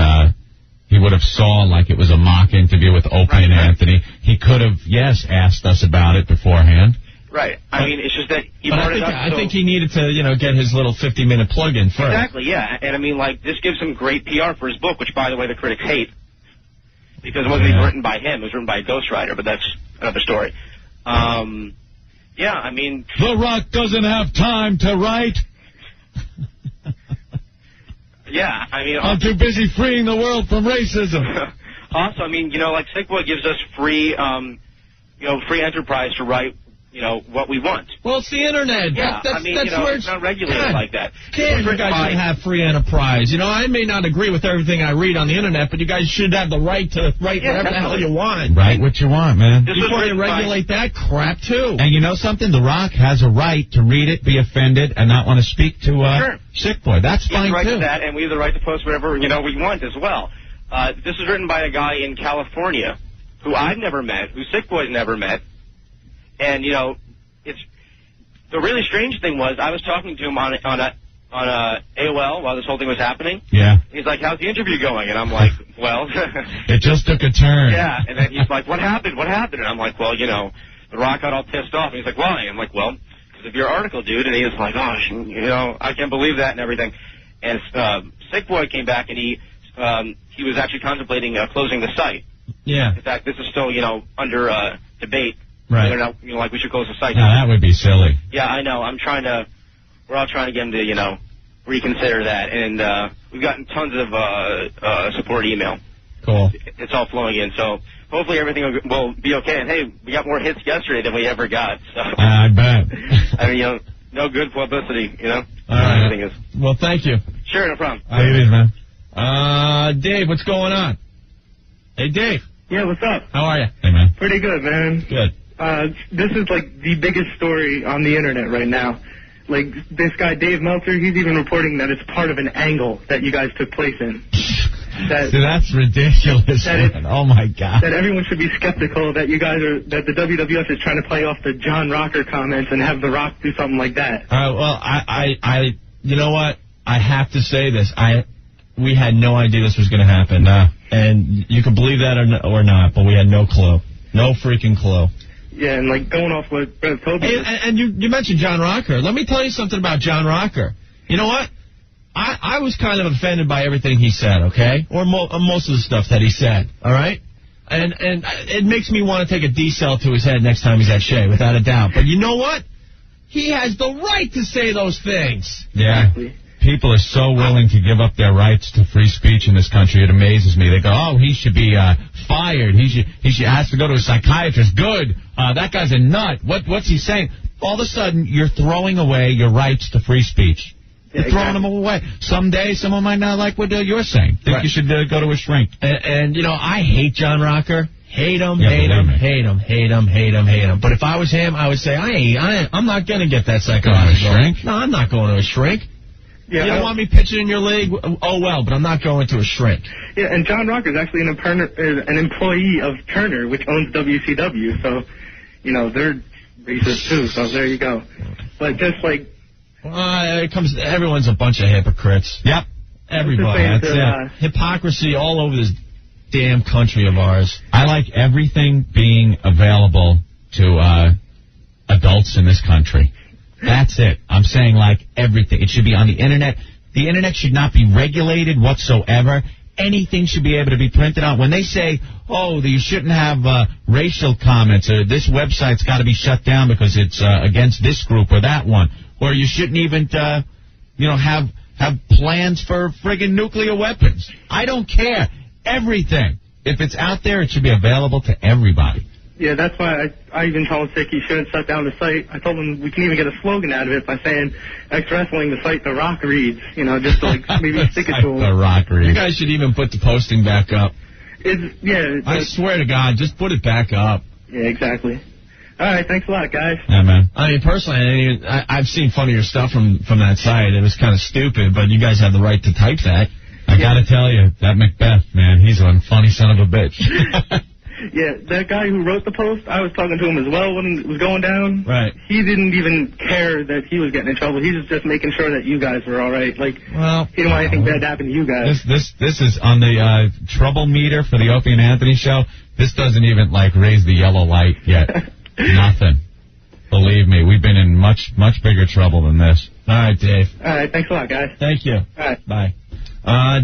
he would have saw like it was a mock interview with Opie and Anthony, he could have, asked us about it beforehand. Right. I mean, it's just that he brought it up. I think he needed to, get his little 50-minute plug-in first. Exactly, yeah. And I mean, like, this gives him great PR for his book, which, by the way, the critics hate, because it wasn't even written by him. It was written by a ghostwriter, but that's another story. Yeah, I mean... The Rock doesn't have time to write. Yeah, I mean... I'm too busy freeing the world from racism. Also, I mean, like, Sick Boy gives us free enterprise to write, what we want. Well, it's the Internet. Yeah, that's where it's not regulated like that. You guys should have free enterprise. I may not agree with everything I read on the Internet, but you guys should have the right to write whatever the hell you want. Write what you want, man. Before you regulate that crap, too. And you know something? The Rock has a right to read it, be offended, and not want to speak to Sick Boy. That's fine, right too. To that, and we have the right to post whatever, we want as well. This is written by a guy in California who I've never met, who Sick Boy's never met. And, it's the really strange thing was I was talking to him on AOL while this whole thing was happening. Yeah. He's like, how's the interview going? And I'm like, well. It just took a turn. Yeah. And then he's like, what happened? What happened? And I'm like, well, The Rock got all pissed off. And he's like, why? I'm like, well, because of your article, dude. And he was like, oh, I can't believe that and everything. And Sick Boy came back and he was actually contemplating closing the site. Yeah. In fact, this is still, under debate. Right. They're not, like we should close the site. No, that would be silly. Yeah, I know. We're all trying to get him to, reconsider that. And we've gotten tons of support email. Cool. It's all flowing in. So hopefully everything will be okay. And, hey, we got more hits yesterday than we ever got. So I bet. I mean, no good publicity, All right. Everything is. Well, thank you. Sure, no problem. How you doing, man? Dave, what's going on? Hey, Dave. Yeah, what's up? How are you? Hey, man. Pretty good, man. Good. This is, like, the biggest story on the Internet right now. Like, this guy, Dave Meltzer, he's even reporting that it's part of an angle that you guys took place in. That's ridiculous, man. Oh, my God. That everyone should be skeptical that that the WWF is trying to play off the John Rocker comments and have The Rock do something like that. Well, you know what? I have to say this. We had no idea this was going to happen. And you can believe that or not, but we had no clue. No freaking clue. Yeah, and like going off what Brett told me. And you mentioned John Rocker. Let me tell you something about John Rocker. You know what? I was kind of offended by everything he said, okay? Or most of the stuff that he said, all right? And it makes me want to take a D-cell to his head next time he's at Shea, without a doubt. But you know what? He has the right to say those things. Yeah. People are so willing to give up their rights to free speech in this country. It amazes me. They go, oh, he should be fired. He has to go to a psychiatrist. Good. That guy's a nut. What's he saying? All of a sudden, you're throwing away your rights to free speech. You're throwing them away. Someday, someone might not like what you're saying. Think you should go to a shrink. And, you know, I hate John Rocker. Hate him, Yeah, hate him, believe me. hate him, hate him, hate him, hate him. But if I was him, I would say, I'm not going to get that Going to a psychological. shrink? No, I'm not going to a shrink. Yeah, You don't want me pitching in your league? Oh, well, but I'm not going to a shrink. Yeah, and John Rocker is actually an employee of Turner, which owns WCW. So, you know, they're racist too. So there you go. But just like, Everyone's a bunch of hypocrites. Yep. Everybody. That's it. Hypocrisy all over this damn country of ours. I like everything being available to adults in this country. That's it. I'm saying like everything. It should be on the Internet. The Internet should not be regulated whatsoever. Anything should be able to be printed out. When they say, you shouldn't have racial comments, or this website's got to be shut down because it's against this group or that one, or you shouldn't even, have plans for friggin' nuclear weapons. I don't care. Everything. If it's out there, it should be available to everybody. yeah, that's why I even told Sick he shouldn't shut down the site. I told him we can even get a slogan out of it by saying X Wrestling, the site The Rock reads, just to like maybe stick it to him. The Rock reads. You guys should even put the posting back up. I swear to God, just put it back up. Yeah, exactly. All right, thanks a lot, guys. Yeah, man. I mean, personally, I've seen funnier stuff from that site. It was kind of stupid, but you guys have the right to type that. I gotta tell you, that Macbeth, man, he's one funny son of a bitch. Yeah, that guy who wrote the post, I was talking to him as well when it was going down. Right. He didn't even care that he was getting in trouble. He was just making sure that you guys were all right. Like, he didn't want anything bad to happen to you guys. This is on the trouble meter for the Opie and Anthony show. This doesn't even, raise the yellow light yet. Nothing. Believe me, we've been in much, much bigger trouble than this. All right, Dave. All right, thanks a lot, guys. Thank you. All right. Bye.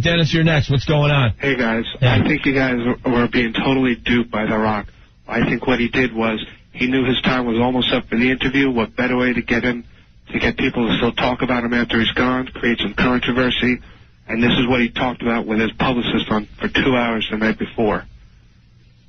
Dennis, you're next. What's going on? Hey, guys. Yeah. I think you guys were being totally duped by The Rock. I think what he did was he knew his time was almost up for the interview. What better way to get people to still talk about him after he's gone, create some controversy. And this is what he talked about with his publicist for 2 hours the night before.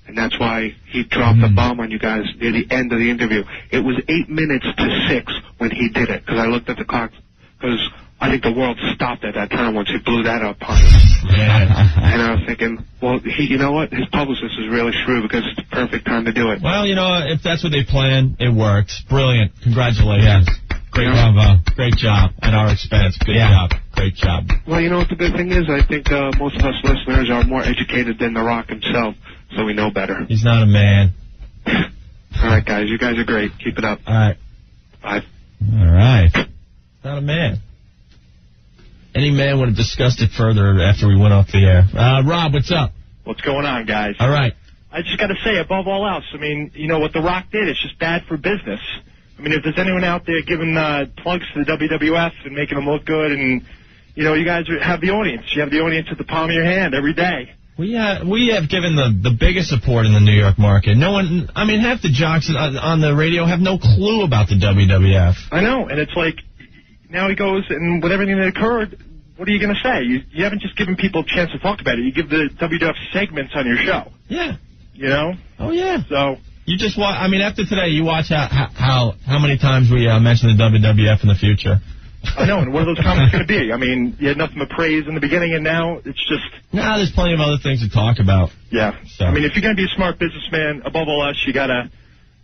And that's why he dropped the bomb on you guys near the end of the interview. It was 8 minutes to 6 when he did it, because I looked at the clock, because I think the world stopped at that time once he blew that up on him. Yeah. And I was thinking, well, you know what? His publicist is really shrewd because it's the perfect time to do it. Well, if that's what they planned, it worked. Brilliant. Congratulations. Great job. At our expense. Good job. Great job. Well, you know what the good thing is? I think most of us listeners are more educated than The Rock himself, so we know better. He's not a man. All right, guys. You guys are great. Keep it up. All right. Bye. All right. Not a man. Any man would have discussed it further after we went off the air. Rob, what's up? What's going on, guys? All right. I just got to say, above all else, I mean, what The Rock did, it's just bad for business. I mean, if there's anyone out there giving plugs to the WWF and making them look good, and, you guys have the audience. You have the audience at the palm of your hand every day. We have given the biggest support in the New York market. No one, half the jocks on the radio have no clue about the WWF. I know, and it's like, now he goes, and with everything that occurred, what are you going to say? You haven't just given people a chance to talk about it. You give the WWF segments on your show. Yeah. Oh, yeah. So you just watch. After today, you watch how many times we mention the WWF in the future. I know, and what are those comments going to be? You had nothing but praise in the beginning, and now it's just... Nah, there's plenty of other things to talk about. Yeah. So. If you're going to be a smart businessman, above all else, you got to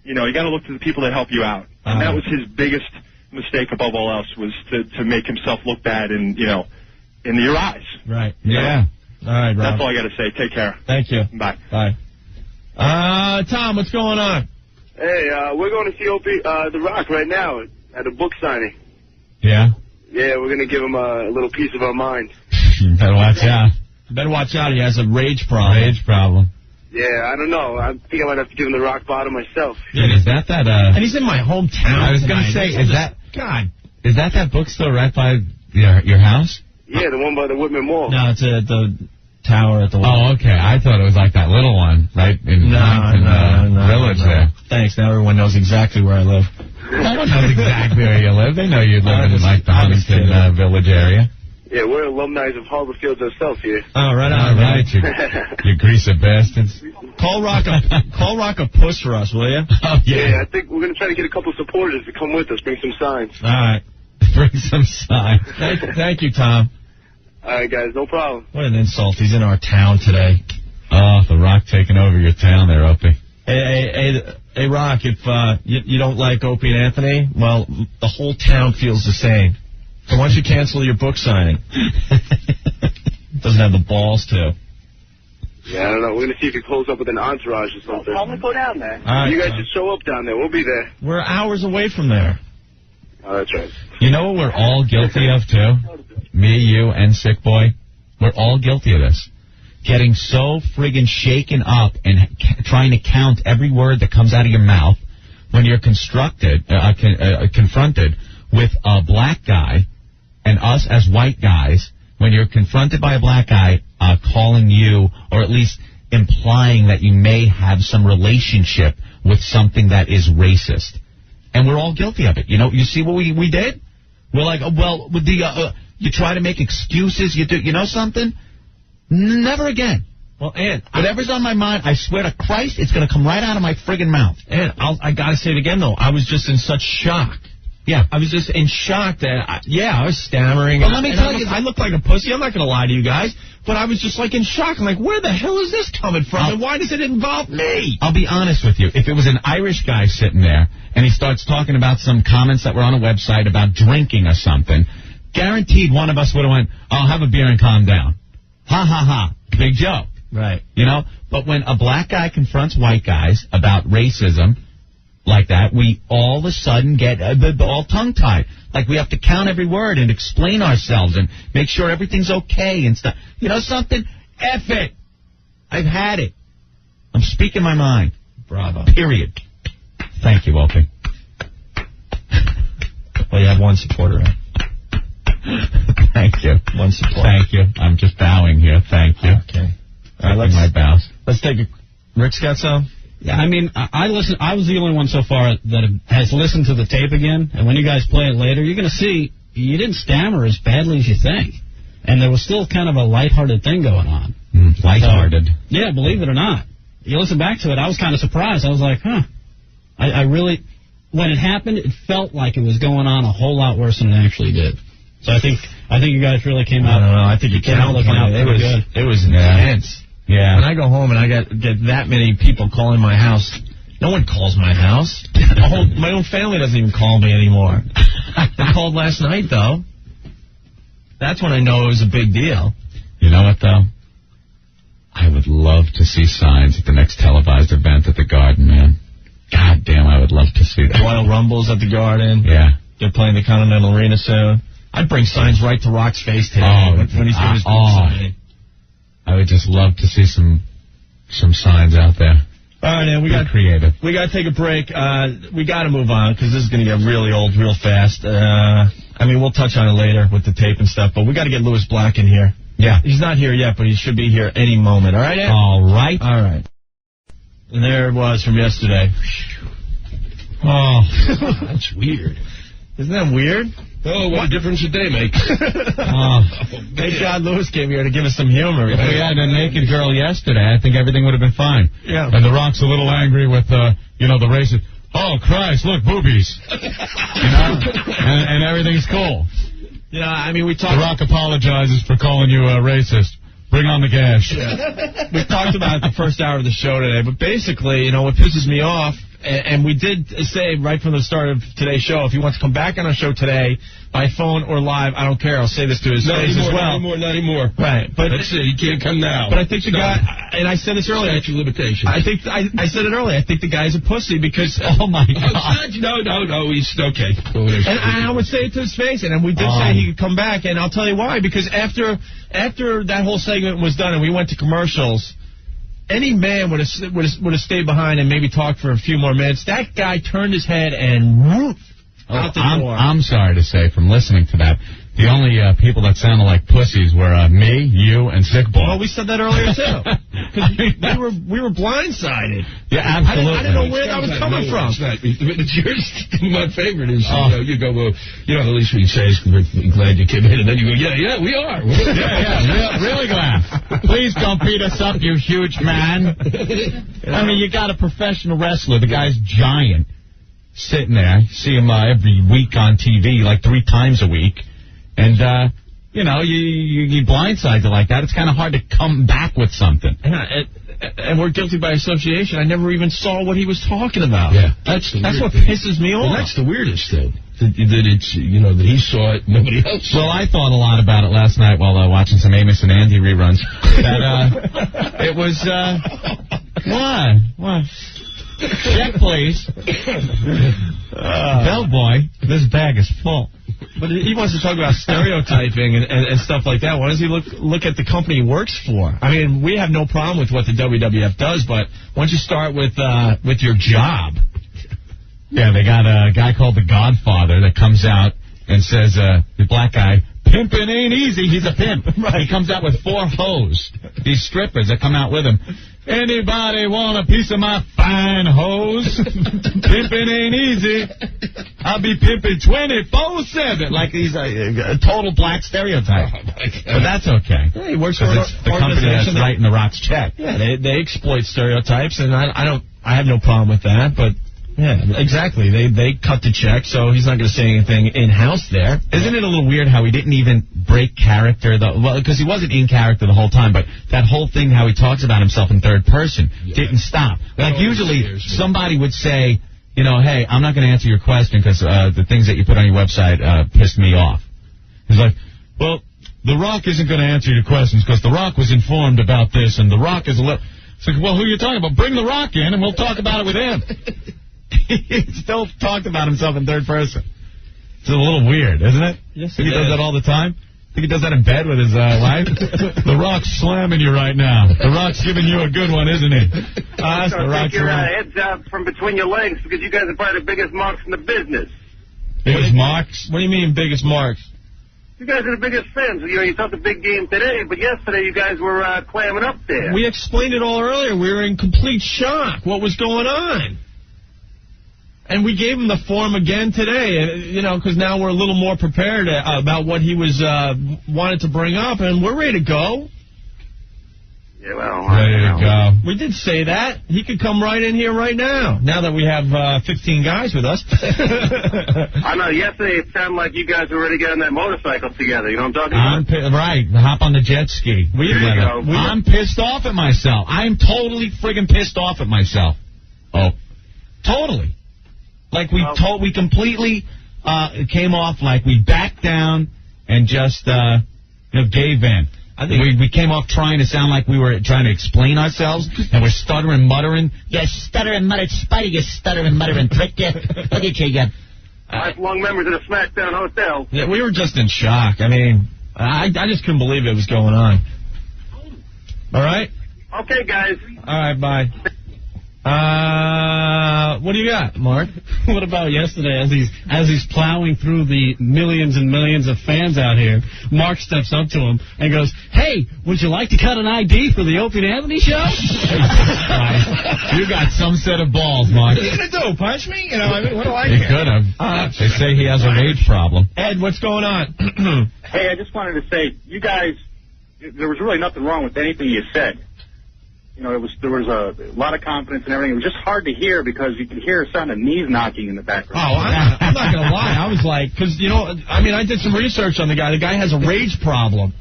look to the people that help you out. And that was his biggest mistake, above all else, was to make himself look bad in your eyes. Right. Yeah. All right, Rob. That's all I got to say. Take care. Thank you. Bye. Bye. Tom, what's going on? Hey, we're going to see The Rock right now at a book signing. Yeah? Yeah, we're going to give him a little piece of our mind. Better watch out. Better watch out. He has a rage problem. Yeah, I don't know. I think I might have to give him the rock bottom myself. Yeah, is that And he's in my hometown. I was going to say, is that bookstore right by your house? Yeah, the one by the Whitman Mall. No, it's at the tower at the... Oh, okay. I thought it was like that little one, right? In the village there. Thanks. Now everyone knows exactly where I live. No one knows exactly where you live. They know you live in the Huntington Village area. Yeah, we're alumni of Harbor Fields ourselves here. Oh, right on. All right, you greaser bastards. Call Rock a push for us, will you? Oh, yeah. I think we're going to try to get a couple supporters to come with us, bring some signs. All right. bring some signs. Thank you, Tom. All right, guys, no problem. What an insult. He's in our town today. Oh, the Rock taking over your town there, Opie. Hey, Rock, if you don't like Opie and Anthony, well, the whole town feels the same. So why don't you cancel your book signing? Doesn't have the balls to. Yeah, I don't know. We're going to see if he pulls up with an entourage or something. I'm going to go down there. You guys should show up down there. We'll be there. We're hours away from there. Oh, that's right. You know what we're all guilty of, too? Me, you, and Sick Boy. We're all guilty of this. Getting so friggin' shaken up and trying to count every word that comes out of your mouth when you're confronted with a black guy and us as white guys, when you're confronted by a black guy calling you, or at least implying that you may have some relationship with something that is racist. And we're all guilty of it. You know, you see what we did? We're like, well, with the you try to make excuses. You do, you know something? Never again. Well, and whatever's on my mind, I swear to Christ, it's going to come right out of my friggin' mouth. And I got to say it again, though. I was just in such shock. Yeah, I was just in shock that, I was stammering. Well, let me tell you, I look like a pussy. I'm not going to lie to you guys. But I was just like in shock. I'm like, where the hell is this coming from? And why does it involve me? I'll be honest with you. If it was an Irish guy sitting there and he starts talking about some comments that were on a website about drinking or something, guaranteed one of us would have went, I'll have a beer and calm down. Ha, ha, ha. Big joke. Right. You know? But when a black guy confronts white guys about racism like that, we all of a sudden get all tongue-tied. Like we have to count every word and explain ourselves and make sure everything's okay and stuff. You know something? F it. I've had it. I'm speaking my mind. Bravo. Period. Thank you, Opie. Well, you have one supporter. Thank you. One supporter. Thank you. I'm just bowing here. Thank you. Okay. All right, my bows. Let's take a... Rick's got some? Yeah, I mean, I was the only one so far that has listened to the tape again. And when you guys play it later, you're going to see you didn't stammer as badly as you think. And there was still kind of a lighthearted thing going on. Lighthearted. Yeah, believe it or not. You listen back to it, I was kind of surprised. I was like, huh. I really, when it happened, it felt like it was going on a whole lot worse than it actually did. So I think you guys really came out. I don't know. I think you came out looking out pretty good. It was intense. Yeah. When I go home and I get that many people calling my house, no one calls my house. My own family doesn't even call me anymore. They called last night, though. That's when I know it was a big deal. You know what, though? I would love to see signs at the next televised event at the Garden, man. God damn, I would love to see that. Royal Rumbles at the Garden. Yeah. They're playing the Continental Arena soon. I'd bring signs right to Rock's face today when he's doing his signing. I would just love to see some signs out there. All right, man, we got creative. We got to take a break. We got to move on because this is going to get really old real fast. I mean, we'll touch on it later with the tape and stuff, but we got to get Louis Black in here. Yeah. He's not here yet, but he should be here any moment. All right, Ed? All right. All right. And there it was from yesterday. Oh, that's weird. Isn't that weird? Oh, what a difference a day makes. Thank God Louis came here to give us some humor. If we had a naked girl yesterday, I think everything would have been fine. Yeah. And The Rock's a little angry with, the racist. Oh, Christ, look, boobies. And everything's cool. You know, I mean, we talked... The Rock apologizes for calling you a racist. Bring on the gash. Yeah. We talked about it the first hour of the show today, but basically, what pisses me off, and we did say right from the start of today's show, if he wants to come back on our show today, by phone or live, I don't care. I'll say this to his face as well. Not anymore. Right. But that's it. He can't come now. But I think the guy, and I said this earlier. Statute of limitations. I said it earlier. I think the guy's a pussy because, oh my God. No, he's okay. And I would say it to his face, and we did say he could come back, and I'll tell you why. Because after that whole segment was done and we went to commercials, any man would have stayed behind and maybe talked for a few more minutes. That guy turned his head and whoop. I'm sorry to say, from listening to that, the only people that sounded like pussies were me, you, and Sick Boy. Well, we said that earlier, too. Because we were blindsided. Yeah, absolutely. I didn't know where that was coming from. It's yours. My favorite is, you go, well, at least we say, we're glad you came in. And then you go, yeah, we are. Really glad. Please don't beat us up, you huge man. I mean, you got a professional wrestler. The guy's giant. sitting there. See him every week on TV, like 3 times a week. And, you know, you blindsided like that. It's kind of hard to come back with something. And we're guilty by association. I never even saw what he was talking about. Yeah, that's what pisses me off. Well, that's the weirdest thing. That it's, you know, that he saw it, nobody else saw it. Well, I thought a lot about it last night while watching some Amos and Andy reruns. That it was what? Check, please. Bellboy, this bag is full. But he wants to talk about stereotyping and stuff like that. Why does he look at the company he works for? I mean, we have no problem with what the WWF does, but once you start with your job. Yeah, they got a guy called the Godfather that comes out and says, the black guy, pimping ain't easy. He's a pimp. Right. He comes out with 4 hoes. These strippers that come out with him. Anybody want a piece of my fine hose? Pimping ain't easy. I'll be pimping 24/7. Like he's a total black stereotype. Oh, but that's okay. Yeah, he works for it's the company that's writing the Rock's check. Yeah, they exploit stereotypes, and I have no problem with that, but... Yeah, exactly. They cut the check, so he's not going to say anything in-house there. Isn't it a little weird how he didn't even break character? Well, because he wasn't in character the whole time, but that whole thing how he talks about himself in third person didn't stop. Like usually somebody would say, you know, hey, I'm not going to answer your question because the things that you put on your website pissed me off. He's like, well, The Rock isn't going to answer your questions because The Rock was informed about this, and The Rock is a little... It's like, well, who are you talking about? Bring The Rock in, and we'll talk about it with him. He still talked about himself in third person. It's a little weird, isn't it? Yes, Think he does that all the time? Think he does that in bed with his wife? The Rock's slamming you right now. The Rock's giving you a good one, isn't he? Take your heads out from between your legs because you guys are probably the biggest marks in the business. Biggest marks? What do you mean biggest marks? You guys are the biggest fans. You know, you thought the big game today, but yesterday you guys were clamming up there. We explained it all earlier. We were in complete shock. What was going on? And we gave him the form again today, you know, because now we're a little more prepared about what he was wanted to bring up, and we're ready to go. Yeah, well, ready to go. We did say that. He could come right in here right now that we have 15 guys with us. I know. Yesterday it sounded like you guys were ready to get on that motorcycle together. You know what I'm talking about? Right. Hop on the jet ski. I'm pissed off at myself. I'm totally friggin' pissed off at myself. Oh, totally. Like we completely came off like we backed down and just gave in. I think we came off trying to sound like we were trying to explain ourselves, and we're stuttering, muttering. You stuttering, muttering, Spidey, you stuttering, muttering prick. Look at you again. Lifelong members of the SmackDown Hotel. Yeah, we were just in shock. I mean, I just couldn't believe it was going on. All right? Okay, guys. All right, bye. What do you got, Mark? What about yesterday as he's plowing through the millions and millions of fans out here, Mark steps up to him and goes, hey, would you like to cut an ID for the Opie and Anthony show? You got some set of balls, Mark. What are you going to do, punch me? You know, I mean, what do I care? He could have. They say he has a rage problem. Ed, what's going on? Hey, I just wanted to say, you guys, there was really nothing wrong with anything you said. You know, there was a lot of confidence and everything. It was just hard to hear because you could hear a sound of knees knocking in the background. Oh, I'm not going to lie. I was like, because, you know, I mean, I did some research on the guy. The guy has a rage problem.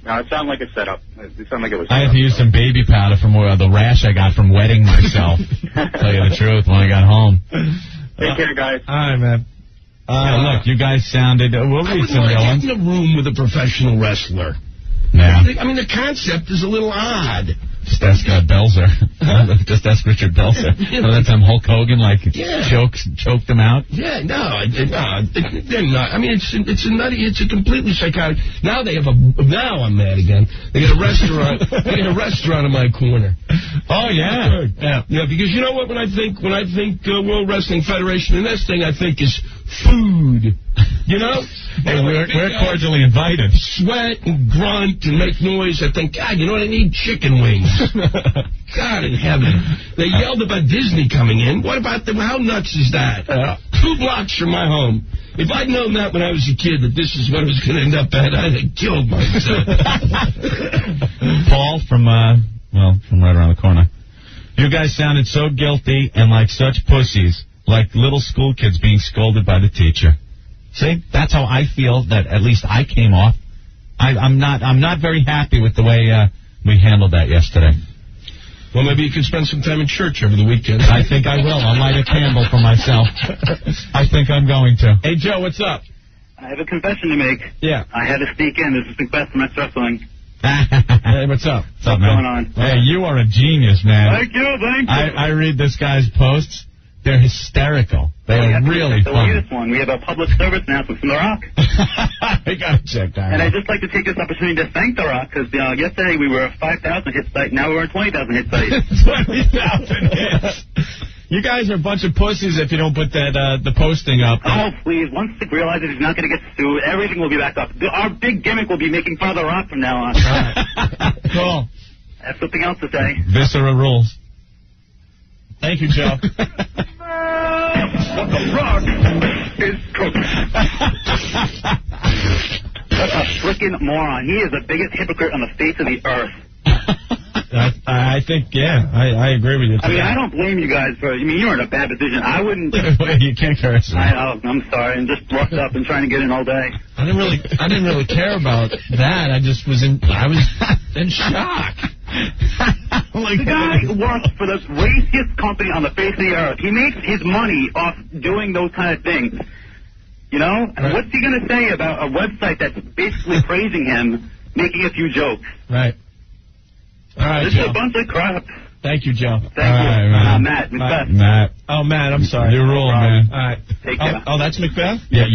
No, it sounded like a setup. It sounded like it was I had to use some baby powder from the rash I got from wetting myself. Tell you the truth, when I got home. Take care, guys. All right, man. Look, you guys sounded... We'll read some real ones. I wouldn't want to get in a room with a professional wrestler. Yeah. I mean, the concept is a little odd. Just ask Belzer. Just ask Richard Belzer. That time Hulk Hogan choked him out. Yeah, no, they're not. I mean, it's a completely psychotic. Now I'm mad again. They got a restaurant. They got a restaurant in my corner. Oh yeah, yeah. Because you know what? When I think World Wrestling Federation and this thing, I think is food. You know? Hey, we're cordially invited. Sweat and grunt and make noise. I think, God, you know what? I need chicken wings. God in heaven. They yelled about Disney coming in. What about them? How nuts is that? 2 blocks from my home. If I'd known that when I was a kid, that this is what it was going to end up at, I'd have killed myself. Paul from right around the corner. You guys sounded so guilty and like such pussies. like little school kids being scolded by the teacher. See, that's how I feel that at least I came off. I'm not very happy with the way we handled that yesterday. Well, maybe you can spend some time in church over the weekend. I think I will. I'll light a candle for myself. I think I'm going to. Hey, Joe, what's up? I have a confession to make. Yeah. I had to sneak in. This is Macbeth from X Wrestling. Hey, what's up? What's going on? Hey, you are a genius, man. Thank you. I read this guy's posts. They're hysterical. They are really the fun. latest one. We have a public service announcement from The Rock. I gotta check that And out. I'd just like to take this opportunity to thank The Rock, because yesterday we were a 5,000 hit site, now we're a 20,000 hit site. 20,000 hits. You guys are a bunch of pussies if you don't put that the posting up. Oh, please. Once Stick realizes he's not going to get sued, everything will be back up. Our big gimmick will be making fun of The Rock from now on. Cool. I have something else to say. Viscera rules. Thank you, Joe. The Rock is cooking. What a frickin' moron. He is the biggest hypocrite on the face of the earth. I think, yeah, I agree with you. I mean, I don't blame you guys for, you're in a bad position. I wouldn't. You can't curse. I'm sorry. I'm just roughed up and trying to get in all day. I didn't really care about that. I was in shock. The guy works for the raciest company on the face of the earth. He makes his money off doing those kind of things. You know? And what's he going to say about a website that's basically praising him, making a few jokes? Right. All right, This Joe. is a bunch of crap. Thank you, Joe. Thank you. Right, Matt, Macbeth. Matt. Oh, Matt, I'm sorry. You rule, man. All right. Take care. Oh, that's Macbeth? Yeah,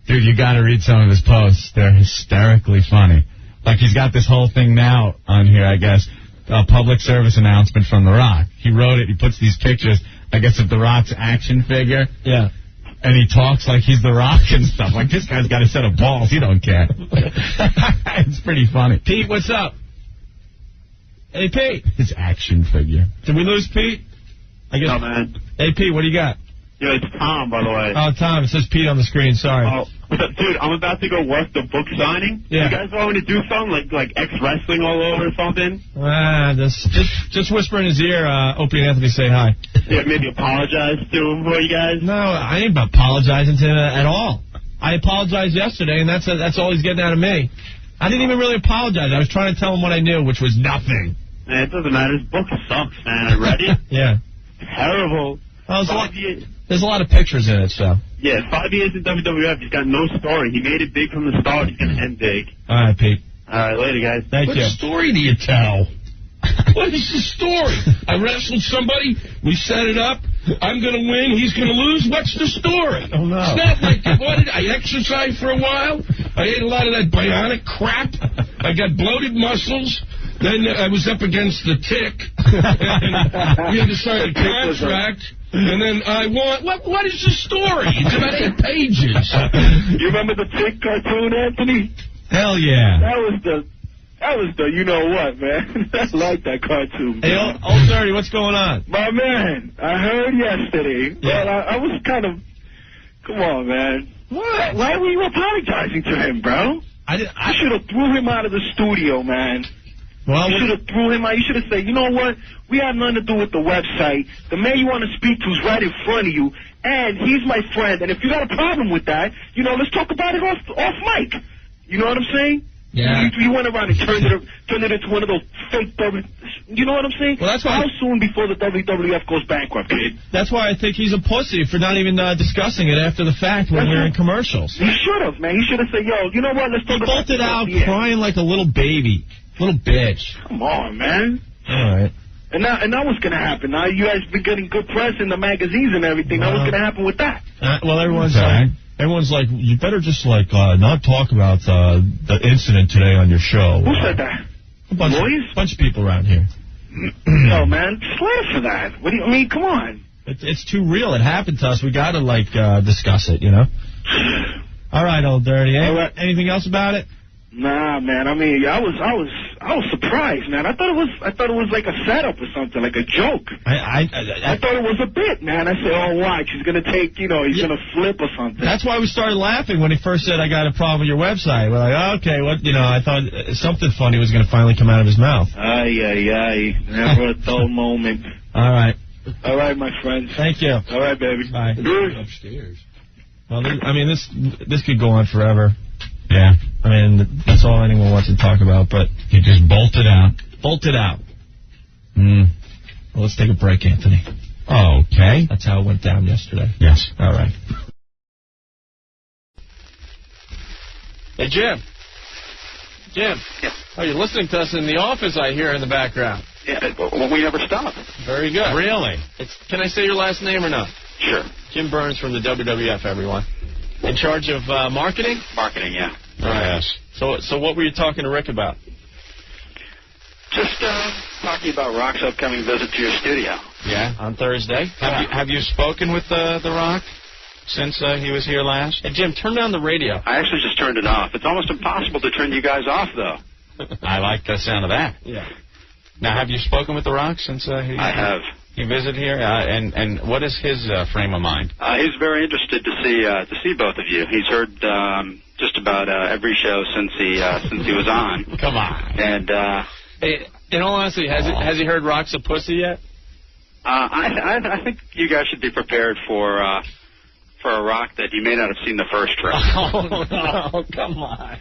dude, you got to read some of his posts. They're hysterically funny. Like, he's got this whole thing now on here, I guess, a public service announcement from The Rock. He wrote it. He puts these pictures, I guess, of The Rock's action figure. Yeah. And he talks like he's The Rock and stuff. Like, this guy's got a set of balls. He don't care. It's pretty funny. Pete, what's up? Hey, Pete. His action figure. Did we lose Pete? I guess. No, man. Hey, Pete, what do you got? Yeah, it's Tom, by the way. Oh, Tom. It says Pete on the screen. Sorry. Oh, dude, I'm about to go work the book signing. Yeah. You guys want me to do something like X-Wrestling all over or something? Just whisper in his ear, Opie and Anthony say hi. Yeah, maybe apologize to him for you guys? No, I ain't apologizing to him at all. I apologized yesterday, and that's all he's getting out of me. I didn't even really apologize. I was trying to tell him what I knew, which was nothing. Man, it doesn't matter. His book sucks, man. I read it. Yeah. Terrible. Well, there's a lot of pictures in it, so. Yeah, 5 years in WWF. He's got no story. He made it big from the start. He's going to end big. All right, Pete. All right, later, guys. Thank you. What story do you tell? What is the story? I wrestled somebody. We set it up. I'm going to win. He's going to lose. What's the story? Oh, no. It's not like I exercised for a while. I ate a lot of that bionic crap. I got bloated muscles. Then I was up against the Tick. And we had to sign a contract. And then I won. What is the story? It's about 8 pages. You remember the Tick cartoon, Anthony? Hell yeah. That was the you know what, man. I like that cartoon. Hey, old Dirty, what's going on? My man, I heard yesterday. Yeah. Well, I was kind of. Come on, man. What? Why were you apologizing to him, bro? I should have threw him out of the studio, man. Well, you should have threw him out. You should have said, you know what? We have nothing to do with the website. The man you want to speak to is right in front of you, and he's my friend. And if you got a problem with that, let's talk about it off mic. You know what I'm saying? Yeah. You went around and turned it into one of those fake you know what I'm saying? Well, that's why. How soon before the WWF goes bankrupt, kid? That's why I think he's a pussy for not even discussing it after the fact when we're in commercials. He should have, man. He should have said, yo, you know what? Let's talk about it out crying like a little baby. Little bitch. Come on, man. All right. And now what's going to happen? Now you guys been getting good press in the magazines and everything. Now what's going to happen with that? Well, everyone's like, you better just not talk about the incident today on your show. Who said that? A bunch of people around here. No, man, slander for that. What do you mean? Come on. It's too real. It happened to us. We got to discuss it. All right, old Dirty. Anything else about it? Nah, man. I mean, I was surprised, man. I thought it was like a setup or something, like a joke. I thought it was a bit, man. I said, oh, watch, he's gonna take, he's gonna flip or something. That's why we started laughing when he first said, I got a problem with your website. We're like, okay, what? I thought something funny was gonna finally come out of his mouth. Ay, never a dull moment. All right. All right, my friend. Thank you. All right, baby. Bye. Upstairs. Well, this could go on forever. Yeah. I mean, that's all anyone wants to talk about, but... He just bolted out. Bolted out. Mm. Well, let's take a break, Anthony. Okay. That's how it went down yesterday. Yes. All right. Hey, Jim. Jim. Yeah. Oh, you're listening to us in the office, I hear, in the background. Yeah, well, we never stop. Very good. Really? Can I say your last name or no? Sure. Jim Burns from the WWF, everyone. In charge of marketing? Marketing, yeah. Yes. So what were you talking to Rick about? Just talking about Rock's upcoming visit to your studio. Yeah, on Thursday. Have you spoken with The Rock since he was here last? Hey, Jim, turn down the radio. I actually just turned it off. It's almost impossible to turn you guys off, though. I like the sound of that. Yeah. Now, have you spoken with The Rock since I have. He visited here? And what is his frame of mind? He's very interested to see both of you. He's heard just about every show since he was on. Come on. And hey, in all honesty, has he heard Rock's a pussy yet? I think you guys should be prepared for a Rock that you may not have seen the first trip. Oh, no, come on.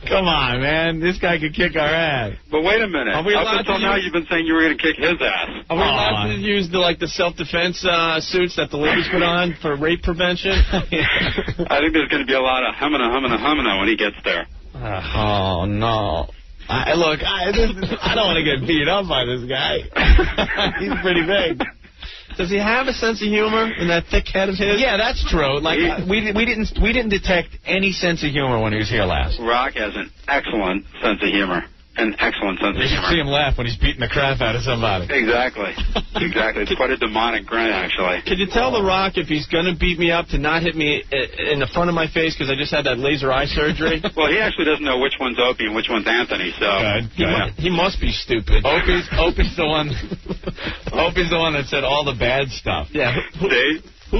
Come on, man. This guy could kick our ass. But wait a minute. Are we Up allowed until to now, use... you've been saying you were going to kick his ass. Are we allowed to use the self-defense suits that the ladies put on for rape prevention? I think there's going to be a lot of humana when he gets there. Oh, no. I don't want to get beat up by this guy. He's pretty big. Does he have a sense of humor in that thick head of his? Yeah, that's true. Like we didn't detect any sense of humor when he was here last. Rock has an excellent sense of humor. An excellent sense of You should humor. see him laugh when he's beating the crap out of somebody. Exactly. Exactly. It's quite a demonic grin, actually. Could you tell The Rock if he's going to beat me up to not hit me in the front of my face because I just had that laser eye surgery? Well, he actually doesn't know which one's Opie and which one's Anthony, so... He must be stupid. Opie's the one. Opie's the one that said all the bad stuff. Yeah. Who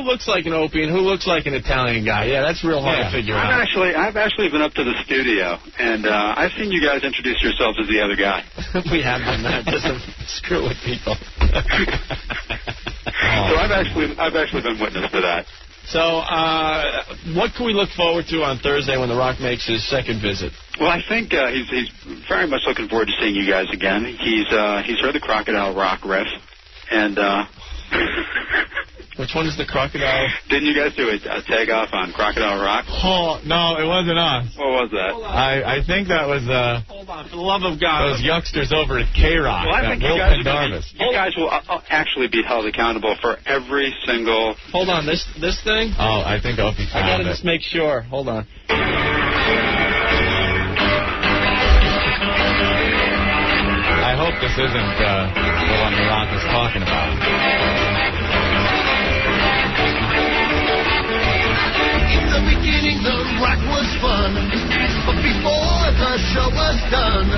looks like an Opie and who looks like an Italian guy? Yeah, that's real hard to figure out. I've actually been up to the studio, and I've seen you guys introduce yourselves as the other guy. We have done that just to screw with people. So I've actually been witness to that. So what can we look forward to on Thursday when The Rock makes his second visit? Well, I think he's very much looking forward to seeing you guys again. He's heard the Crocodile Rock riff, and which one is the Crocodile? Didn't you guys do a takeoff on Crocodile Rock? Oh, no, it wasn't us. What was that? I think that was Hold on, for the love of God. those youngsters over at K-Rock. Well, I think you guys will actually be held accountable for every single... Hold on, this thing? Oh, I think Opie found I gotta it. just make sure. Hold on. I hope this isn't the one The Rock was talking about. In the beginning, The Rock was fun, but before the show was done,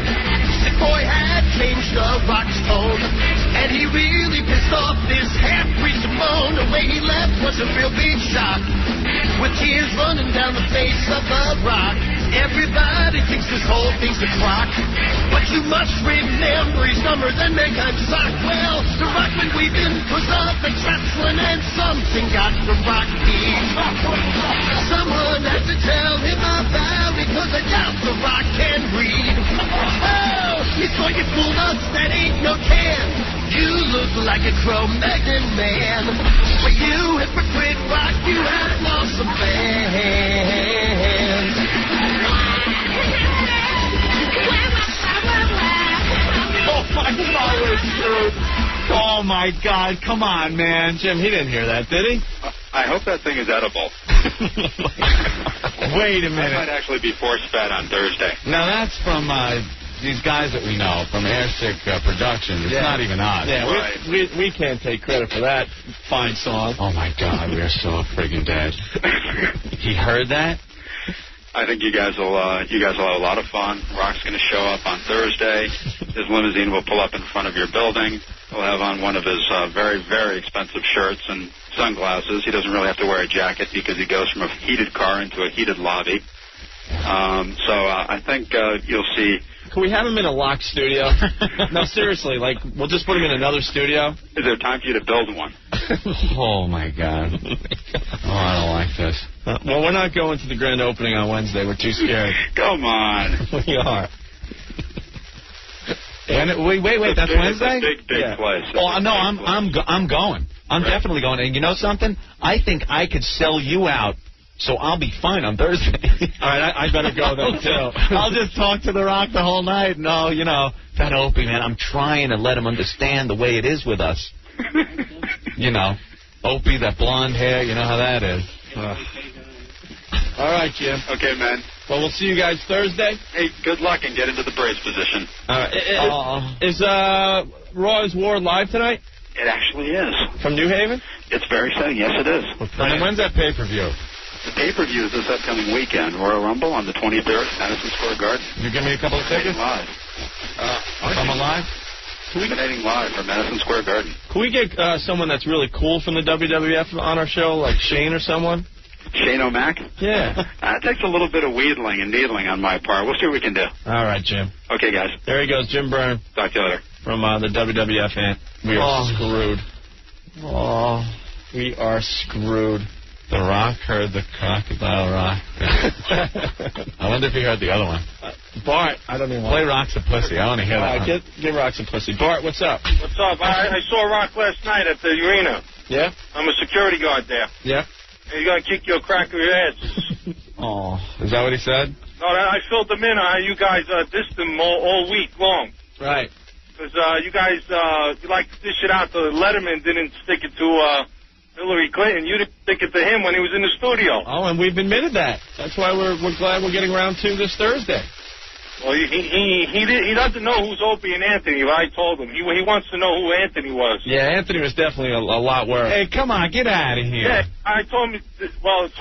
Sick Boy had changed The Rock's tone, and he really pissed off this half-breed Simone. The way he left was a real big shock, with tears running down the face of The Rock. Everybody thinks this whole thing's a crock, but you must remember he's number than mankind's sock. Well, The Rock been weeping was up and wrestling, and something got The Rock beat. Someone has to tell him about it, cause I doubt The Rock can read. Oh, he saw you fooled us, that ain't no can. You look like a Cro-Magnon man. But you hypocrite Rock, you have lost some fans. Oh, my God. Come on, man. Jim, he didn't hear that, did he? I hope that thing is edible. Wait a That minute. might actually be force-fed on Thursday. Now, that's from these guys that we know, from Airsick Productions. It's not even us. Yeah, Right. we can't take credit for that fine song. Oh, my God. We are so friggin' dead. He heard that? I think you guys will have a lot of fun. Rock's going to show up on Thursday. His limousine will pull up in front of your building. He'll have on one of his very, very expensive shirts and sunglasses. He doesn't really have to wear a jacket because he goes from a heated car into a heated lobby. So I think you'll see Can we have him in a locked studio? No, seriously, like, we'll just put him in another studio. Is there time for you to build one? Oh, my God. Oh, I don't like this. Well, we're not going to the grand opening on Wednesday. We're too scared. Come on. We are. Wait, that's Wednesday? It's a big place. Oh, no, I'm going. I'm definitely going. And you know something? I think I could sell you out, so I'll be fine on Thursday. All right, I better go then, too. I'll just talk to The Rock the whole night. No, you know, that Opie, man, I'm trying to let him understand the way it is with us. You know, Opie, that blonde hair, you know how that is. All right, Jim. Okay, man. Well, we'll see you guys Thursday. Hey, good luck and get into the brace position. All right. Is Raw's War live tonight? It actually is. From New Haven? It's very exciting. Yes, it is. And when's that pay-per-view? The pay-per-view is this upcoming weekend. Royal Rumble on the 23rd, Madison Square Garden. You give me a couple of tickets? Live. I'm alive? Dominating live from Madison Square Garden. Can we get someone that's really cool from the WWF on our show, like Shane or someone? Shane O'Mac? Yeah. It takes a little bit of wheedling and needling on my part. We'll see what we can do. All right, Jim. Okay, guys. There he goes, Jim Byrne. Talk to you later. From the WWF, Ant. We are screwed. Oh, we are screwed. The Rock heard the crocodile rock. I wonder if he heard the other one. Bart, I don't even play Rock's a Pussy. I want to hear that one. Give Rock's a Pussy. Bart, what's up? What's up? I saw Rock last night at the arena. Yeah? I'm a security guard there. Yeah? He's going to kick your crack of your ass. Oh, is that what he said? No, I filled him in on how you guys dissed him all week long. Right. Because you guys, you like to dish it out to Letterman, didn't stick it to Hillary Clinton. You didn't stick it to him when he was in the studio. Oh, and we've admitted that. That's why we're glad we're getting around to this Thursday. Well, he doesn't know who's Opie and Anthony. I told him. He wants to know who Anthony was. Yeah, Anthony was definitely a lot worse. Hey, come on, get out of here. Yeah, I told him, well, it's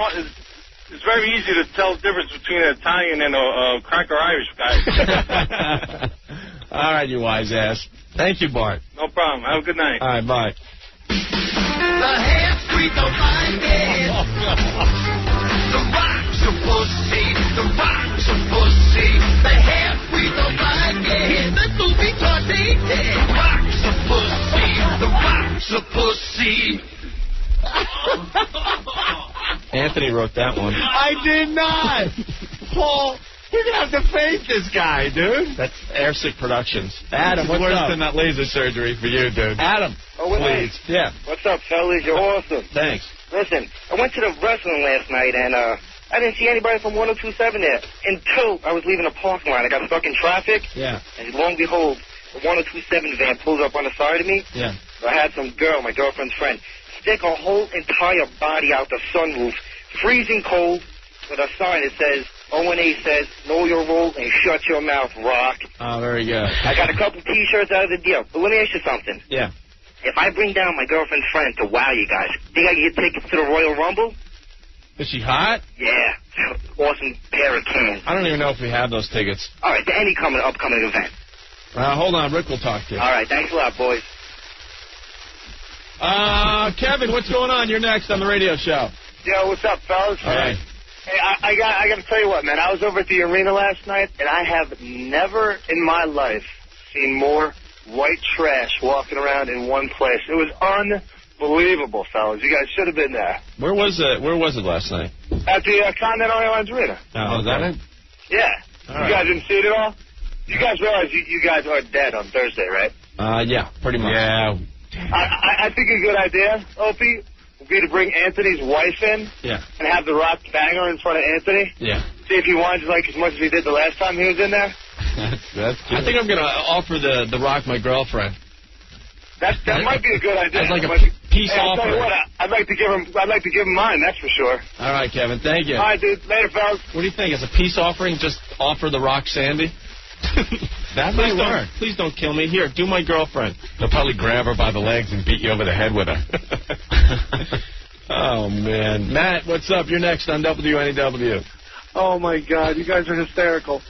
very easy to tell the difference between an Italian and a cracker Irish guy. All right, you wise ass. Thank you, Bart. No problem. Have a good night. All right, bye. The half-breed don't like it. The Rock's a pussy. The Rock's a pussy. The half-breed don't like it. The movie tornado. The Rock's a pussy. The Rock's a pussy. Anthony wrote that one. I did not. Paul, you're going to have to face this guy, dude. That's Airsick Productions. Adam, what's worse up? than that laser surgery for you, dude. Adam, please. Yeah. What's up, fellas? You're awesome. Thanks. Listen, I went to the wrestling last night, and I didn't see anybody from 102.7 there. Until I was leaving the parking lot. I got stuck in traffic. Yeah. And lo and behold, the 102.7 van pulls up on the side of me. Yeah. So I had some girl, my girlfriend's friend, stick her whole entire body out the sunroof, freezing cold, with a sign that says, O&A says, know your role and shut your mouth, Rock. Oh, very good. I got a couple T-shirts out of the deal. But let me ask you something. Yeah. If I bring down my girlfriend's friend to wow you guys, think I can get tickets to the Royal Rumble? Is she hot? Yeah. Awesome pair of cans. I don't even know if we have those tickets. All right, to any upcoming event. Hold on, Rick will talk to you. All right, thanks a lot, boys. Kevin, what's going on? You're next on the radio show. Yo, what's up, fellas? All right. Hey, I got to tell you what, man. I was over at the arena last night, and I have never in my life seen more white trash walking around in one place. It was unbelievable, fellas. You guys should have been there. Where was it last night? At the Candid Airlines Arena. Oh, is that it? Yeah. All you guys didn't see it at all? You guys realize you guys are dead on Thursday, right? Yeah, pretty much. Yeah. I think a good idea, Opie, would be to bring Anthony's wife in. Yeah. And have the Rock bang her in front of Anthony. Yeah. See if he wants like as much as he did the last time he was in there. That's I think I'm going to offer the Rock my girlfriend. That might be a good idea. As like a peace I'll offer. tell you what, I'd like to give him mine, that's for sure. All right, Kevin. Thank you. All right, dude. Later, fellas. What do you think? As a peace offering, just offer the Rock Sandy? That might work. Please don't kill me. Here, do my girlfriend. They'll probably grab her by the legs and beat you over the head with her. Oh, man. Matt, what's up? You're next on WNEW. Oh, my God. You guys are hysterical.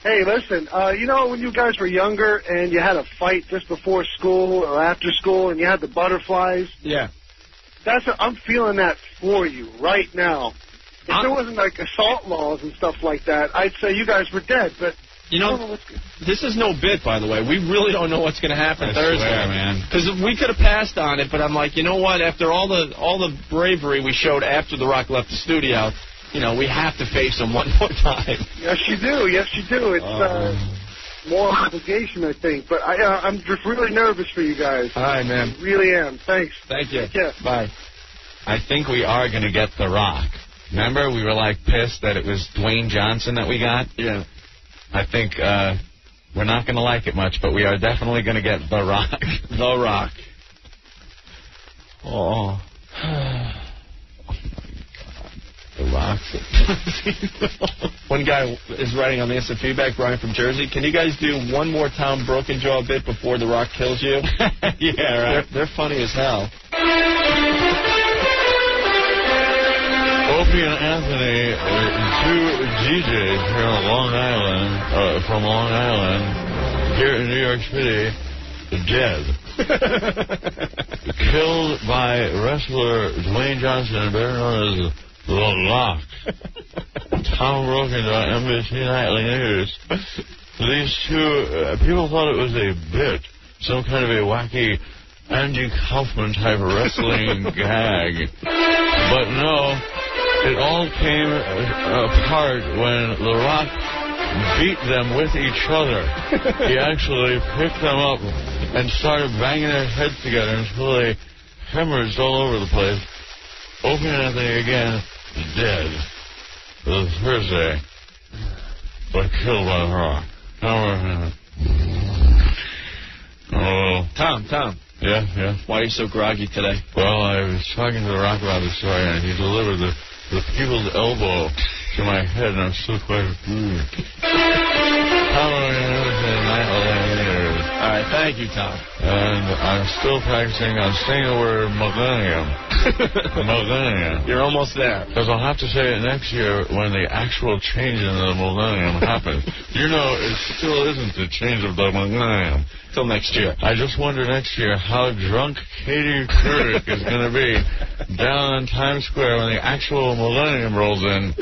Hey, listen, you know when you guys were younger and you had a fight just before school or after school and you had the butterflies? Yeah. I'm feeling that for you right now. If there wasn't like assault laws and stuff like that, I'd say you guys were dead. But You know, this is no bit, by the way. We really don't know what's going to happen Thursday, swear, man. Because we could have passed on it, but I'm like, you know what? After all the bravery we showed after The Rock left the studio, you know, we have to face him one more time. Yes, you do. Yes, you do. It's more obligation, I think. But I'm just really nervous for you guys. All right, man. I really am. Thanks. Thank you. Yeah. Bye. I think we are going to get The Rock. Remember, we were like pissed that it was Dwayne Johnson that we got? Yeah. I think we're not going to like it much, but we are definitely going to get The Rock. The Rock. Oh. The Rock. One guy is writing on the instant feedback, Brian from Jersey. Can you guys do one more Tom Broken Jaw bit before The Rock kills you? Yeah, right. They're funny as hell. Opie and Anthony, two DJs here on Long Island, from Long Island, here in New York City, dead. Killed by wrestler Dwayne Johnson, better known as The Rock. Tom Broken on NBC Nightly News. These two, people thought it was a bit, some kind of a wacky Andy Kaufman type of wrestling gag. But no, it all came apart when The Rock beat them with each other. He actually picked them up and started banging their heads together until they hemorrhaged all over the place. Opie and Anthony again, dead. Thursday, but killed by The Rock. Tom. Yeah. Why are you so groggy today? Well, I was talking to The Rock about the story, and he delivered the people's elbow to my head, and I'm still quite... All right, thank you, Tom. And I'm still practicing on saying the word millennium. Millennium. You're almost there. Because I'll have to say it next year when the actual change in the millennium happens. You know, it still isn't the change of the millennium. Till next year. I just wonder next year how drunk Katie Couric is going to be down in Times Square when the actual millennium rolls in.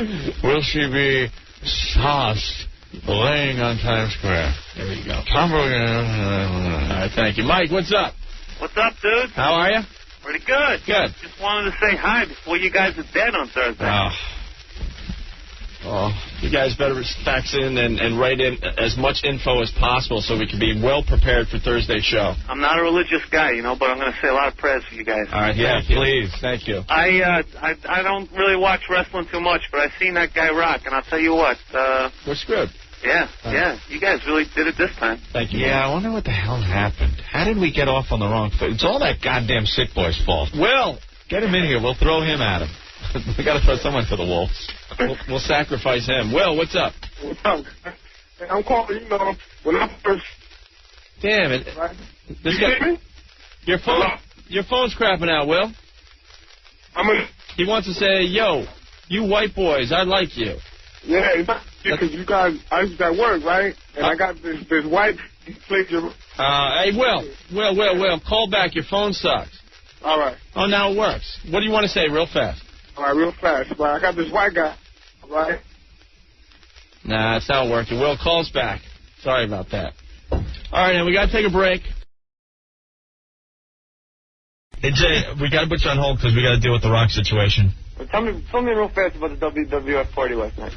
Will she be sauced laying on Times Square? There you go. Tom Brogan. All right, thank you. Mike, what's up? What's up, dude? How are you? Pretty good. Good. Just wanted to say hi before you guys are dead on Thursday. You guys better fax in and write in as much info as possible so we can be well prepared for Thursday's show. I'm not a religious guy, you know, but I'm going to say a lot of prayers for you guys. All right, yeah, please. Thank you. I don't really watch wrestling too much, but I've seen that guy rock, and I'll tell you what. We're screwed. Yeah. You guys really did it this time. Thank you. Yeah, I wonder what the hell happened. How did we get off on the wrong foot? It's all that goddamn sick boy's fault. Will, get him in here. We'll throw him at him. We got to throw someone to the wolves. We'll sacrifice him. Will, what's up? What's up? I'm calling, you know, when I first... Damn it. Right? This guy, your phone's crapping out, Will. He wants to say, yo, you white boys, I like you. Yeah, because you guys, I was at work, right? And I got this white picture. Hey, Will, call back. Your phone sucks. All right. Oh, now it works. What do you want to say real fast? All right, real fast. But I got this white guy, all right? Nah, it's not working. Will, call us back. Sorry about that. All right, now we got to take a break. Hey, Jay, we got to put you on hold because we got to deal with the Rock situation. Tell me real fast about the WWF party last night.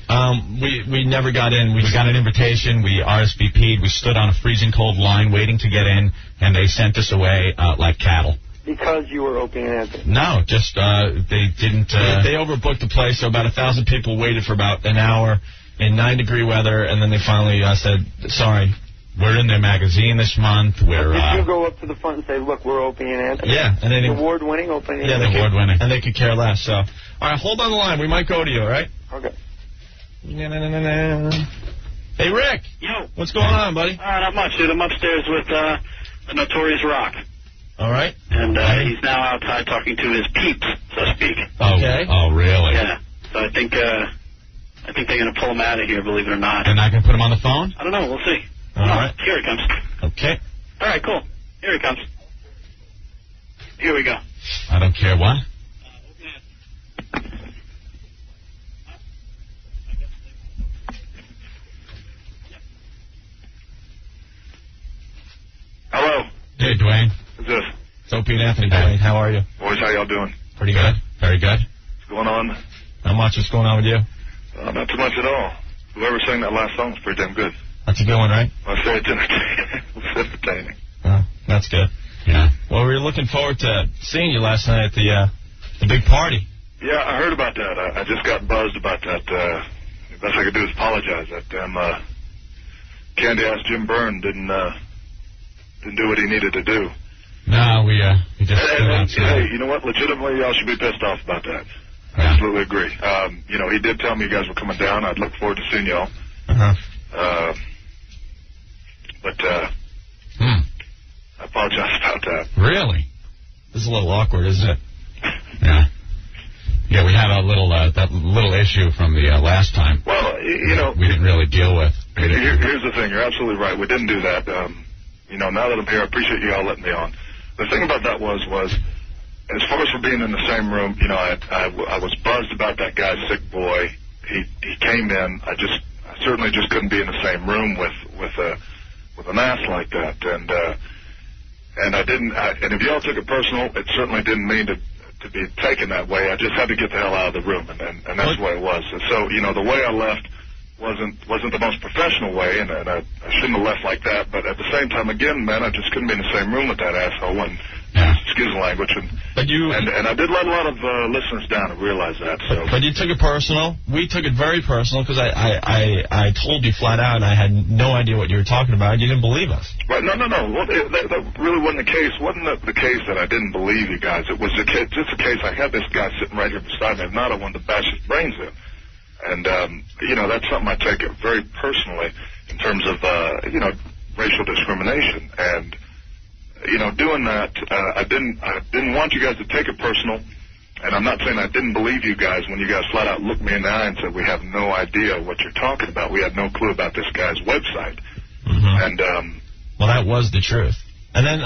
We never got in. We got an invitation. We RSVP'd. We stood on a freezing cold line waiting to get in, and they sent us away like cattle. Because you were Opie and Anthony? No, just they didn't. They overbooked the place, so about 1,000 people waited for about an hour in 9-degree weather, and then they finally said, sorry, we're in their magazine this month. Did you go up to the front and say, look, we're Opie and Anthony? Yeah. And then award-winning Opie and Anthony? Yeah, award-winning. And they could care less. So, all right, hold on the line. We might go to you, all right? Okay. Hey, Rick. Yo. What's going on, buddy? Not much, dude. I'm upstairs with the Notorious Rock. All right. And he's now outside talking to his peeps, so to speak. Okay. Oh, really? Yeah. So I think they're going to pull him out of here, believe it or not. They're not going to put him on the phone? I don't know. We'll see. All right. Here he comes. Okay. All right, cool. Here he comes. Here we go. I don't care what. Dwayne. Who's this? It's Opie and Anthony, Dwayne. How are you? Boys, how y'all doing? Pretty good. Very good. What's going on? Not much. What's going on with you? Not too much at all. Whoever sang that last song was pretty damn good. That's a good one, right? I say it's entertaining. It's entertaining. Oh, that's good. Yeah. Well, we were looking forward to seeing you last night at the big party. Yeah, I heard about that. I just got buzzed about that. The best I could do is apologize. That damn candy-ass Jim Byrne didn't do what he needed to do. No, we just stood outside. Hey, you know what? Legitimately, y'all should be pissed off about that. Yeah. I absolutely agree. You know, he did tell me you guys were coming down. I'd look forward to seeing y'all. But I apologize about that. Really? This is a little awkward, isn't it? Yeah. Yeah, we had a little that little issue from the last time. Well, you know, we didn't really deal with. Here's the thing. You're absolutely right. We didn't do that. You know, now that I'm here, I appreciate you all letting me on. The thing about that was as far as for being in the same room, you know, I was buzzed about that guy's sick boy. He came in. I certainly just couldn't be in the same room with an ass like that. And I didn't. And if y'all took it personal, it certainly didn't mean to be taken that way. I just had to get the hell out of the room, and that's the way it was. So, you know, the way I left wasn't the most professional way, and I shouldn't have left like that. But at the same time, again, man, I just couldn't be in the same room with that asshole. And excuse the language. And I did let a lot of listeners down to realize that. So. But you took it personal. We took it very personal because I told you flat out, and I had no idea what you were talking about. You didn't believe us. Right? No. Well, that really wasn't the case. Wasn't the case that I didn't believe you guys? It was just a case. I had this guy sitting right here beside me. If not, I wanted to bash his brains in. And you know, that's something I take it very personally in terms of you know, racial discrimination. And you know, doing that, I didn't want you guys to take it personal. And I'm not saying I didn't believe you guys when you guys flat out looked me in the eye and said, we have no idea what you're talking about. We had no clue about this guy's website. And well, that was the truth. And then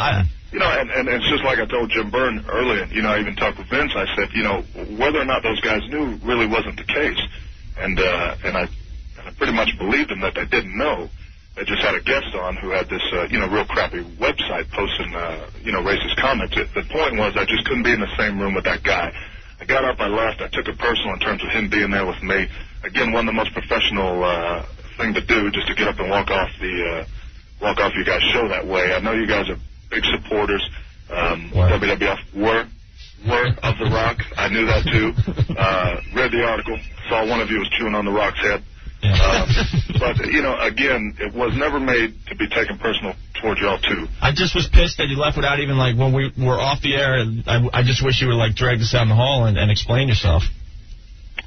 you know, and it's just like I told Jim Byrne earlier. You know, I even talked with Vince. I said, you know, whether or not those guys knew really wasn't the case. And I pretty much believed them that they didn't know. They just had a guest on who had this, you know, real crappy website posting, you know, racist comments. The point was I just couldn't be in the same room with that guy. I got up, I left. I took it personal in terms of him being there with me. Again, one of the most professional thing to do, just to get up and walk off you guys' show that way. I know you guys are big supporters. WWF were of The Rock. I knew that too. Read the article. Saw one of you was chewing on The Rock's head. But, you know, again, it was never made to be taken personal towards y'all, too. I just was pissed that you left without even, like, when we were off the air, I just wish you would, like, drag us out in the hall and explain yourself.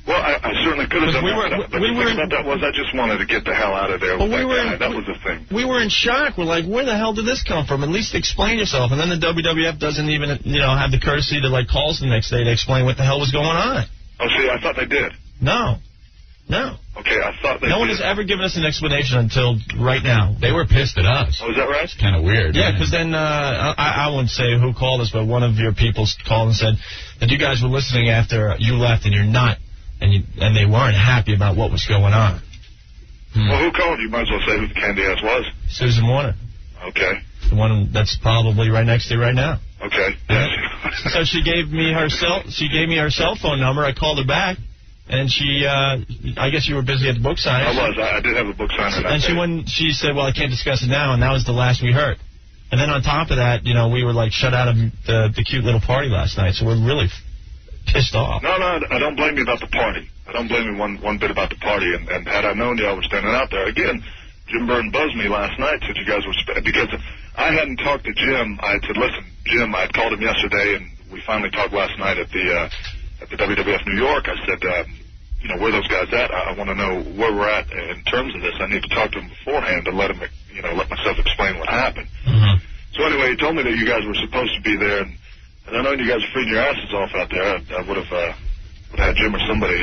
Well, I certainly could have done that. But the thing about that was I just wanted to get the hell out of there with that guy. That was the thing. We were in shock. We're like, where the hell did this come from? At least explain yourself. And then the WWF doesn't even, you know, have the courtesy to, like, call us the next day to explain what the hell was going on. Oh, see, I thought they did. No. Okay, I thought they did. No one has ever given us an explanation until right now. They were pissed at us. Oh, is that right? It's kind of weird. Yeah, because then I won't say who called us, but one of your people called and said that you guys were listening after you left and you're not, and they weren't happy about what was going on. Well, who called? You might as well say who the candy ass was. Susan Warner. Okay. The one that's probably right next to you right now. Okay. So she gave me her cell phone number. I called her back. And she, I guess you were busy at the book signing. I did have a book signing. And she said, well, I can't discuss it now, and that was the last we heard. And then on top of that, you know, we were, like, shut out of the cute little party last night, so we're really pissed off. No, I don't blame you about the party. I don't blame you one bit about the party. And had I known y'all were standing out there, again, Jim Byrne buzzed me last night, said you guys were, because I hadn't talked to Jim. I said, listen, Jim, I called him yesterday, and we finally talked last night at the WWF New York. I said, you know, where those guys at? I want to know where we're at in terms of this. I need to talk to them beforehand to let myself explain what happened. So anyway, he told me that you guys were supposed to be there, and I know you guys are freeing your asses off out there. I would have had Jim or somebody,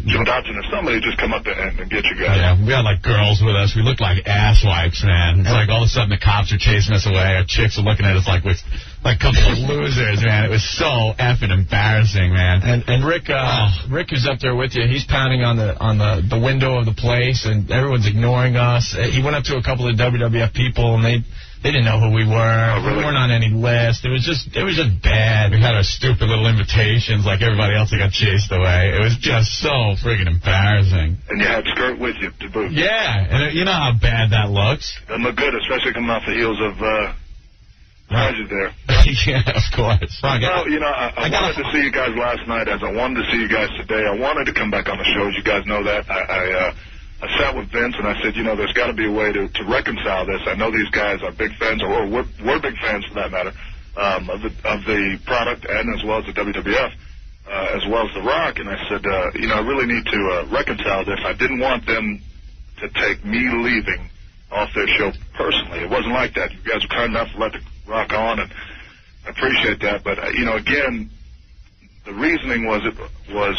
Jim Dotson or somebody just come up and get you guys. Yeah, we had, like, girls with us. We looked like asswipes, man. It's like all of a sudden the cops are chasing us away. Our chicks are looking at us like we're like a couple of losers, man. It was so effing embarrassing, man. And Rick who's up there with you, he's pounding on the window of the place, and everyone's ignoring us. He went up to a couple of WWF people, and They didn't know who we were. We weren't on any list. It was just bad. We had our stupid little invitations like everybody else that got chased away. It was just so friggin' embarrassing. And you had Skirt with you to boot. Yeah, and you know how bad that looks. Doesn't look good, especially coming off the heels of Roger there. Yeah, of course. Well, you know, I wanted to see you guys last night as I wanted to see you guys today. I wanted to come back on the show, as you guys know that. I sat with Vince and I said, you know, there's got to be a way to reconcile this. I know these guys are big fans, or we're big fans for that matter, of the product and as well as the WWF, as well as The Rock. And I said, you know, I really need to reconcile this. I didn't want them to take me leaving off their show personally. It wasn't like that. You guys were kind enough to let The Rock on, and I appreciate that. But, you know, again, the reasoning was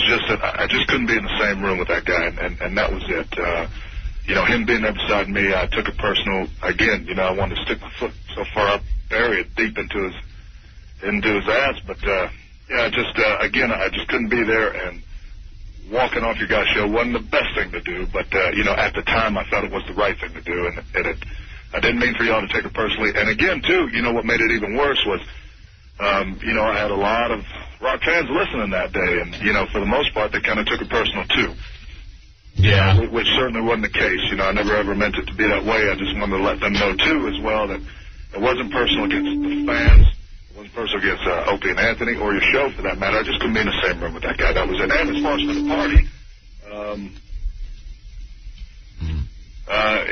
just that I just couldn't be in the same room with that guy, and that was it. You know, him being there beside me, I took it personal. Again, you know, I wanted to stick my foot so far up, bury it deep into his ass. But yeah, again, I just couldn't be there, and walking off your guys' show wasn't the best thing to do. But you know, at the time, I thought it was the right thing to do, and I didn't mean for y'all to take it personally. And again, too, you know, what made it even worse was, you know, I had a lot of Rock fans listening that day, and, you know, for the most part, they kind of took it personal, too. Yeah. Which certainly wasn't the case. You know, I never ever meant it to be that way. I just wanted to let them know, too, as well, that it wasn't personal against the fans. It wasn't personal against Opie and Anthony or your show, for that matter. I just couldn't be in the same room with that guy. That was it. And as far as for the party,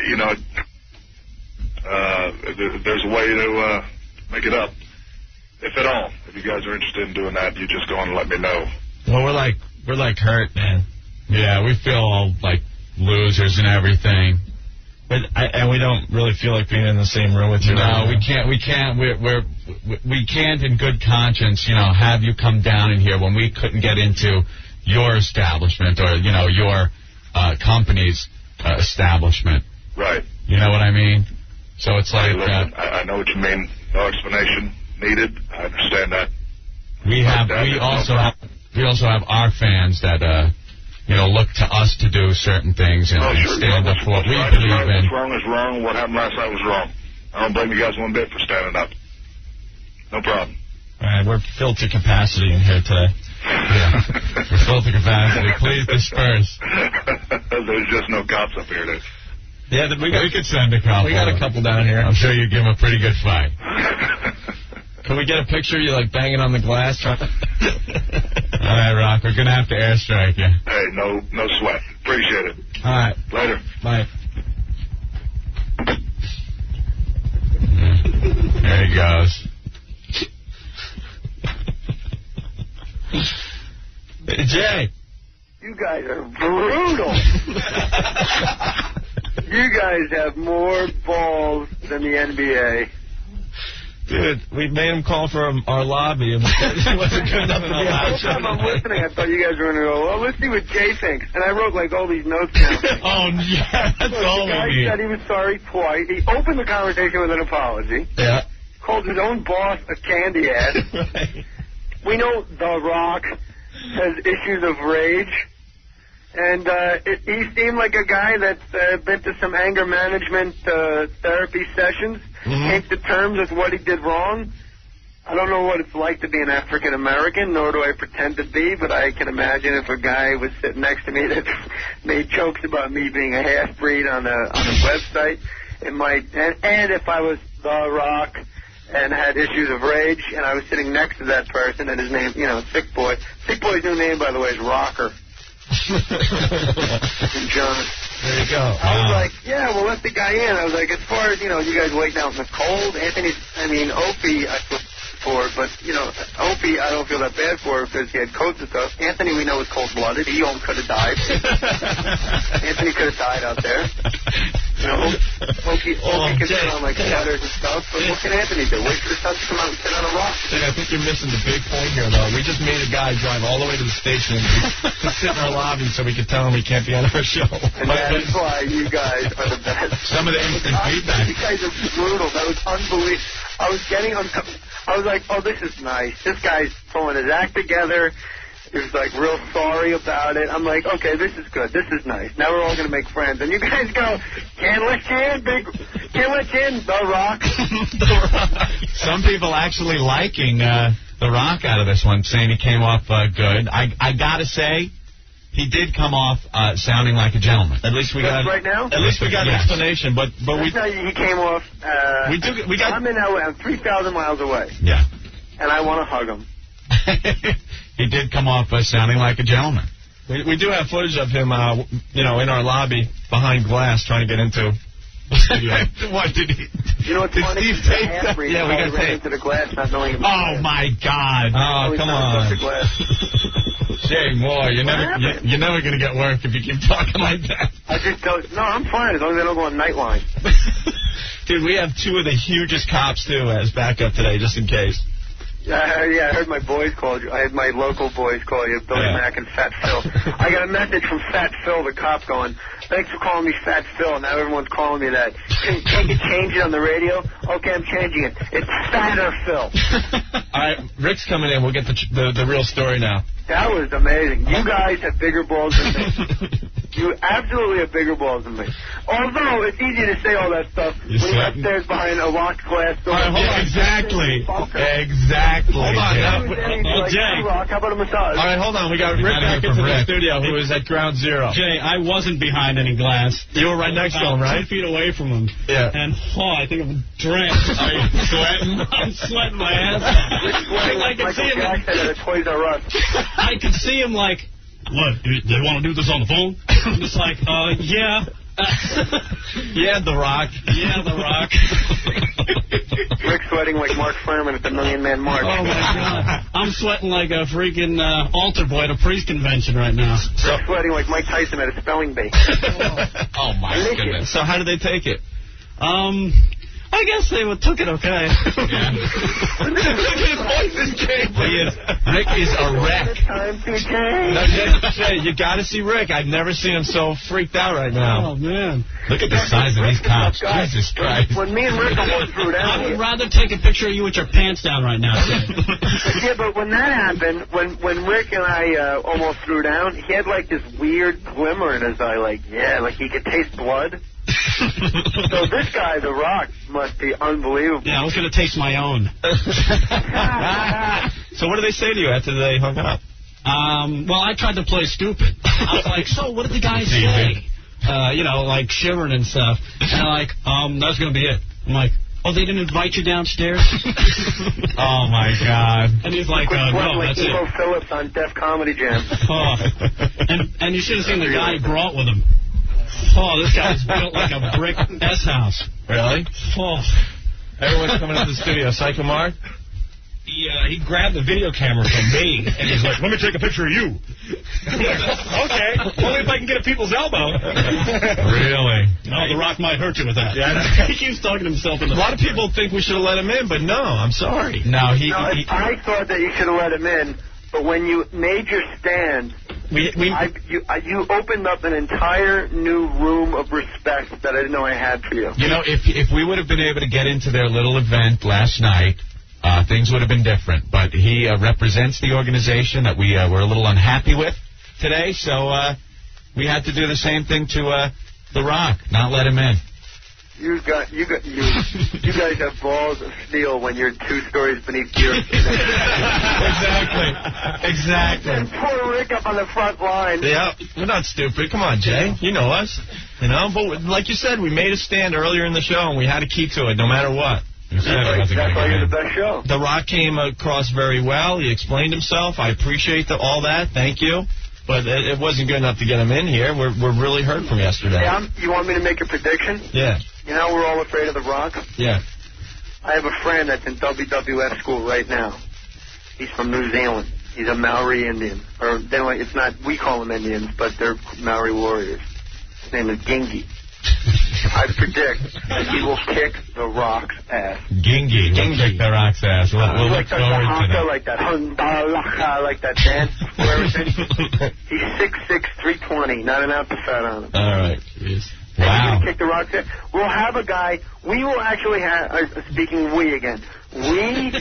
you know, there's a way to make it up. If at all, if you guys are interested in doing that, you just go on and let me know. Well, we're like hurt, man. Yeah, we feel all like losers and everything. But and we don't really feel like being in the same room with you. No, we can't. We can't in good conscience, you know, have you come down in here when we couldn't get into your establishment or, you know, your company's establishment. Right. You know what I mean? So it's like... I know what you mean. No explanation needed. I understand that. We also have our fans that you know, look to us to do certain things and stand up for what we believe in. What's wrong is wrong. What happened last night was wrong. I don't blame you guys one bit for standing up. No problem. All right, we're filled to capacity in here today. Yeah, we're filled to capacity. Please disperse. There's just no cops up here. Yeah, we could send a couple. We got a couple down here. I'm sure you'd give them a pretty good fight. Can we get a picture of you, like, banging on the glass? All right, Rock, we're going to have to airstrike you. Hey, no sweat. Appreciate it. All right. Later. Bye. There he goes. Jay. You guys are brutal. You guys have more balls than the NBA. Dude, we made him call for our lobby. It wasn't good enough to be The whole time I'm listening, I thought you guys were going to go, well, let's see what Jay thinks. And I wrote, like, all these notes down. Oh, yeah, that's all we need. The guy said he was sorry twice. He opened the conversation with an apology. Yeah. Called his own boss a candy ad. Right. We know The Rock has issues of rage. And he seemed like a guy that's been to some anger management therapy sessions, came to terms with what he did wrong. I don't know what it's like to be an African American, nor do I pretend to be, but I can imagine if a guy was sitting next to me that made jokes about me being a half-breed on a website, it might. And if I was The Rock and had issues of rage, and I was sitting next to that person, and his name, you know, Sick Boy. Sick Boy's new name, by the way, is Rocker. And John. There you go. I was like, yeah, we'll let the guy in. I was like, as far as, you know, you guys waiting out in the cold, Opie, I feel for, but, you know, Opie, I don't feel that bad for because he had coats and stuff. Anthony, we know, is cold-blooded. He could have died. Anthony could have died out there. You know, Opie can sit on, like, sweaters and stuff, but what can Anthony do? Wait for the sun to come out and sit on a rock. Dude, I think you're missing the big point here, though. We just made a guy drive all the way to the station to sit in our lobby so we could tell him he can't be on our show. And that's why you guys are the best. Some of the instant feedback. You guys are brutal. That was unbelievable. I was getting uncomfortable. I was like, oh, this is nice. This guy's pulling his act together. He was, like, real sorry about it. I'm like, okay, this is good. This is nice. Now we're all going to make friends. And you guys go, can't let you in, much in The Rock. Some people actually liking The Rock out of this one, saying he came off good. I gotta say, he did come off sounding like a gentleman. At least we got right now. At least we got an explanation. But we he came off. we got. I'm in LA. I'm 3,000 miles away. Yeah. And I want to hug him. He did come off sounding like a gentleman. We do have footage of him, in our lobby behind glass trying to get into the studio. What did he? You know what's funny? Steve take that? Yeah, we got tape into the glass, not knowing him. Oh my God! Oh, come on. Jay Moore, you're never gonna get work if you keep talking like that. I just don't. No, I'm fine as long as I don't go on Nightline. Dude, we have two of the hugest cops too as backup today, just in case. Yeah, I heard my boys called you. I had my local boys call you, Billy Mack and Fat Phil. I got a message from Fat Phil, the cop, going, "Thanks for calling me Fat Phil." Now everyone's calling me that. Can you change it on the radio? Okay, I'm changing it. It's Fatter Phil. All right, Rick's coming in. We'll get the real story now. That was amazing. You guys have bigger balls than me. You absolutely have bigger balls than me. Although it's easy to say all that stuff when you're upstairs behind a locked glass door. All right, hold on. Exactly. Hold on. Jay. Rock, how about a massage? All right, hold on. We got Rick back into the studio, who is at ground zero. Jay, I wasn't behind any glass. You were right next to him, right? 2 feet away from him. Yeah. And, I think I'm drenched. Are you sweating? I'm sweating my ass off. I could see him at a Toys R Us. I could see him like, what, do they want to do this on the phone? I'm just like, yeah. Yeah, The Rock. Yeah, The Rock. Rick sweating like Mark Furman at the Million Man March. Oh, my God. I'm sweating like a freaking altar boy at a priest convention right now. Rick sweating like Mike Tyson at a spelling bee. Oh, my goodness. So how did they take it? I guess they took it okay. Look at his voice is changing. Rick is a wreck. Time to change. No, Jay, you got to see Rick. I've never seen him so freaked out right now. Oh, man. Look at the size of these cops. Jesus Christ. When me and Rick almost threw down. I would rather take a picture of you with your pants down right now. Yeah, but when that happened, when Rick and I almost threw down, he had like this weird glimmer in his eye, like he could taste blood. So this guy, The Rock, must be unbelievable. Yeah, I was going to taste my own. So what did they say to you after they hung up? Well, I tried to play stupid. I was like, so what did the guy say? Like shivering and stuff. And they're like, that's going to be it. I'm like, oh, they didn't invite you downstairs? Oh, my God. And he's like, no, that's it. Evo Phillips on Def Comedy Jam. And you should have seen the guy he brought with him. Oh, this guy's built like a brick S-house. Really? Oh. Everyone's coming into the studio. Psycho Mark? He grabbed the video camera from me, and he's like, let me take a picture of you. Okay, only if I can get a people's elbow. Really? No, The Rock might hurt you with that. Yeah, he keeps talking to himself in the A lot of people think we should have let him in, but no, I'm sorry. No, I thought that you should have let him in, but when you made your stand, you opened up an entire new room of respect that I didn't know I had for you. You know, if we would have been able to get into their little event last night, things would have been different. But he represents the organization that we were a little unhappy with today, so we had to do the same thing to The Rock, not let him in. You guys have balls of steel when you're 2 stories beneath the earth. Exactly. And poor Rick up on the front line. Yeah, we're not stupid. Come on, Jay. You know us. But like you said, we made a stand earlier in the show, and we had to keep to it no matter what. That's why you're the best show. The Rock came across very well. He explained himself. I appreciate all that. Thank you. But it wasn't good enough to get him in here. We're really hurt from yesterday. Hey, you want me to make a prediction? Yeah. You know we're all afraid of The Rock? Yeah. I have a friend that's in WWF school right now. He's from New Zealand. He's a Maori Indian. Or it's not, we call them Indians, but they're Maori warriors. His name is Gingy. I predict that he will kick The Rock's ass. Gingy will kick The Rock's ass. We'll look forward to that. Like that hundalaka, like that dance for everything. He's 6'6", 320, not an ounce of fat on him. All right. Jeez. Wow. Wow. He's kick The Rock's ass. We'll have a guy. We will actually have. Speaking we again. We,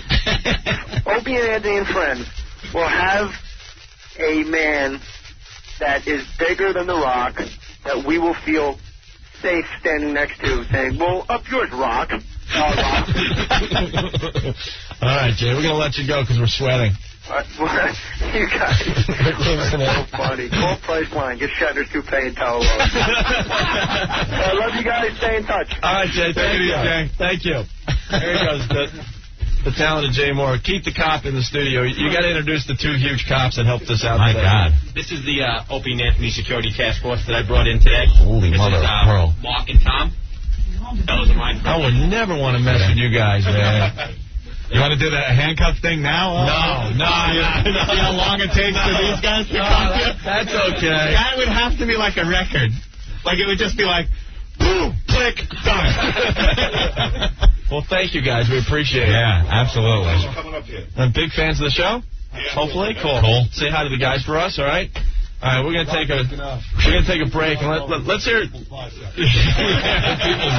Opie and Anthony and friends, will have a man that is bigger than The Rock that we will feel safe standing next to you saying, well, up yours, Rock. All right, Jay, we're going to let you go because we're sweating. You guys are so funny. Call Priceline. Get Shatner's toupee and towel. I love you guys. Stay in touch. All right, Jay. Thank you. Jay. Thank you. There he goes, the talented Jay Moore. Keep the cop in the studio. You got to introduce the two huge cops that helped us out today. My God. This is the Opie and Anthony Security Task Force that I brought in today. Holy mother of pearl. Mark and Tom. Fellows of mine. I would never want to mess with you guys, man. You want to do that handcuff thing now? No. See how long it takes for these guys to come to? That's okay. That would have to be like a record. Like, it would just be like, boom, click, done. Well, thank you guys. We appreciate it. Yeah, absolutely. Big fans of the show? Yeah. Hopefully. Cool. Say hi to the guys for us, all right? All right, we're gonna take a break and let's hear people's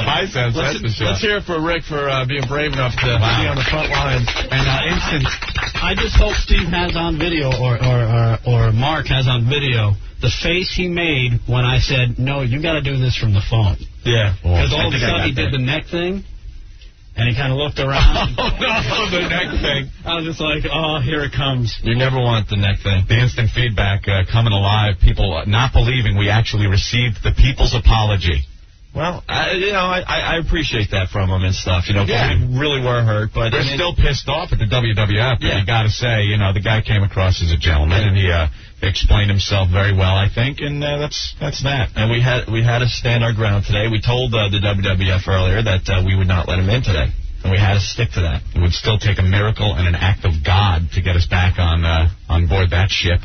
biceps. Let's hear it for Rick for being brave enough to be on the front lines and instant. I just hope Steve has on video or Mark has on video the face he made when I said, no, you got to do this from the phone. Yeah. Because all of a sudden he did the neck thing. And he kind of looked around. Oh, no, the neck thing. I was just like, oh, here it comes. You never want the neck thing. The instant feedback coming alive, people not believing we actually received the people's apology. Well, I appreciate that from them and stuff. You know, we really were hurt, but they're still pissed off at the WWF. Yeah. You got to say, the guy came across as a gentleman, and he explained himself very well, I think, and that's that. And we had to stand our ground today. We told the WWF earlier that we would not let him in today, and we had to stick to that. It would still take a miracle and an act of God to get us back on board that ship,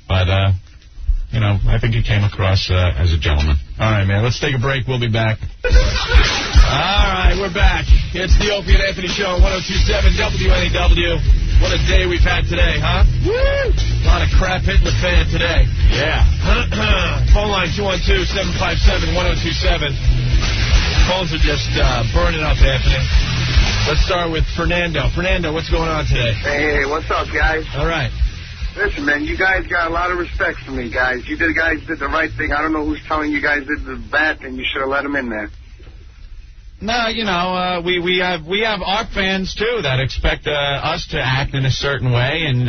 but I think he came across as a gentleman. All right, man. Let's take a break. We'll be back. All right, we're back. It's the Opie and Anthony Show on 102.7 WNEW. What a day we've had today, huh? Woo! A lot of crap hitting the fan today. Yeah. Phone line 212-757-1027. Phones are just burning up, Anthony. Let's start with Fernando. Fernando, what's going on today? Hey, what's up, guys? All right. Listen, man, you guys got a lot of respect for me, guys. You guys did the right thing. I don't know who's telling you guys did the bad thing. You should have let them in there. No, we have our fans too that expect us to act in a certain way, and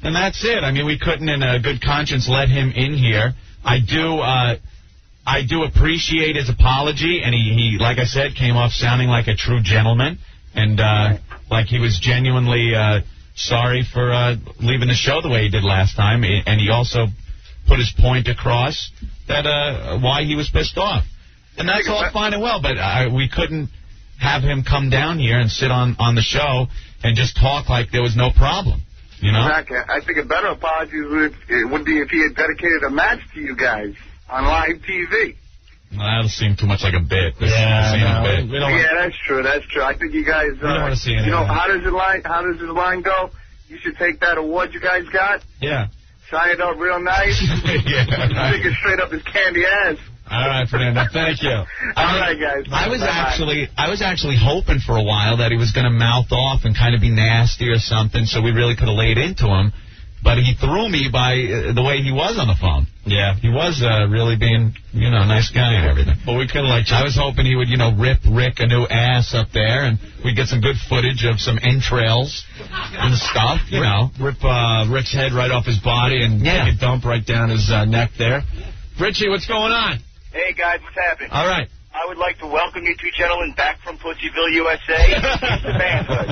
that's it. I mean, we couldn't, in a good conscience, let him in here. I do appreciate his apology, and he, like I said, came off sounding like a true gentleman, and like he was genuinely sorry for leaving the show the way he did last time, and he also put his point across that why he was pissed off. And that's all fine and well, but we couldn't have him come down here and sit on the show and just talk like there was no problem, Exactly. I think a better apology would be if he had dedicated a match to you guys on live TV. Well, that'll seem too much like a bit. That's true. That's true. I think you guys. We don't want to see anything. How does the line go? You should take that award you guys got. Yeah. Shine it up real nice. Stick it straight up his candy ass. All right, Fernando. Thank you. All right, guys. I was actually hoping for a while that he was going to mouth off and kind of be nasty or something, so we really could have laid into him. But he threw me by the way he was on the phone. Yeah, he was really being, a nice guy and everything. But we could have I was hoping he would, rip Rick a new ass up there, and we'd get some good footage of some entrails and stuff, Rip Rick's head right off his body and take a dump right down his neck there. Richie, what's going on? Hey, guys, what's happening? All right. I would like to welcome you two gentlemen back from Pussyville, USA. To manhood.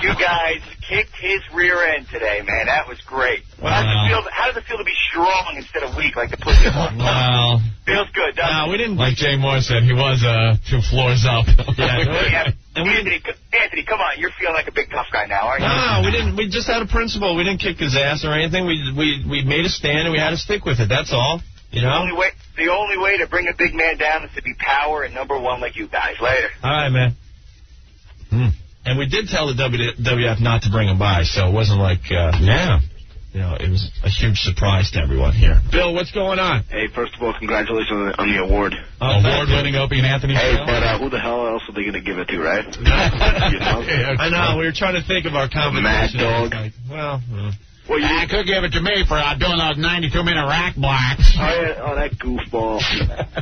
You guys kicked his rear end today, man. That was great. Wow. How does it feel to be strong instead of weak like the pussy one? Well, feels good, doesn't it? We didn't. Like Jay Moore said, he was 2 floors up. Anthony, come on. You're feeling like a big tough guy now, aren't you? No, we didn't. We just had a principle. We didn't kick his ass or anything. We made a stand and we had to stick with it. That's all. The only way to bring a big man down is to be power and number one like you guys. Later. All right, man. And we did tell the WWF not to bring him by, so it wasn't like, it was a huge surprise to everyone here. Bill, what's going on? Hey, first of all, congratulations on the award. Award-winning Opie and Anthony show. Hey, but who the hell else are they going to give it to, right? I know. We were trying to think of our competition. Mad Dog. Well, I could give it to me for doing those 92-minute rack blocks. Oh, that goofball.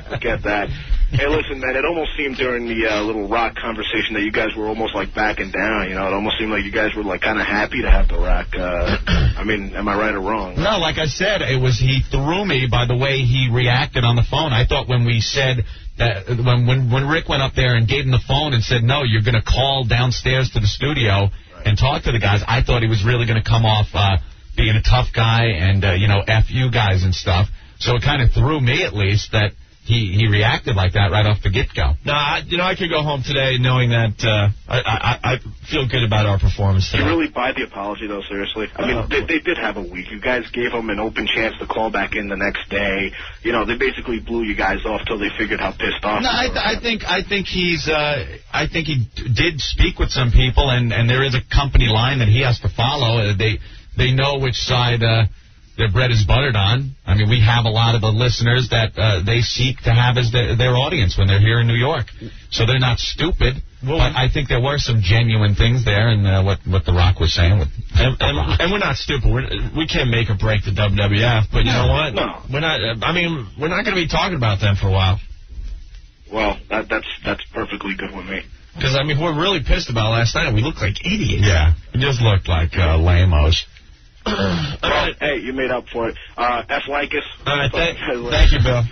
Forget that. Hey, listen, man, it almost seemed during the little rock conversation that you guys were almost like backing down, you know? It almost seemed like you guys were like kind of happy to have the rock. I mean, am I right or wrong? No, like I said, he threw me by the way he reacted on the phone. I thought when we said that, when Rick went up there and gave him the phone and said, no, you're going to call downstairs to the studio and talk to the guys, I thought he was really going to come off being a tough guy and, F you guys and stuff. So it kind of threw me, at least, that he reacted like that right off the get-go. No, I could go home today knowing that I feel good about our performance today. You really buy the apology, though, seriously? I mean, they did have a week. You guys gave them an open chance to call back in the next day. You know, they basically blew you guys off till they figured how pissed off. No, I think he did speak with some people, and there is a company line that he has to follow. They know which side their bread is buttered on. I mean, we have a lot of the listeners that they seek to have as their audience when they're here in New York. So they're not stupid. Well, but I think there were some genuine things there in what The Rock was saying. And we're not stupid. We can't make or break the WWF. But you know what? No. We're not. I mean, we're not going to be talking about them for a while. Well, that's perfectly good with me. Because, I mean, we're really pissed about last night. We looked like idiots. Yeah. We just looked like lame-os. All right. Hey, you made up for it. F like us. All right, thank you, Bill.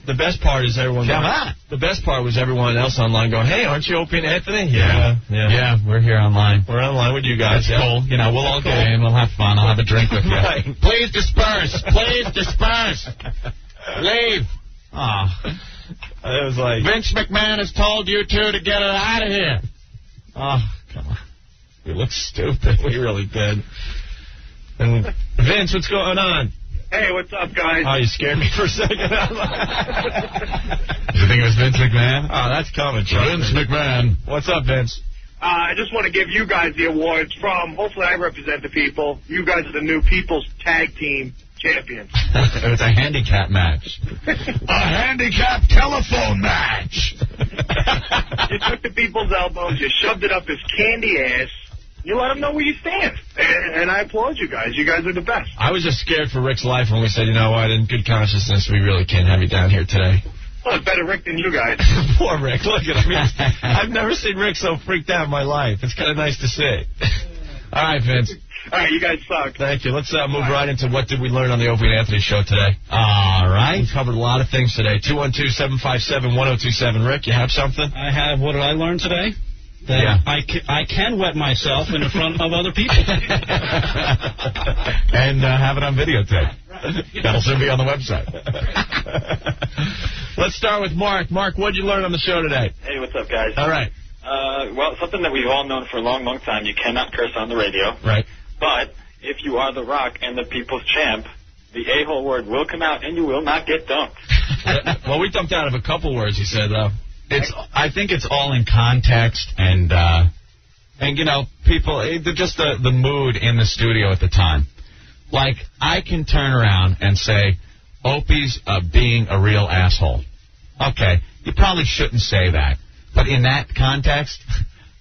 The best part is everyone. The best part was everyone else online going, "Hey, aren't you Opie and Anthony?" Yeah, we're here online. We're online with you guys. That's cool. You know, we'll all go in. We'll have fun. I'll have a drink with you. Right. Please disperse. Please disperse. Leave. Oh, it was like Vince McMahon has told you two to get it out of here. Oh, come on. We look stupid. We really did. And Vince, what's going on? Hey, what's up, guys? Oh, you scared me for a second. Did you think it was Vince McMahon? Oh, that's coming. Vince McMahon. What's up, Vince? I just want to give you guys the awards from, hopefully I represent the people. You guys are the new People's Tag Team Champions. It was a handicap match. A handicap telephone match. You took the people's elbows, you shoved it up his candy ass. You let them know where you stand. And I applaud you guys. You guys are the best. I was just scared for Rick's life when we said, you know what, in good consciousness, we really can't have you down here today. Well, it's better Rick than you guys. Poor Rick. Look at him. I've never seen Rick so freaked out in my life. It's kind of nice to see. All right, Vince. All right, you guys suck. Thank you. Let's move right into what did we learn on the Opie and Anthony show today. All right. We covered a lot of things today. 212-757-1027. Rick, you have something? I have. What did I learn today? That I can wet myself in front of other people. And have it on videotape. That'll soon be on the website. Let's start with Mark. Mark, what did you learn on the show today? Hey, what's up, guys? All right. Well, something that we've all known for a long, long time. You cannot curse on the radio. Right. But if you are The Rock and the people's champ, the a-hole word will come out and you will not get dumped. Well, we dumped out of a couple words, he said, though. I think it's all in context and you know, people, just the mood in the studio at the time. Like, I can turn around and say, Opie's being a real asshole. Okay, you probably shouldn't say that. But in that context,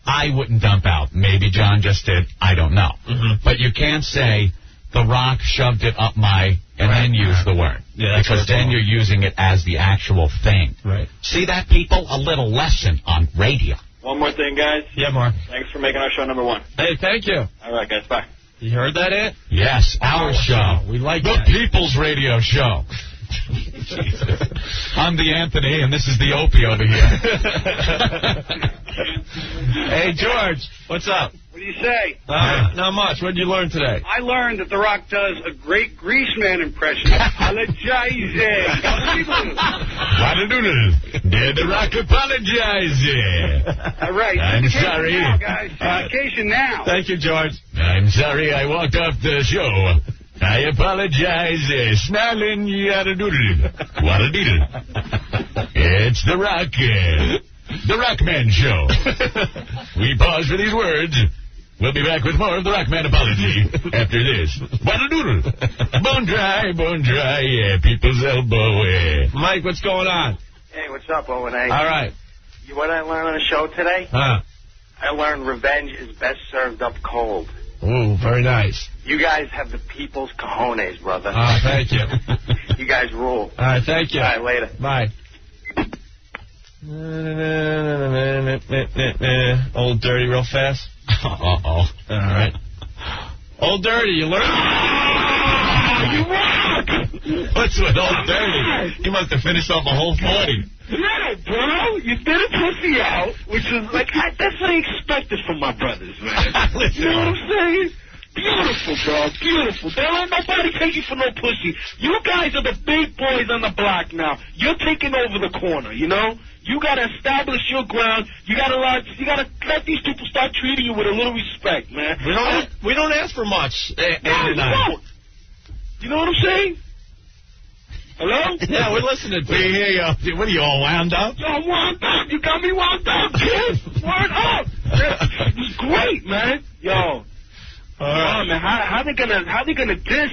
I wouldn't dump out. Maybe John just did. I don't know. Mm-hmm. But you can't say, The Rock shoved it up my, and then use the word. Yeah, because then you're using it as the actual thing. Right. See that, people? A little lesson on radio. One more thing, guys. Yeah, Mark. Thanks for making our show number one. Hey, thank you. All right, guys. Bye. You heard that, Ant? Yes, our show. We like the that. People's Radio Show. I'm the Anthony, and this is the Opie over here. Hey, George, what's up? What do you say? Not much. What did you learn today? I learned that The Rock does a great Greaseman impression. Apologize. Did The Rock apologize? All right. I'm Vacation sorry. now, guys. Vacation now. Thank you, George. I'm sorry I walked off the show. I apologize. Snarlin' yada-doodle. Wada-doodle. It's The Rock. The Rockman Show. We pause for these words. We'll be back with more of the Rockman apology after this. Wada-doodle. Bone dry, yeah, people's elbow. Mike, what's going on? Hey, what's up, O&A? All right. What I learned on the show today? Huh? I learned revenge is best served up cold. Ooh, very nice. You guys have the people's cojones, brother. Thank you. You guys rule. All right, thank you. All right, later. Bye. Old Dirty real fast. Uh-oh. All right. Old Dirty, you learn? You rock! What's with Old Dirty? He must have finished off a whole 40. Yeah, bro. You did a pussy out, which is like, that's what I expected from my brothers, man. Listen, you know what I'm saying? Beautiful, bro. Beautiful. There ain't nobody taking for no pussy. You guys are the big boys on the block now. You're taking over the corner, you know? You gotta establish your ground. You gotta let these people start treating you with a little respect, man. We don't ask for much. No, you don't. You know what I'm saying? Hello? Yeah, we're listening to you. Here you go. What are you, all wound up? Yo, I'm wound up. You got me wound up, kid. Word up. It was great, man. Yo. All right. Man, how they gonna diss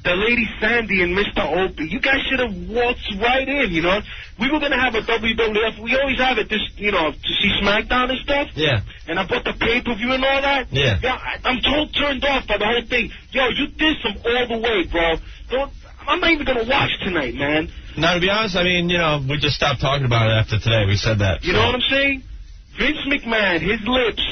the Lady Sandy and Mr. Opie? You guys should have waltzed right in, you know? We were gonna have a WWF. We always have it, to see SmackDown and stuff. Yeah. And I bought the pay-per-view and all that. Yeah. Yo, I'm turned off by the whole thing. Yo, you diss them all the way, bro. I'm not even gonna watch tonight, man. Now, to be honest, I mean, we just stopped talking about it after today. We said that. You know what I'm saying? Vince McMahon, his lips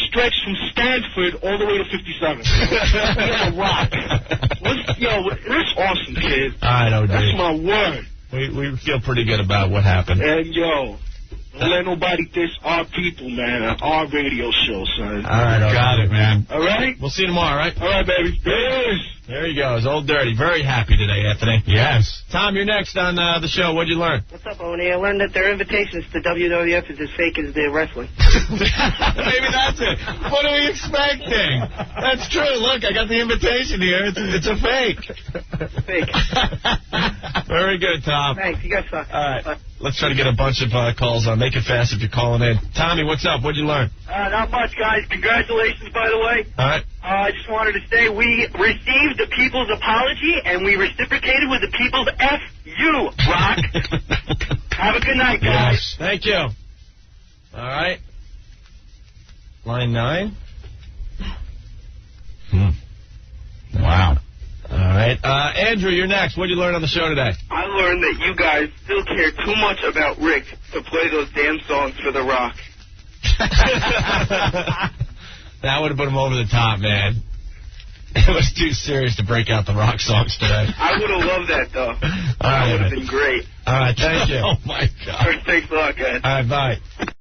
stretched from Stanford all the way to 57. He's a rock. That's awesome, kid. I know, dude. That's my word. We feel pretty good about what happened. And, don't let nobody diss our people, man, at our radio show, son. All right, got it, man. All right? We'll see you tomorrow, all right? All right, baby. Peace. There he goes, Old Dirty. Very happy today, Anthony. Yes. Tom, you're next on the show. What'd you learn? What's up, Oni? I learned that their invitations to WWF is as fake as their wrestling. Maybe that's it. What are we expecting? That's true. Look, I got the invitation here. It's a fake. Fake. Very good, Tom. Thanks. You guys suck. All right. Let's try to get a bunch of calls on. Make it fast if you're calling in. Tommy, what's up? What'd you learn? Not much, guys. Congratulations, by the way. All right. I just wanted to say we received the people's apology, and we reciprocated with the people's F you, Rock. Have a good night, guys. Yes. Thank you. All right. Line 9. Wow. All right. Andrew, you're next. What'd you learn on the show today? I learned that you guys still care too much about Rick to play those damn songs for The Rock. That would have put him over the top, man. It was too serious to break out the Rock songs today. I would have loved that, though. All right. That would have been great. All right, thank you. Oh, my God. Thanks a lot, guys. All right, bye.